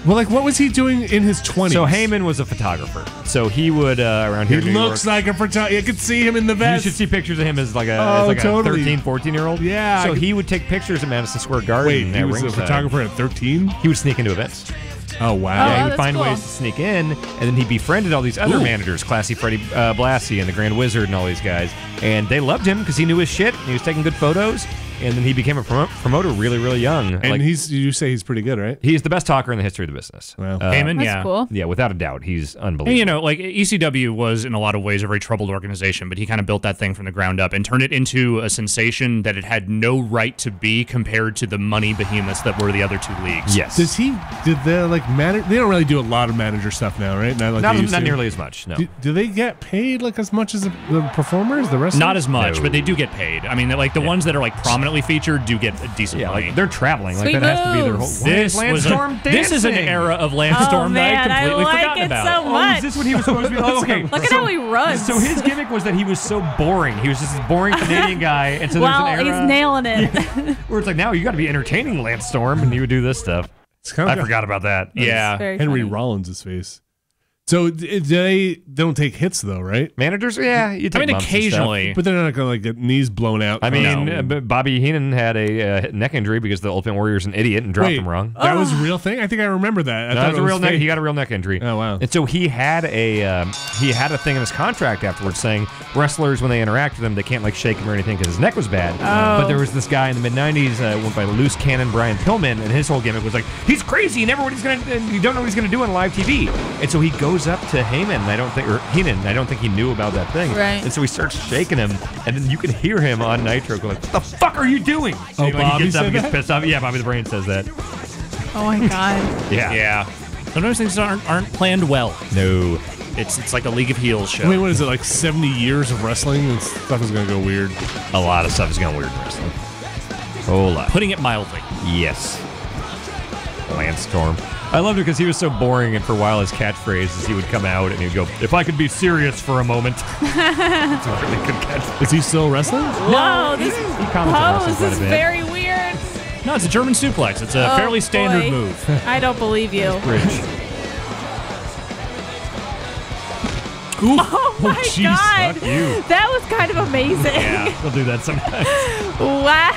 Speaker 1: Well, like, what was he doing in his 20s?
Speaker 4: So Heyman was a photographer. So he would around
Speaker 1: He
Speaker 4: here. in New
Speaker 1: looks
Speaker 4: York,
Speaker 1: like a photographer. You could see him in the
Speaker 4: you
Speaker 1: vest.
Speaker 4: should see pictures of him as like a,
Speaker 1: Oh, totally.
Speaker 4: 13, 14-year-old.
Speaker 1: Yeah, I
Speaker 4: So
Speaker 1: could-
Speaker 4: he would take pictures at Madison Square Garden.
Speaker 1: Wait, he
Speaker 4: at
Speaker 1: was a
Speaker 4: ringside.
Speaker 1: photographer at 13?
Speaker 4: He would sneak into events.
Speaker 1: Oh, wow.
Speaker 4: Yeah, he would
Speaker 9: that's
Speaker 4: find
Speaker 9: cool.
Speaker 4: ways to sneak in, and then he befriended all these other managers, Classy Freddie Blassie and the Grand Wizard and all these guys, and they loved him because he knew his shit, and he was taking good photos, and then he became a promoter really, really young.
Speaker 1: And you say he's pretty good, right?
Speaker 4: He's the best talker in the history of the business.
Speaker 1: Wow.
Speaker 2: Heyman,
Speaker 9: That's
Speaker 2: yeah.
Speaker 9: cool.
Speaker 4: Yeah, without a doubt, he's unbelievable.
Speaker 2: And, you know, like ECW was in a lot of ways a very troubled organization, but he kind of built that thing from the ground up and turned it into a sensation that it had no right to be compared to the money behemoths that were the other two leagues.
Speaker 4: Yes.
Speaker 1: Did they like manage? They don't really do a lot of manager stuff now, right? Not like they used
Speaker 4: not
Speaker 1: to.
Speaker 4: nearly as much, no.
Speaker 1: Do they get paid like as much as the performers, the wrestlers?
Speaker 2: Not as much,
Speaker 4: No.
Speaker 2: but they do get paid. I mean, like the ones that are like prominently featured do get a decent
Speaker 4: Yeah,
Speaker 2: money.
Speaker 4: like they're traveling.
Speaker 9: Sweet
Speaker 4: Like that has to be their whole.
Speaker 9: moves.
Speaker 2: this
Speaker 4: Lance
Speaker 2: was
Speaker 4: Storm
Speaker 2: this is an
Speaker 4: dancing.
Speaker 2: era of Lance
Speaker 9: Oh,
Speaker 2: Storm
Speaker 9: man,
Speaker 2: that I completely
Speaker 9: I like
Speaker 2: forgotten
Speaker 9: it
Speaker 2: about.
Speaker 9: so much.
Speaker 4: Is this what he was supposed to be? Oh, okay.
Speaker 9: Look at how he runs.
Speaker 4: So his gimmick was that he was so boring. He was just this boring Canadian guy, and so
Speaker 9: well,
Speaker 4: there's an era
Speaker 9: he's nailing it.
Speaker 4: where it's like, now you got to be entertaining, Lance Storm, and he would do this stuff.
Speaker 1: It's kind
Speaker 4: I
Speaker 1: of
Speaker 4: forgot about that.
Speaker 2: Yeah.
Speaker 9: Very
Speaker 1: Henry
Speaker 9: funny.
Speaker 1: Rollins' face. So they don't take hits though, right?
Speaker 4: Managers, yeah, you take
Speaker 2: I mean,
Speaker 4: bumps and stuff.
Speaker 2: occasionally.
Speaker 1: But they're not gonna like get knees blown out.
Speaker 4: I mean,
Speaker 1: No.
Speaker 4: Bobby Heenan had a neck injury because the Ultimate Warrior's an idiot and dropped
Speaker 1: Wait,
Speaker 4: him wrong.
Speaker 1: that was a real thing. I think I remember that. I
Speaker 4: No,
Speaker 1: thought
Speaker 4: it was a
Speaker 1: it
Speaker 4: real neck.
Speaker 1: fake.
Speaker 4: He got a real neck injury.
Speaker 1: Oh, wow.
Speaker 4: And so he had a thing in his contract afterwards saying wrestlers when they interact with him they can't like shake him or anything because his neck was bad. But there was this guy in the mid '90s went by Loose Cannon Brian Pillman, and his whole gimmick was like he's crazy and everybody's gonna you don't know what he's gonna do on live TV. And so he goes up to Heyman, and I don't think he knew about that thing.
Speaker 9: Right.
Speaker 4: And so he starts shaking him, and then you can hear him on Nitro going, "What the fuck are you doing?"
Speaker 1: Oh,
Speaker 4: And,
Speaker 1: Bobby
Speaker 4: he gets up
Speaker 1: said
Speaker 4: and gets
Speaker 1: that?
Speaker 4: pissed off. Yeah, Bobby the Brain says that.
Speaker 9: Oh my god.
Speaker 2: Yeah. Sometimes things aren't planned well.
Speaker 4: No.
Speaker 2: It's like a League of Heels show.
Speaker 1: I mean, what is it, like 70 years of wrestling? And stuff is going to go weird.
Speaker 4: A lot of stuff is going weird in wrestling. Whole lot.
Speaker 2: Putting it mildly.
Speaker 4: Yes. Lance Storm. I loved it because he was so boring, and for a while his catchphrase is he would come out and he'd go, "If I could be serious for a moment." It's a really good catchphrase.
Speaker 1: Is he still wrestling?
Speaker 9: Whoa, this
Speaker 4: He comments on wrestling
Speaker 9: pose
Speaker 4: quite a
Speaker 9: is
Speaker 4: bit.
Speaker 9: very weird.
Speaker 2: No, it's a German suplex. It's a
Speaker 9: Oh,
Speaker 2: fairly standard
Speaker 9: boy.
Speaker 2: move.
Speaker 9: I don't believe you.
Speaker 4: Bridge.
Speaker 1: Ooh.
Speaker 9: Oh my
Speaker 1: jeez.
Speaker 9: god.
Speaker 4: Fuck you.
Speaker 9: That was kind of amazing.
Speaker 2: Yeah.
Speaker 4: He'll do that sometimes.
Speaker 9: Wow.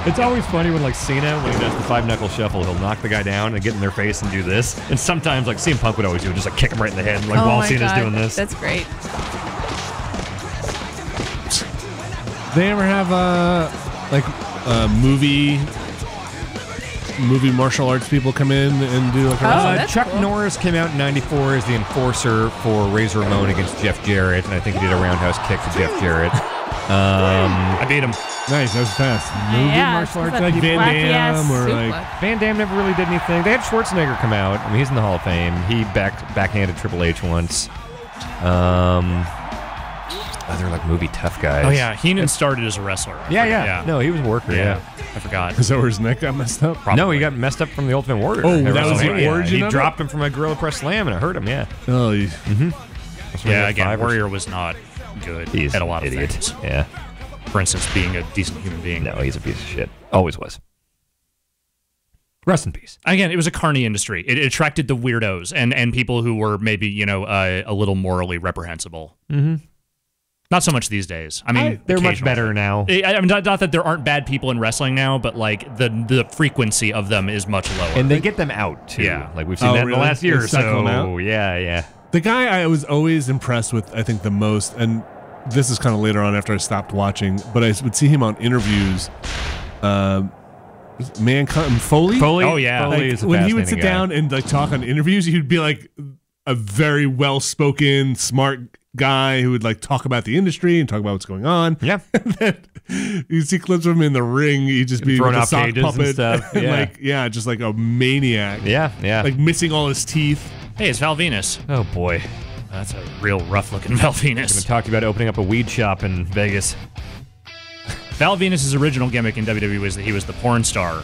Speaker 4: It's always funny when, like, Cena, when he does the 5-knuckle shuffle, he'll knock the guy down and get in their face and do this. And sometimes, like, CM Punk would always do it, just, like, kick him right in the head, like,
Speaker 9: Oh
Speaker 4: while
Speaker 9: my
Speaker 4: Cena's
Speaker 9: God.
Speaker 4: doing this.
Speaker 9: That's great.
Speaker 1: They ever have movie martial arts people come in and do like a wrestling?
Speaker 9: that's
Speaker 4: Chuck
Speaker 9: cool.
Speaker 4: Norris came out in '94 as the enforcer for Razor Ramon against Jeff Jarrett, and I think he did a roundhouse kick to Jeff Jarrett.
Speaker 2: I beat him.
Speaker 1: Nice, that was fast. Movie
Speaker 9: Yeah,
Speaker 1: martial arts
Speaker 9: that's
Speaker 1: like
Speaker 9: a
Speaker 1: Van
Speaker 9: wacky-ass
Speaker 1: Damme or
Speaker 9: suplex.
Speaker 1: like.
Speaker 4: Van Damme never really did anything. They had Schwarzenegger come out. I mean, he's in the Hall of Fame. He backhanded Triple H once. other like movie tough guys.
Speaker 2: Oh yeah, Heenan started as a wrestler.
Speaker 4: Yeah. No, he was a worker. Yeah.
Speaker 2: I forgot.
Speaker 1: Is that where his neck got messed up?
Speaker 2: Probably.
Speaker 4: No, he got messed up from the Ultimate Warrior.
Speaker 1: Oh,
Speaker 4: at
Speaker 1: that was the
Speaker 4: WrestleMania.
Speaker 1: origin
Speaker 4: He
Speaker 1: of
Speaker 4: dropped him from a gorilla press slam and it hurt him. Yeah.
Speaker 1: Oh,
Speaker 2: Yeah, again, Warrior was not good
Speaker 4: He's
Speaker 2: at a lot of
Speaker 4: idiot.
Speaker 2: things.
Speaker 4: Yeah.
Speaker 2: For instance, being a decent human being.
Speaker 4: No, he's a piece of shit. Always was. Rest in peace.
Speaker 2: Again, it was a carny industry. It attracted the weirdos and people who were maybe, a little morally reprehensible.
Speaker 4: Mm-hmm.
Speaker 2: Not so much these days. I mean,
Speaker 4: they're much
Speaker 2: occasionally.
Speaker 4: better now.
Speaker 2: I mean, not that there aren't bad people in wrestling now, but like the frequency of them is much lower.
Speaker 4: And they get them out too.
Speaker 2: Yeah.
Speaker 4: Like we've seen that in the last year or so. Yeah.
Speaker 1: The guy I was always impressed with, I think the most, and this is kind of later on after I stopped watching, but I would see him on interviews. Foley?
Speaker 2: Oh yeah.
Speaker 4: Foley is a
Speaker 1: when he would sit
Speaker 4: fascinating guy.
Speaker 1: down and like talk on interviews, he'd be like a very well-spoken, smart guy who would like talk about the industry and talk about what's going on.
Speaker 4: Yeah.
Speaker 1: And then you see clips of him in the ring, he'd just be
Speaker 4: Thrown
Speaker 1: like a
Speaker 4: off
Speaker 1: sock
Speaker 4: cages and
Speaker 1: puppet,
Speaker 4: stuff. Yeah.
Speaker 1: just like a maniac.
Speaker 4: Yeah.
Speaker 1: Like missing all his teeth.
Speaker 2: Hey, it's Val Venus.
Speaker 4: Oh boy.
Speaker 2: That's a real rough-looking Val
Speaker 4: I'm
Speaker 2: Venus.
Speaker 4: talking about opening up a weed shop in Vegas.
Speaker 2: Val Venus' original gimmick in WWE was that he was the porn star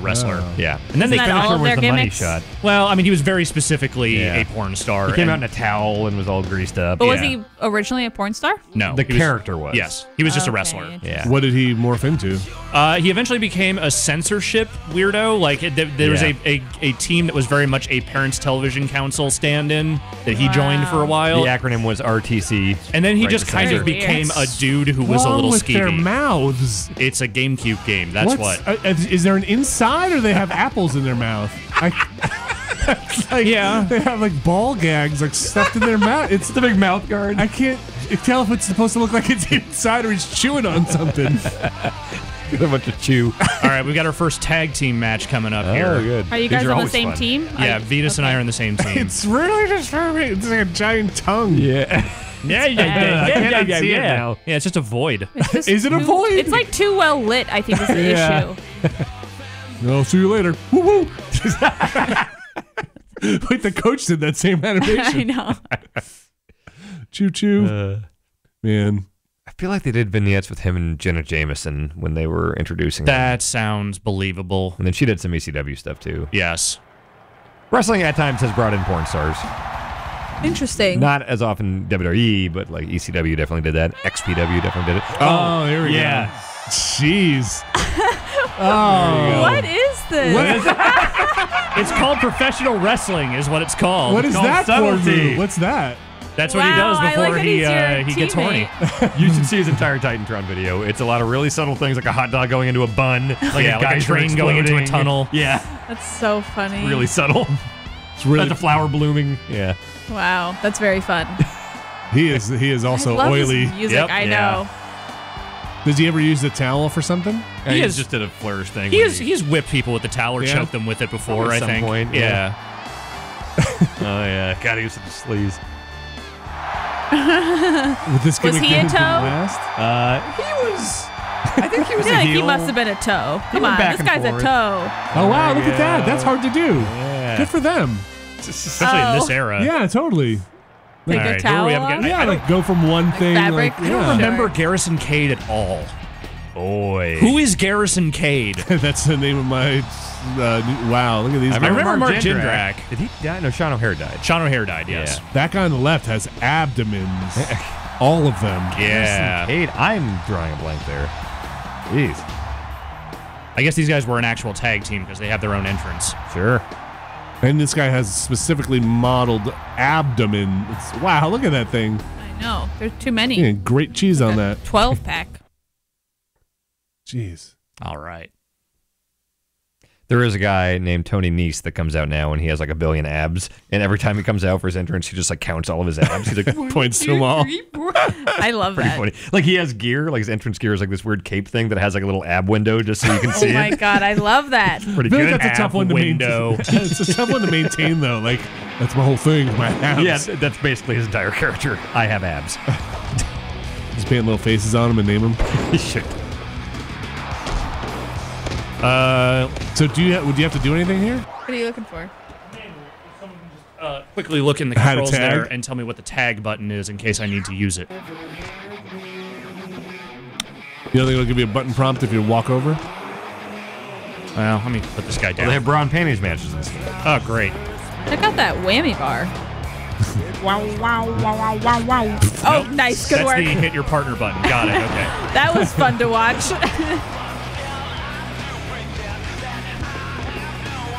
Speaker 2: wrestler.
Speaker 4: Yeah.
Speaker 2: And then
Speaker 9: Isn't
Speaker 2: they
Speaker 9: that
Speaker 2: finished
Speaker 9: all
Speaker 2: him
Speaker 9: of
Speaker 2: with
Speaker 9: their
Speaker 2: the money
Speaker 9: gimmicks?
Speaker 2: shot. Well, I mean, he was very specifically
Speaker 4: Yeah.
Speaker 2: a porn star.
Speaker 4: He came out
Speaker 2: and-
Speaker 4: in a towel and was all greased up.
Speaker 9: But was
Speaker 2: Yeah.
Speaker 9: he originally a porn star?
Speaker 2: No.
Speaker 4: The
Speaker 2: he was-
Speaker 4: character was.
Speaker 2: Yes. He was just a
Speaker 9: Okay.
Speaker 2: wrestler.
Speaker 4: Yeah.
Speaker 1: What did he morph into?
Speaker 2: He eventually became a censorship weirdo. Like there was
Speaker 4: Yeah.
Speaker 2: a team that was very much a Parents Television Council stand-in that he joined for a while.
Speaker 4: The acronym was RTC.
Speaker 2: And then he
Speaker 4: Right
Speaker 2: just
Speaker 4: to
Speaker 2: kind of
Speaker 4: censor.
Speaker 2: became a dude who was a
Speaker 1: Wrong
Speaker 2: little
Speaker 1: with their
Speaker 2: skeevy.
Speaker 1: mouths.
Speaker 2: It's a GameCube game. That's what.
Speaker 1: Is there an inside or they have apples in their mouth?
Speaker 2: Yeah.
Speaker 1: They have like ball gags like stuffed in their mouth. It's
Speaker 4: the big mouth guard.
Speaker 1: I can't tell if it's supposed to look like it's inside or he's chewing on something.
Speaker 4: A bunch of chew.
Speaker 2: All right, we've got our first tag team match coming up here.
Speaker 4: Oh, good.
Speaker 9: Are you
Speaker 4: These
Speaker 9: guys on the
Speaker 4: always
Speaker 9: same
Speaker 4: fun.
Speaker 9: team?
Speaker 2: Yeah,
Speaker 9: Are-
Speaker 2: Venus and I
Speaker 9: okay.
Speaker 2: are on the same team.
Speaker 1: It's really disturbing. It's like a giant tongue.
Speaker 4: Yeah.
Speaker 2: yeah.
Speaker 4: see it now.
Speaker 2: Yeah, it's just a void.
Speaker 9: It's just
Speaker 1: Is it a
Speaker 9: too-
Speaker 1: void?
Speaker 9: It's like too well lit, I think, is the
Speaker 4: Yeah.
Speaker 9: issue.
Speaker 1: I'll see you later. Woo woo. Like the coach did that same
Speaker 9: I
Speaker 1: animation.
Speaker 9: know.
Speaker 1: Choo choo. Man.
Speaker 4: I feel like they did vignettes with him and Jenna Jameson when they were introducing him.
Speaker 2: That sounds believable.
Speaker 4: And then she did some ECW stuff too.
Speaker 2: Yes.
Speaker 4: Wrestling at times has brought in porn stars.
Speaker 9: Interesting.
Speaker 4: Not as often WWE, but like ECW definitely did that. XPW definitely did it.
Speaker 1: Oh, there we
Speaker 2: yeah.
Speaker 1: go. Jeez.
Speaker 9: What is this?
Speaker 2: It's called professional wrestling, is what it's called.
Speaker 1: What is
Speaker 4: called
Speaker 1: that for
Speaker 4: subtlety.
Speaker 1: move? What's that?
Speaker 2: That's what he does
Speaker 9: Wow, I
Speaker 2: before
Speaker 9: like that
Speaker 2: he
Speaker 9: he's your
Speaker 2: he gets horny.
Speaker 9: teammate.
Speaker 4: You should see his entire Titantron video. It's a lot of really subtle things, like a hot dog going into a bun, like
Speaker 2: Yeah,
Speaker 4: a
Speaker 2: like a
Speaker 4: geyser
Speaker 2: train going into a
Speaker 4: exploding.
Speaker 2: tunnel.
Speaker 4: Yeah,
Speaker 9: That's so funny.
Speaker 4: really subtle.
Speaker 1: It's really
Speaker 4: That's a flower blooming. Yeah.
Speaker 9: Wow, that's very fun.
Speaker 1: he is also
Speaker 9: I love
Speaker 1: oily.
Speaker 9: This music,
Speaker 2: Yep.
Speaker 9: I
Speaker 4: Yeah.
Speaker 9: know.
Speaker 1: Does he ever use the towel for something?
Speaker 4: He
Speaker 2: has-
Speaker 4: just did a flourish thing.
Speaker 2: He's whipped people with the towel or
Speaker 1: Yeah.
Speaker 2: choked them with it before,
Speaker 4: At
Speaker 2: I
Speaker 4: some
Speaker 2: think.
Speaker 4: point,
Speaker 2: yeah.
Speaker 4: Oh yeah, God, he was such a sleaze.
Speaker 1: With this
Speaker 9: Was
Speaker 1: gimmick
Speaker 9: he a
Speaker 1: didn't
Speaker 9: toe?
Speaker 1: last?
Speaker 4: He was. I think he
Speaker 9: I
Speaker 4: was
Speaker 9: feel
Speaker 4: a
Speaker 9: like he
Speaker 4: heel.
Speaker 9: must have been a toe. Come
Speaker 4: went
Speaker 9: on,
Speaker 4: back
Speaker 9: this
Speaker 4: and
Speaker 9: guy's
Speaker 4: forth.
Speaker 9: a toe.
Speaker 1: Oh wow, look at that. That's hard to do.
Speaker 4: Yeah.
Speaker 1: Good for them.
Speaker 2: Especially in this era.
Speaker 1: Yeah, totally.
Speaker 9: Take
Speaker 2: All
Speaker 9: a
Speaker 2: right, who are
Speaker 9: towel
Speaker 2: we up
Speaker 9: off?
Speaker 2: against?
Speaker 1: Yeah, like go from one thing.
Speaker 9: fabric?
Speaker 1: Like,
Speaker 9: I don't
Speaker 1: yeah.
Speaker 2: Remember Garrison Cade at all?
Speaker 4: Boy.
Speaker 2: Who is Garrison Cade?
Speaker 1: That's the name of my. Wow, look at these.
Speaker 2: I
Speaker 1: guys.
Speaker 2: remember Mark Jindrak.
Speaker 4: Did he die? No, Sean O'Hare died.
Speaker 2: Sean O'Hare died, yes.
Speaker 1: That guy on the left has abdomens. All of them.
Speaker 2: Yeah.
Speaker 4: Cade, I'm drawing a blank there. Jeez.
Speaker 2: I guess these guys were an actual tag team because they have their own entrance.
Speaker 4: Sure.
Speaker 1: And this guy has specifically modeled abdomen. Wow, look at that thing.
Speaker 9: I know. There's too many.
Speaker 1: Yeah, great cheese on that.
Speaker 9: 12 pack.
Speaker 1: Jeez.
Speaker 2: All right.
Speaker 4: There is a guy named Tony Nese that comes out now, and he has like 1 billion abs. And every time he comes out for his entrance, he just like counts all of his abs. He's like
Speaker 1: Points to them all.
Speaker 9: I love
Speaker 4: pretty
Speaker 9: that.
Speaker 4: funny. Like he has gear, like his entrance gear is like this weird cape thing that has like a little ab window just so you can see
Speaker 9: Oh my
Speaker 4: it.
Speaker 9: god, I love that.
Speaker 4: Pretty
Speaker 1: I feel
Speaker 4: good.
Speaker 1: like that's a tough
Speaker 2: Ab
Speaker 1: one to
Speaker 2: window.
Speaker 1: maintain. It's a tough one to maintain, though. Like, that's my whole thing, my abs.
Speaker 4: Yeah, that's basically his entire character. I have abs.
Speaker 1: Just paint little faces on them and name them.
Speaker 4: He should.
Speaker 1: So would you have to do anything here?
Speaker 9: What are you looking for?
Speaker 2: Quickly look in the
Speaker 1: How to
Speaker 2: controls there
Speaker 1: tag?
Speaker 2: and tell me what the tag button is in case I need to use it.
Speaker 1: You don't think it'll give you a button prompt if you walk over?
Speaker 2: Well, let me put this guy
Speaker 4: Well,
Speaker 2: down.
Speaker 4: they have bra and panties matches and stuff.
Speaker 2: Oh, great.
Speaker 9: Check out that whammy bar. Wow, wow, wow, wow, wow, wow. Oh, nice. Good
Speaker 2: That's
Speaker 9: work.
Speaker 2: the hit your partner button. Got it. Okay.
Speaker 9: That was fun to watch.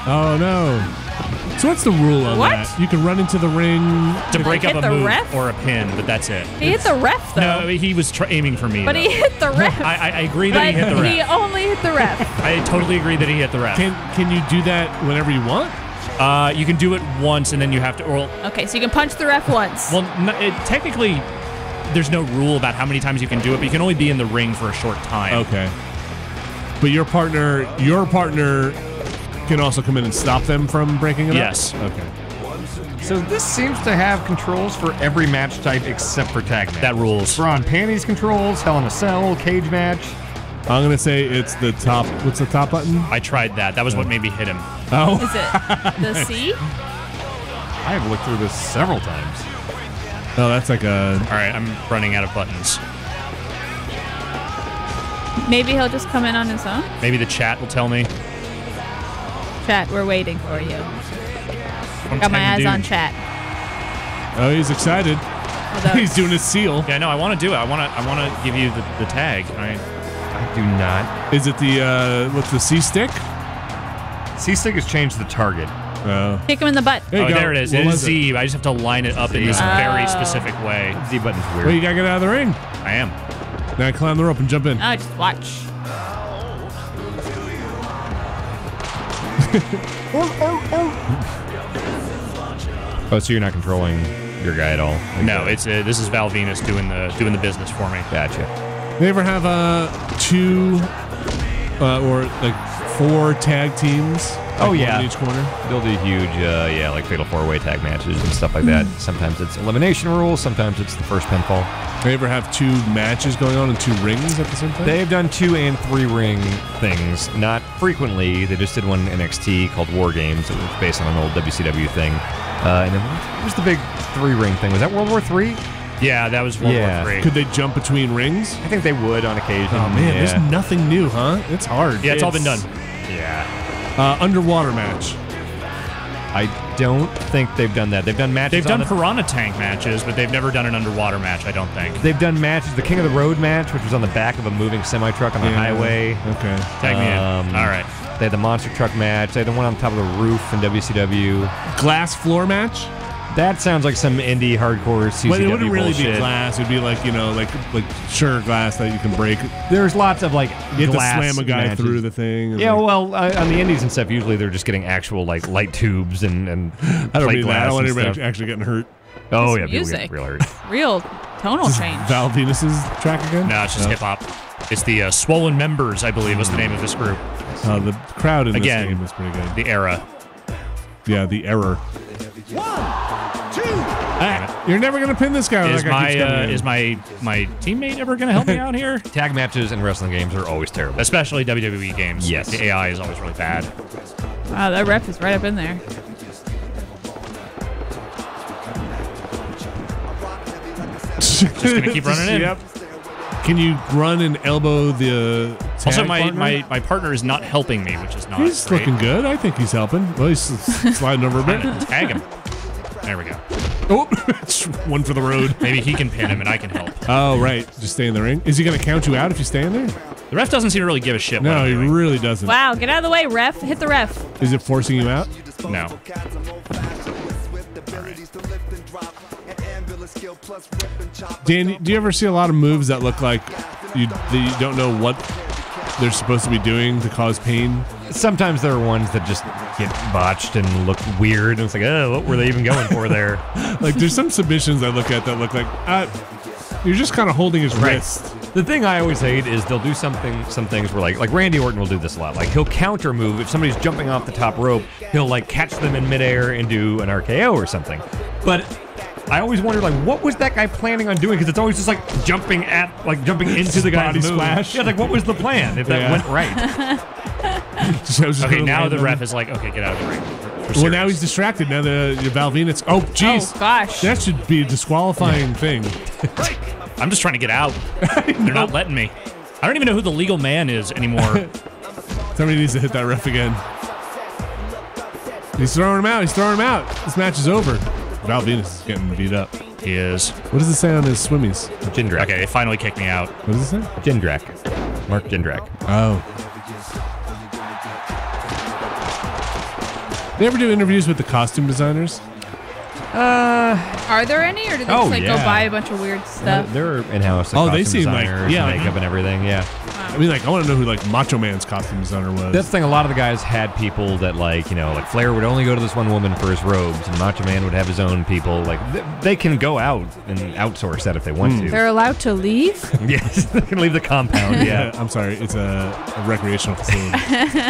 Speaker 1: Oh, no. So what's the rule on
Speaker 9: What?
Speaker 1: that? You can run into the ring.
Speaker 2: To break up
Speaker 9: hit
Speaker 2: a
Speaker 9: the
Speaker 2: move
Speaker 9: ref?
Speaker 2: or a pin, but that's it.
Speaker 9: He hit the ref, though.
Speaker 2: No, he was aiming for me.
Speaker 9: But
Speaker 2: though.
Speaker 9: he hit the ref.
Speaker 2: I agree that he
Speaker 9: But
Speaker 2: hit the ref.
Speaker 9: he only hit the ref.
Speaker 2: I totally agree that he hit the ref.
Speaker 1: Can you do that whenever you want?
Speaker 2: You can do it once, and then you have to. Well,
Speaker 9: Okay, so you can punch the ref once.
Speaker 2: well, technically, there's no rule about how many times you can do it, but you can only be in the ring for a short time.
Speaker 1: Okay. But your partner can also come in and stop them from breaking it
Speaker 2: Yes.
Speaker 1: up? Okay.
Speaker 4: So this seems to have controls for every match type except for tag match.
Speaker 2: That rules.
Speaker 4: Bra and panties controls, Hell in a Cell, cage match.
Speaker 1: I'm going to say it's the top. What's the top button?
Speaker 2: I tried that. That was what made me hit him.
Speaker 1: Oh.
Speaker 9: Is it the C?
Speaker 4: I have looked through this several times.
Speaker 1: Oh, that's like a...
Speaker 2: All right, I'm running out of buttons.
Speaker 9: Maybe he'll just come in on his own?
Speaker 2: Maybe the chat will tell me.
Speaker 9: Chat, we're waiting for you.
Speaker 2: I'm
Speaker 9: Got my
Speaker 2: trying
Speaker 9: eyes
Speaker 2: to
Speaker 9: on
Speaker 2: do-
Speaker 9: chat.
Speaker 1: Oh, he's excited.
Speaker 9: Although-
Speaker 1: He's doing his seal.
Speaker 2: Yeah, no, I want to do it. I want to give you the tag. All right.
Speaker 4: I do not.
Speaker 1: Is it the, what's the C-stick?
Speaker 4: C-stick has changed the target.
Speaker 1: Oh.
Speaker 9: Kick him in the butt.
Speaker 1: There you
Speaker 2: Oh,
Speaker 1: go.
Speaker 2: there it is.
Speaker 1: What
Speaker 2: It is
Speaker 1: was
Speaker 2: Z. I just have to line it up in this very specific way.
Speaker 4: Z button's weird.
Speaker 1: Well, you got to get out of the ring.
Speaker 2: I am.
Speaker 1: Now climb the rope and jump in.
Speaker 9: Oh, just watch.
Speaker 4: Oh, so you're not controlling your guy at all?
Speaker 2: No, it's this is Val Venus doing the business for me.
Speaker 4: Gotcha.
Speaker 1: They ever have two or like 4 tag teams?
Speaker 4: Oh,
Speaker 1: Like
Speaker 4: yeah.
Speaker 1: one in each corner?
Speaker 4: They'll do huge, like fatal 4-way tag matches and stuff like that. Sometimes it's elimination rules. Sometimes it's the first pinfall.
Speaker 1: They ever have 2 matches going on in 2 rings at the same time?
Speaker 4: They've done 2 and 3 ring things. Not frequently. They just did one in NXT called War Games. It was based on an old WCW thing. And then what was the big 3-ring thing? Was that World War III?
Speaker 2: Yeah, that was World War III.
Speaker 1: Could they jump between rings?
Speaker 4: I think they would on occasion.
Speaker 1: Oh man,
Speaker 4: yeah.
Speaker 1: there's nothing new, huh? It's hard.
Speaker 2: Yeah, it's all been done.
Speaker 4: Yeah.
Speaker 1: Underwater match.
Speaker 4: I don't think they've done that. They've done matches.
Speaker 2: They've done
Speaker 4: on the,
Speaker 2: piranha tank matches, but they've never done an underwater match, I don't think.
Speaker 4: They've done matches. The King of the Road match, which was on the back of a moving semi-truck on the highway.
Speaker 1: Okay.
Speaker 2: Tag me in. All right.
Speaker 4: They had the monster truck match. They had the one on top of the roof in WCW.
Speaker 1: Glass floor match?
Speaker 4: That sounds like some indie hardcore CCW
Speaker 1: But it wouldn't really
Speaker 4: bullshit.
Speaker 1: be glass. It'd be like, like sure glass that you can break.
Speaker 4: There's lots of like
Speaker 1: You have to
Speaker 4: glass
Speaker 1: slam a guy
Speaker 4: matches.
Speaker 1: through the thing. and,
Speaker 4: Yeah,
Speaker 1: like,
Speaker 4: well, on the indies and stuff, usually they're just getting actual like light tubes and
Speaker 1: I don't
Speaker 4: plate
Speaker 1: mean that. I
Speaker 4: glass
Speaker 1: don't want
Speaker 4: and
Speaker 1: anybody
Speaker 4: stuff.
Speaker 1: actually getting hurt.
Speaker 4: Oh
Speaker 9: It's
Speaker 4: yeah, people
Speaker 9: music.
Speaker 4: get real hurt.
Speaker 9: Real tonal
Speaker 1: Is
Speaker 9: change.
Speaker 1: Val Venus's track again?
Speaker 2: No, it's just hip hop. It's the Swollen Members, I believe, was the name of this group.
Speaker 1: The crowd in
Speaker 2: Again,
Speaker 1: this game is pretty good.
Speaker 2: The era.
Speaker 1: Yeah, the error. 1, 2. You're never gonna pin this guy.
Speaker 2: Is
Speaker 1: that guy keeps coming in.
Speaker 2: is my teammate ever going to help me out here?
Speaker 4: Tag matches in wrestling games are always terrible.
Speaker 2: Especially WWE games.
Speaker 4: Yes.
Speaker 2: The AI is always really bad.
Speaker 9: Wow, that ref is right up in there.
Speaker 2: Just going to keep running in.
Speaker 1: Yep. Can you run and elbow the tag
Speaker 2: Also, my partner is not helping me, which is not
Speaker 1: He's
Speaker 2: great.
Speaker 1: looking good. I think he's helping. Well, he's sliding over a
Speaker 2: I'm
Speaker 1: bit.
Speaker 2: gonna tag him. There we go.
Speaker 1: Oh, it's one for the road.
Speaker 2: Maybe he can pin him and I can help.
Speaker 1: Oh, right. Just stay in the ring. Is he going to count you out if you stay in there?
Speaker 2: The ref doesn't seem to really give a shit.
Speaker 1: No,
Speaker 2: what
Speaker 1: he
Speaker 2: I'm doing.
Speaker 1: really doesn't.
Speaker 9: Wow, get out of the way, ref. Hit the ref.
Speaker 1: Is it forcing you out?
Speaker 2: No.
Speaker 1: Dan, do you ever see a lot of moves that look like you don't know what they're supposed to be doing to cause pain?
Speaker 4: Sometimes there are ones that just get botched and look weird. And it's like, oh, what were they even going for there?
Speaker 1: Like, there's some submissions I look at that look like you're just kind of holding his wrist.
Speaker 4: The thing I always hate is they'll do some things where like Randy Orton will do this a lot. Like he'll counter move if somebody's jumping off the top rope, he'll like catch them in midair and do an RKO or something. But I always wonder like what was that guy planning on doing? Because it's always just like jumping into the guy's
Speaker 1: Body
Speaker 4: move.
Speaker 1: splash.
Speaker 4: Yeah, like what was the plan if that went right?
Speaker 2: Okay, now the ref is like, okay, get out of the ring.
Speaker 1: Well, now he's distracted. Now the Val Venus. Oh, jeez.
Speaker 9: Oh, gosh.
Speaker 1: That should be a disqualifying thing.
Speaker 2: I'm just trying to get out. They're not letting me. I don't even know who the legal man is anymore.
Speaker 1: Somebody needs to hit that ref again. He's throwing him out. He's throwing him out. This match is over. Val Venus is getting beat up.
Speaker 2: He is.
Speaker 1: What does it say on his swimmies?
Speaker 4: Jindrak.
Speaker 2: Okay, they finally kicked me out.
Speaker 1: What does it say?
Speaker 4: Jindrak. Mark Jindrak.
Speaker 1: Oh. They ever do interviews with the costume designers?
Speaker 9: Are there any, or did they just go buy a bunch of weird stuff?
Speaker 4: They're in-house. Like,
Speaker 1: they seem like
Speaker 4: makeup and everything. Yeah.
Speaker 1: I mean, like, I want to know who like Macho Man's costume designer was.
Speaker 4: That's the thing. A lot of the guys had people that like Flair would only go to this one woman for his robes, and Macho Man would have his own people. Like they can go out and outsource that if they want to.
Speaker 9: They're allowed to leave?
Speaker 4: Yes, they can leave the compound. Yeah.
Speaker 1: I'm sorry, it's a recreational facility.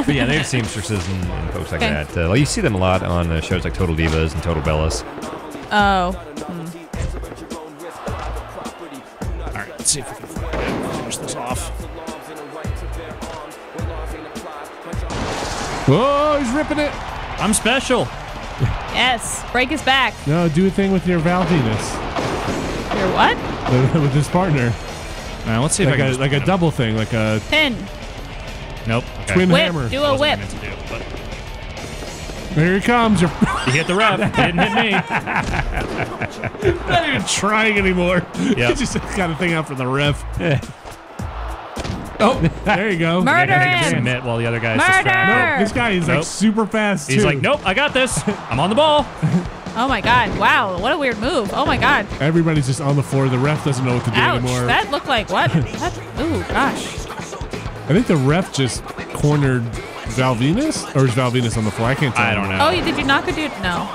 Speaker 4: But yeah, they have seamstresses and folks like that. Like you see them a lot on shows like Total Divas and Total Bellas.
Speaker 9: Oh.
Speaker 2: All right, let's see if we can finish this off.
Speaker 1: Whoa, he's ripping it.
Speaker 2: I'm special.
Speaker 9: Yes. Break his back.
Speaker 1: No, do a thing with your Val Venus.
Speaker 9: Your what?
Speaker 1: With his partner.
Speaker 2: Let's see if I can
Speaker 1: like a double thing, like a
Speaker 9: pin.
Speaker 2: Nope. Okay.
Speaker 1: Twin
Speaker 9: Whip.
Speaker 1: hammer.
Speaker 9: Do a whip.
Speaker 1: Here he comes.
Speaker 2: He hit the ref. He didn't hit me.
Speaker 1: Not even trying anymore.
Speaker 2: Yep.
Speaker 1: He just got a thing out for the ref. Oh, there you go.
Speaker 9: Murder him.
Speaker 2: Submit while the other guy's
Speaker 9: Murder.
Speaker 2: distracted.
Speaker 1: Nope, this guy is like super fast too.
Speaker 2: He's like, nope, I got this. I'm on the ball.
Speaker 9: Oh my God. Wow. What a weird move. Oh my God.
Speaker 1: Everybody's just on the floor. The ref doesn't know what to do
Speaker 9: Ouch.
Speaker 1: anymore.
Speaker 9: That looked like what? Ooh, gosh.
Speaker 1: I think the ref just cornered Val Venus, or is Val Venus on the floor? I can't tell.
Speaker 2: I don't know.
Speaker 9: Oh, did you knock a dude? No.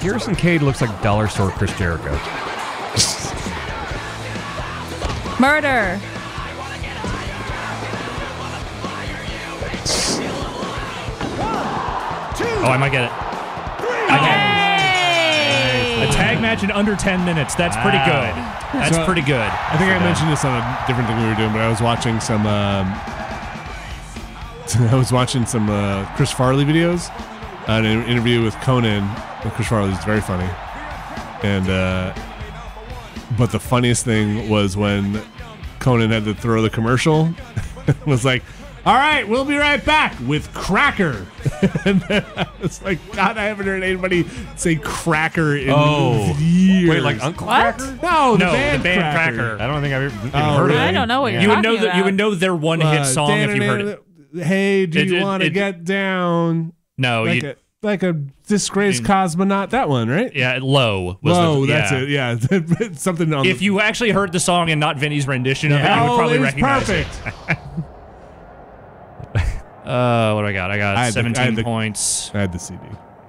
Speaker 4: Garrison Cade looks like dollar store Chris Jericho.
Speaker 9: Murder.
Speaker 2: Oh, I might get it. A tag match in under 10 minutes. That's pretty good. That's pretty good.
Speaker 1: I think I mentioned this on a different thing we were doing, but I was watching some. Chris Farley videos, an interview with Conan. And Chris Farley's very funny, and but the funniest thing was when Conan had to throw the commercial. Was like, all right, we'll be right back with Cracker. And then I was like, God, I haven't heard anybody say Cracker in years.
Speaker 4: Wait, like Uncle
Speaker 9: What?
Speaker 4: Cracker?
Speaker 1: No, the
Speaker 2: No,
Speaker 1: band,
Speaker 2: the band
Speaker 1: Cracker.
Speaker 4: I don't think I've even
Speaker 1: Oh,
Speaker 4: heard
Speaker 1: really?
Speaker 4: of it.
Speaker 9: I don't know what you're
Speaker 2: You would
Speaker 9: talking
Speaker 2: know
Speaker 9: about.
Speaker 2: you would know their one hit song if you heard it.
Speaker 1: Hey, do you want to
Speaker 2: it-
Speaker 1: get down?
Speaker 2: No,
Speaker 1: Like a disgraced cosmonaut, that one, right?
Speaker 2: yeah, Low. Was
Speaker 1: Whoa,
Speaker 2: the,
Speaker 1: that's
Speaker 2: yeah.
Speaker 1: it. Yeah, something on.
Speaker 2: If you actually heard the song and not Vinny's rendition of it, you would probably
Speaker 1: it was
Speaker 2: recognize
Speaker 1: perfect.
Speaker 2: it. What do I got? I got 17 points.
Speaker 1: I had the CD.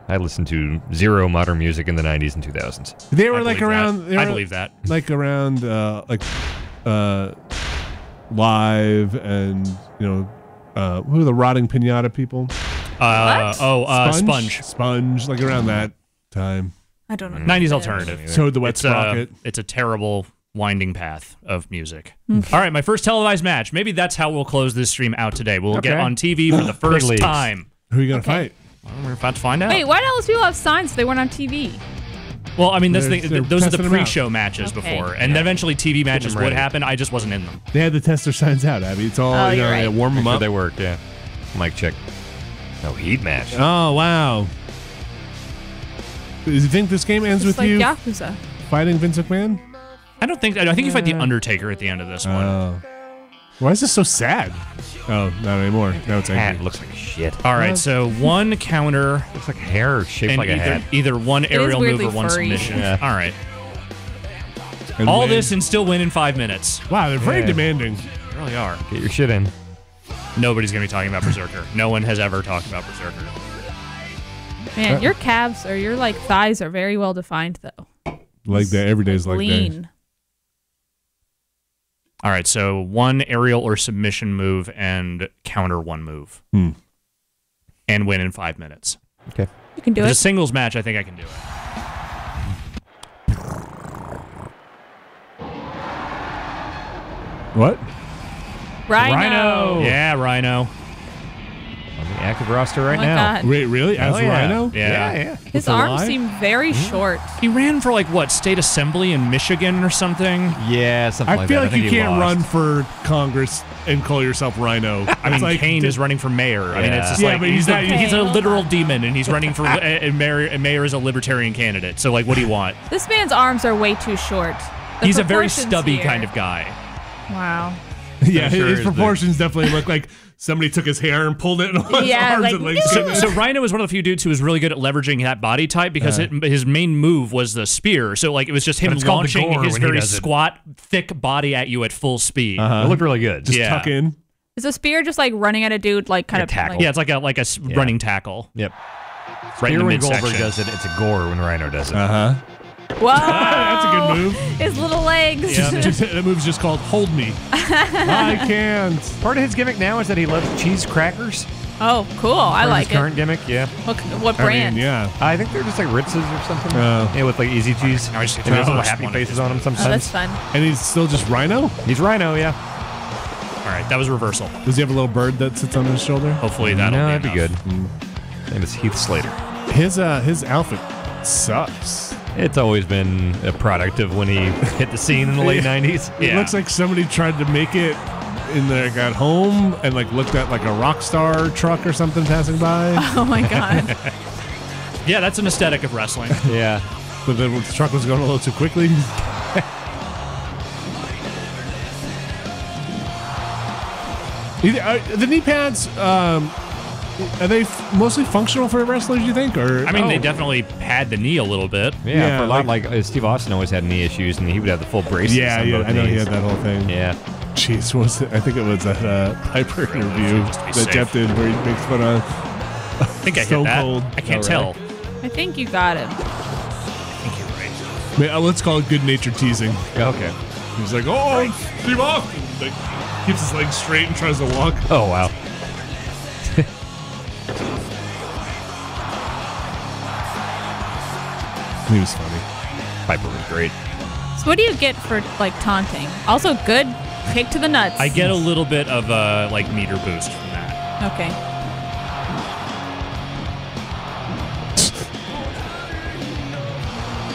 Speaker 4: I listened to zero modern music in the 90s and 2000s.
Speaker 1: They were
Speaker 2: I
Speaker 1: like
Speaker 2: believe
Speaker 1: around.
Speaker 2: that.
Speaker 1: They were
Speaker 2: I believe that.
Speaker 1: Like around, live and who are the Rotting Pinata people?
Speaker 2: Sponge.
Speaker 1: Sponge, like around that time.
Speaker 9: I don't know.
Speaker 2: 90s alternative.
Speaker 1: Toad the Wet
Speaker 2: It's
Speaker 1: Sprocket.
Speaker 2: it's a terrible winding path of music. All right, my first televised match. Maybe that's how we'll close this stream out today. We'll get on TV for the first
Speaker 4: leagues.
Speaker 2: time.
Speaker 1: Who are you gonna fight?
Speaker 2: Well, we're about to find out.
Speaker 9: Wait, why do all those people have signs if they weren't on TV?
Speaker 2: Well, I mean, those
Speaker 1: They're
Speaker 2: are the
Speaker 1: testing them out.
Speaker 2: pre-show matches
Speaker 9: Okay.
Speaker 2: before, and then eventually TV matches
Speaker 4: them
Speaker 2: would
Speaker 4: ready.
Speaker 2: happen. I just wasn't in them.
Speaker 1: They had to test their signs out, Abby. It's all
Speaker 9: Oh, you're right.
Speaker 1: they warm them
Speaker 4: Make sure
Speaker 1: up.
Speaker 4: they work, yeah. Mic check. No, heat match.
Speaker 1: Oh wow! Do you think this game ends
Speaker 9: It's
Speaker 1: with
Speaker 9: like
Speaker 1: you
Speaker 9: Yakuza.
Speaker 1: fighting Vince McMahon?
Speaker 2: I think you fight the Undertaker at the end of this one.
Speaker 1: Oh. Why is this so sad? Oh, not anymore. Now it's
Speaker 4: Hat
Speaker 1: angry.
Speaker 4: looks like shit.
Speaker 2: All right, so one counter
Speaker 4: Looks like hair shaped
Speaker 2: and
Speaker 4: like a hat.
Speaker 2: either one aerial move
Speaker 9: weirdly
Speaker 2: or one
Speaker 9: furry.
Speaker 2: submission.
Speaker 4: Yeah.
Speaker 2: All right,
Speaker 1: And
Speaker 2: all
Speaker 1: win.
Speaker 2: this and still win in 5 minutes.
Speaker 1: Wow, they're very
Speaker 4: Yeah.
Speaker 1: demanding.
Speaker 2: They really are.
Speaker 4: Get your shit in.
Speaker 2: Nobody's gonna be talking about Berserker. No one has ever talked about Berserker.
Speaker 9: Man, your calves or your like thighs are very well defined though.
Speaker 1: Like that. Every day's like that.
Speaker 9: Lean.
Speaker 2: All right, so one aerial or submission move and counter one move. And win in 5 minutes.
Speaker 4: Okay.
Speaker 9: You can do
Speaker 2: If it's
Speaker 9: it.
Speaker 2: a singles match, I think I can do it.
Speaker 1: What?
Speaker 9: Rhino.
Speaker 2: Yeah, Rhino.
Speaker 4: On the active roster right
Speaker 9: Oh my
Speaker 4: now.
Speaker 9: God.
Speaker 1: Wait, really? As
Speaker 4: Oh, yeah.
Speaker 1: Rhino?
Speaker 2: Yeah.
Speaker 9: His
Speaker 1: a
Speaker 9: arms
Speaker 1: lie?
Speaker 9: seem very short.
Speaker 2: He ran for like what, state assembly in Michigan or something?
Speaker 4: Yeah, something
Speaker 1: I
Speaker 4: like
Speaker 1: feel
Speaker 4: that.
Speaker 1: like
Speaker 4: think
Speaker 1: you
Speaker 4: he
Speaker 1: can't
Speaker 4: lost.
Speaker 1: run for Congress and call yourself Rhino.
Speaker 2: I mean,
Speaker 1: like,
Speaker 2: Kane is running for mayor. I mean, it's just
Speaker 1: Yeah,
Speaker 2: like
Speaker 1: but
Speaker 2: he's
Speaker 1: he's
Speaker 2: a
Speaker 9: not-
Speaker 2: literal demon, and he's running for mayor as a libertarian candidate. So, like, what do you want?
Speaker 9: This man's arms are way too short. The
Speaker 2: He's a very
Speaker 9: proportions
Speaker 2: stubby
Speaker 9: here-
Speaker 2: kind of guy.
Speaker 9: Wow.
Speaker 1: Yeah,
Speaker 4: I'm sure
Speaker 1: his
Speaker 4: is
Speaker 1: proportions definitely look like somebody took his hair and pulled it on his
Speaker 9: Yeah,
Speaker 1: arms
Speaker 9: like,
Speaker 1: and legs.
Speaker 2: So Rhino was one of the few dudes who was really good at leveraging that body type because his main move was the spear. So like it was just him
Speaker 4: But it's called the
Speaker 2: launching
Speaker 4: gore
Speaker 2: his
Speaker 4: when he
Speaker 2: very
Speaker 4: does it.
Speaker 2: squat, thick body at you at full speed.
Speaker 4: It looked really good.
Speaker 1: Just
Speaker 2: Yeah.
Speaker 1: tuck in.
Speaker 9: Is a spear just like running at a dude, like kind
Speaker 4: Like
Speaker 9: of
Speaker 4: a tackle.
Speaker 9: like,
Speaker 2: Yeah, it's like a running tackle.
Speaker 4: Yep.
Speaker 2: Right in
Speaker 4: Here
Speaker 2: the
Speaker 4: when Goldberg
Speaker 2: midsection.
Speaker 4: does it, it's a gore when Rhino does it.
Speaker 1: Uh-huh.
Speaker 9: Whoa!
Speaker 1: That's a good move.
Speaker 9: His little legs.
Speaker 1: That move's just called Hold Me. I can't.
Speaker 4: Part of his gimmick now is that he loves cheese crackers.
Speaker 9: Oh, cool. I
Speaker 4: Part of
Speaker 9: like
Speaker 4: his current gimmick, yeah.
Speaker 9: What
Speaker 1: I
Speaker 9: brand?
Speaker 1: mean, yeah.
Speaker 4: I think they're just like Ritz's or something.
Speaker 1: Oh.
Speaker 4: Yeah, with like easy cheese.
Speaker 2: I just-
Speaker 4: And there's little
Speaker 2: just
Speaker 4: happy
Speaker 2: wanted
Speaker 4: faces
Speaker 2: to-
Speaker 4: on them
Speaker 9: Oh, that's
Speaker 4: sometimes.
Speaker 9: fun.
Speaker 1: And he's still just Rhino?
Speaker 4: He's Rhino, yeah.
Speaker 2: All right, that was reversal.
Speaker 1: Does he have a little bird that sits on his shoulder?
Speaker 2: Hopefully that'll
Speaker 4: No,
Speaker 2: be
Speaker 4: that'd be
Speaker 2: enough.
Speaker 4: good. His name is Heath Slater.
Speaker 1: His outfit sucks.
Speaker 4: It's always been a product of when he hit the scene in the late 90s.
Speaker 1: It looks like somebody tried to make it in there, got home, and like looked at like a rock star truck or something passing by.
Speaker 9: Oh my god.
Speaker 2: Yeah, that's an aesthetic of wrestling.
Speaker 4: Yeah.
Speaker 1: But then the truck was going a little too quickly. The knee pads, are they mostly functional for wrestlers, you think? Or
Speaker 2: I mean, they definitely pad the knee a little bit.
Speaker 4: Yeah, for a lot, like Steve Austin always had knee issues, and he would have the full braces.
Speaker 1: Yeah,
Speaker 4: on
Speaker 1: yeah,
Speaker 4: both
Speaker 1: I know he
Speaker 4: knees.
Speaker 1: had that whole thing.
Speaker 4: Yeah.
Speaker 1: Jeez, what was it? I think it was that Piper interview
Speaker 2: Just to be
Speaker 1: that
Speaker 2: safe.
Speaker 1: Jeff did where he makes fun of
Speaker 2: I think I hit
Speaker 1: Stone
Speaker 2: that.
Speaker 1: Cold.
Speaker 2: I can't
Speaker 1: Oh,
Speaker 2: tell.
Speaker 9: I think you got him.
Speaker 2: I think you're right.
Speaker 1: Man, let's call it good-natured teasing.
Speaker 4: Okay.
Speaker 1: He's like, oh, Steve Austin. Like, keeps his legs straight and tries to walk.
Speaker 4: Oh, wow.
Speaker 1: He was funny.
Speaker 4: Piper was great.
Speaker 9: So what do you get for like taunting? Also good kick to the nuts.
Speaker 2: I get a little bit of a like meter boost from that.
Speaker 9: Okay.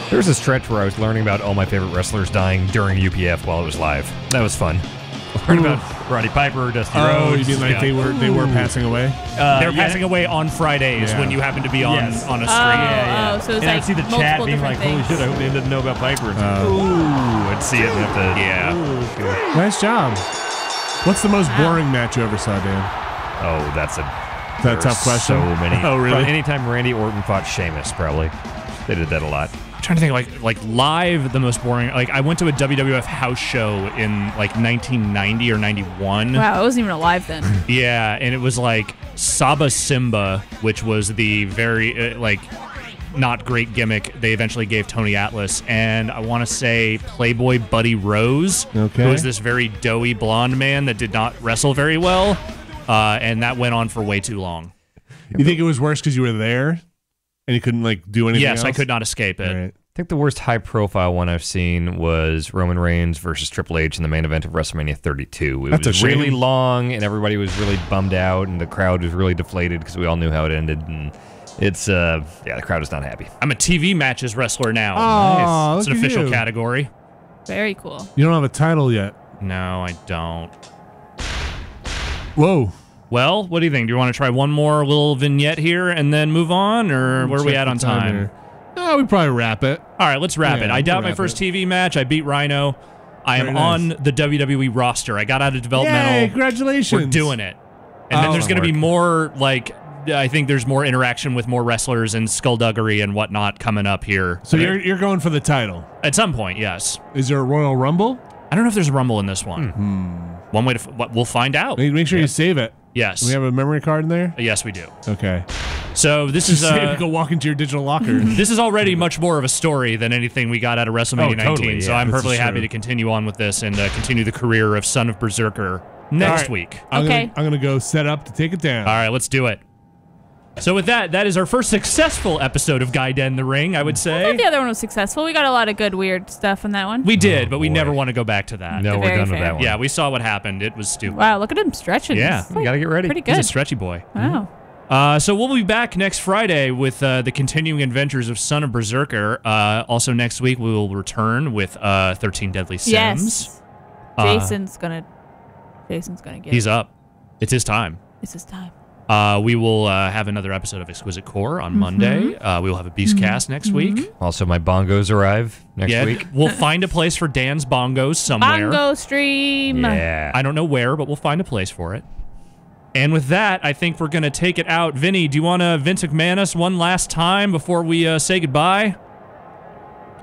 Speaker 4: There was a stretch where I was learning about all my favorite wrestlers dying during UPF while it was live. That was fun. Learned about Roddy Piper, Dusty
Speaker 1: Oh,
Speaker 4: Rhodes.
Speaker 1: you mean like they were passing away?
Speaker 2: They're passing away on Fridays
Speaker 1: Yeah.
Speaker 2: when you happen to be on
Speaker 4: Yes.
Speaker 2: on a stream.
Speaker 9: Oh, so it's
Speaker 4: And
Speaker 9: like
Speaker 4: I'd see the
Speaker 9: multiple
Speaker 4: chat being
Speaker 9: different
Speaker 4: like, holy
Speaker 9: things.
Speaker 4: shit, I hope they didn't know about Piper. It's like, ooh, I'd see it and have to...
Speaker 2: Yeah.
Speaker 1: Nice job. What's the most boring match you ever saw, Dan?
Speaker 4: Oh, that's a...
Speaker 1: Is that a
Speaker 4: there
Speaker 1: tough
Speaker 4: are
Speaker 1: question?
Speaker 4: So many.
Speaker 1: Oh, really?
Speaker 4: Anytime Randy Orton fought Sheamus, probably. They did that a lot.
Speaker 2: I'm trying to think like live the most boring. Like I went to a WWF house show in like 1990 or 91.
Speaker 9: Wow, I wasn't even alive then.
Speaker 2: Yeah, and it was like Saba Simba, which was the very like not great gimmick they eventually gave Tony Atlas, and I want to say Playboy Buddy Rose,
Speaker 1: Okay.
Speaker 2: who was this very doughy blonde man that did not wrestle very well, and that went on for way too long.
Speaker 1: You think it was worse because you were there and you couldn't like do anything
Speaker 2: Yes,
Speaker 1: else?
Speaker 2: I could not escape it.
Speaker 1: All right.
Speaker 4: I think the worst high-profile one I've seen was Roman Reigns versus Triple H in the main event of WrestleMania 32. It
Speaker 1: That's
Speaker 4: was
Speaker 1: a
Speaker 4: really
Speaker 1: shame.
Speaker 4: long, and everybody was really bummed out, and the crowd was really deflated because we all knew how it ended. And it's, the crowd is not happy.
Speaker 2: I'm a TV matches wrestler now.
Speaker 1: Oh,
Speaker 2: It's an
Speaker 1: look at
Speaker 2: official
Speaker 1: you.
Speaker 2: category.
Speaker 9: Very cool.
Speaker 1: You don't have a title yet.
Speaker 2: No, I don't.
Speaker 1: Whoa.
Speaker 2: Well, what do you think? Do you want to try one more little vignette here and then move on, or where are we
Speaker 1: Check
Speaker 2: at
Speaker 1: the
Speaker 2: on time?
Speaker 1: here. Oh, we probably wrap it.
Speaker 2: All right, let's wrap
Speaker 1: Yeah,
Speaker 2: it. I
Speaker 1: let's
Speaker 2: doubt my
Speaker 1: wrap
Speaker 2: first
Speaker 1: it.
Speaker 2: TV match. I beat Rhino. I am
Speaker 1: Very nice.
Speaker 2: on the WWE roster. I got out of developmental.
Speaker 1: Yay, congratulations.
Speaker 2: We're doing it. And then
Speaker 1: Oh,
Speaker 2: there's going to be
Speaker 4: work.
Speaker 2: more, like, I think there's more interaction with more wrestlers and skullduggery and whatnot coming up here.
Speaker 1: So you're going for the title.
Speaker 2: At some point, yes.
Speaker 1: Is there a Royal Rumble?
Speaker 2: I don't know if there's a Rumble in this one. One way to, we'll find out.
Speaker 1: Make sure you save it.
Speaker 2: Yes.
Speaker 1: Do we have a memory card in there?
Speaker 2: Yes, we do.
Speaker 1: Okay.
Speaker 2: So this is
Speaker 1: Save it, go walk into your digital locker.
Speaker 2: this is already much more of a story than anything we got out of WrestleMania
Speaker 4: Oh,
Speaker 2: 19.
Speaker 4: totally,
Speaker 2: So
Speaker 4: yeah,
Speaker 2: I'm
Speaker 1: this
Speaker 2: perfectly
Speaker 1: is
Speaker 2: happy
Speaker 1: true.
Speaker 2: to continue on with this and continue the career of Son of Berserker next
Speaker 1: right.
Speaker 2: week.
Speaker 9: Okay.
Speaker 1: I'm gonna go set up to take it down.
Speaker 2: All right, let's do it. So with that is our first successful episode of Gaiden the Ring, I would
Speaker 9: I
Speaker 2: say.
Speaker 9: thought the other one was successful. We got a lot of good, weird stuff in that one.
Speaker 2: We did, but we
Speaker 4: boy.
Speaker 2: never want to go back to that.
Speaker 4: No, we're
Speaker 9: Very
Speaker 4: done with
Speaker 9: fair.
Speaker 4: that one.
Speaker 2: Yeah, we saw what happened. It was stupid.
Speaker 9: Wow, look at him stretching.
Speaker 2: Yeah,
Speaker 9: It's
Speaker 4: You got to get ready.
Speaker 9: pretty
Speaker 2: He's
Speaker 9: good.
Speaker 2: a stretchy boy.
Speaker 9: Wow.
Speaker 2: So we'll be back next Friday with the continuing adventures of Son of Berserker. Also next week we will return with 13 Deadly Sins.
Speaker 9: Yes. Jason's gonna get.
Speaker 2: He's up. It's his time.
Speaker 9: It's his time.
Speaker 2: We will have another episode of Exquisite Core on Monday. We will have a Beast Cast next week.
Speaker 4: Also, my bongos arrive next week.
Speaker 2: We'll find a place for Dan's bongos somewhere.
Speaker 9: Bongo stream.
Speaker 4: Yeah.
Speaker 2: I don't know where, but we'll find a place for it. And with that, I think we're going to take it out. Vinny, do you want to Vince McMahon us one last time before we say goodbye?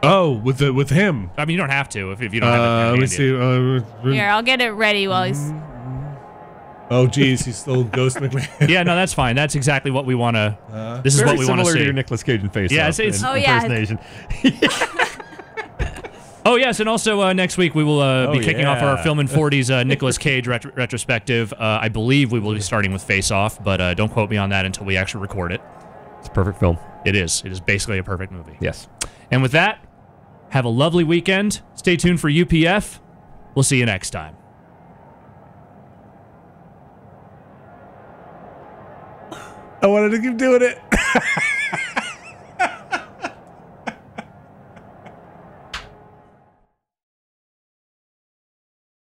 Speaker 1: Oh, with him.
Speaker 2: I mean, you don't have to if you don't have it.
Speaker 1: Let me see.
Speaker 9: Here, I'll get it ready while he's.
Speaker 1: Oh, geez, he's still Ghost McMahon.
Speaker 2: Yeah, no, that's fine. That's exactly what we want to. This is what we want to see.
Speaker 4: Similar to your Nicolas Cage and Face.
Speaker 2: Yeah,
Speaker 4: it's
Speaker 9: oh yeah.
Speaker 4: Nation.
Speaker 2: Oh, yes, and also next week we will be kicking off our Film in 40s Nicolas Cage retrospective. I believe we will be starting with Face Off, but don't quote me on that until we actually record it.
Speaker 4: It's a perfect film.
Speaker 2: It is. It is basically a perfect movie.
Speaker 4: Yes.
Speaker 2: And with that, have a lovely weekend. Stay tuned for UPF. We'll see you next time.
Speaker 1: I wanted to keep doing it.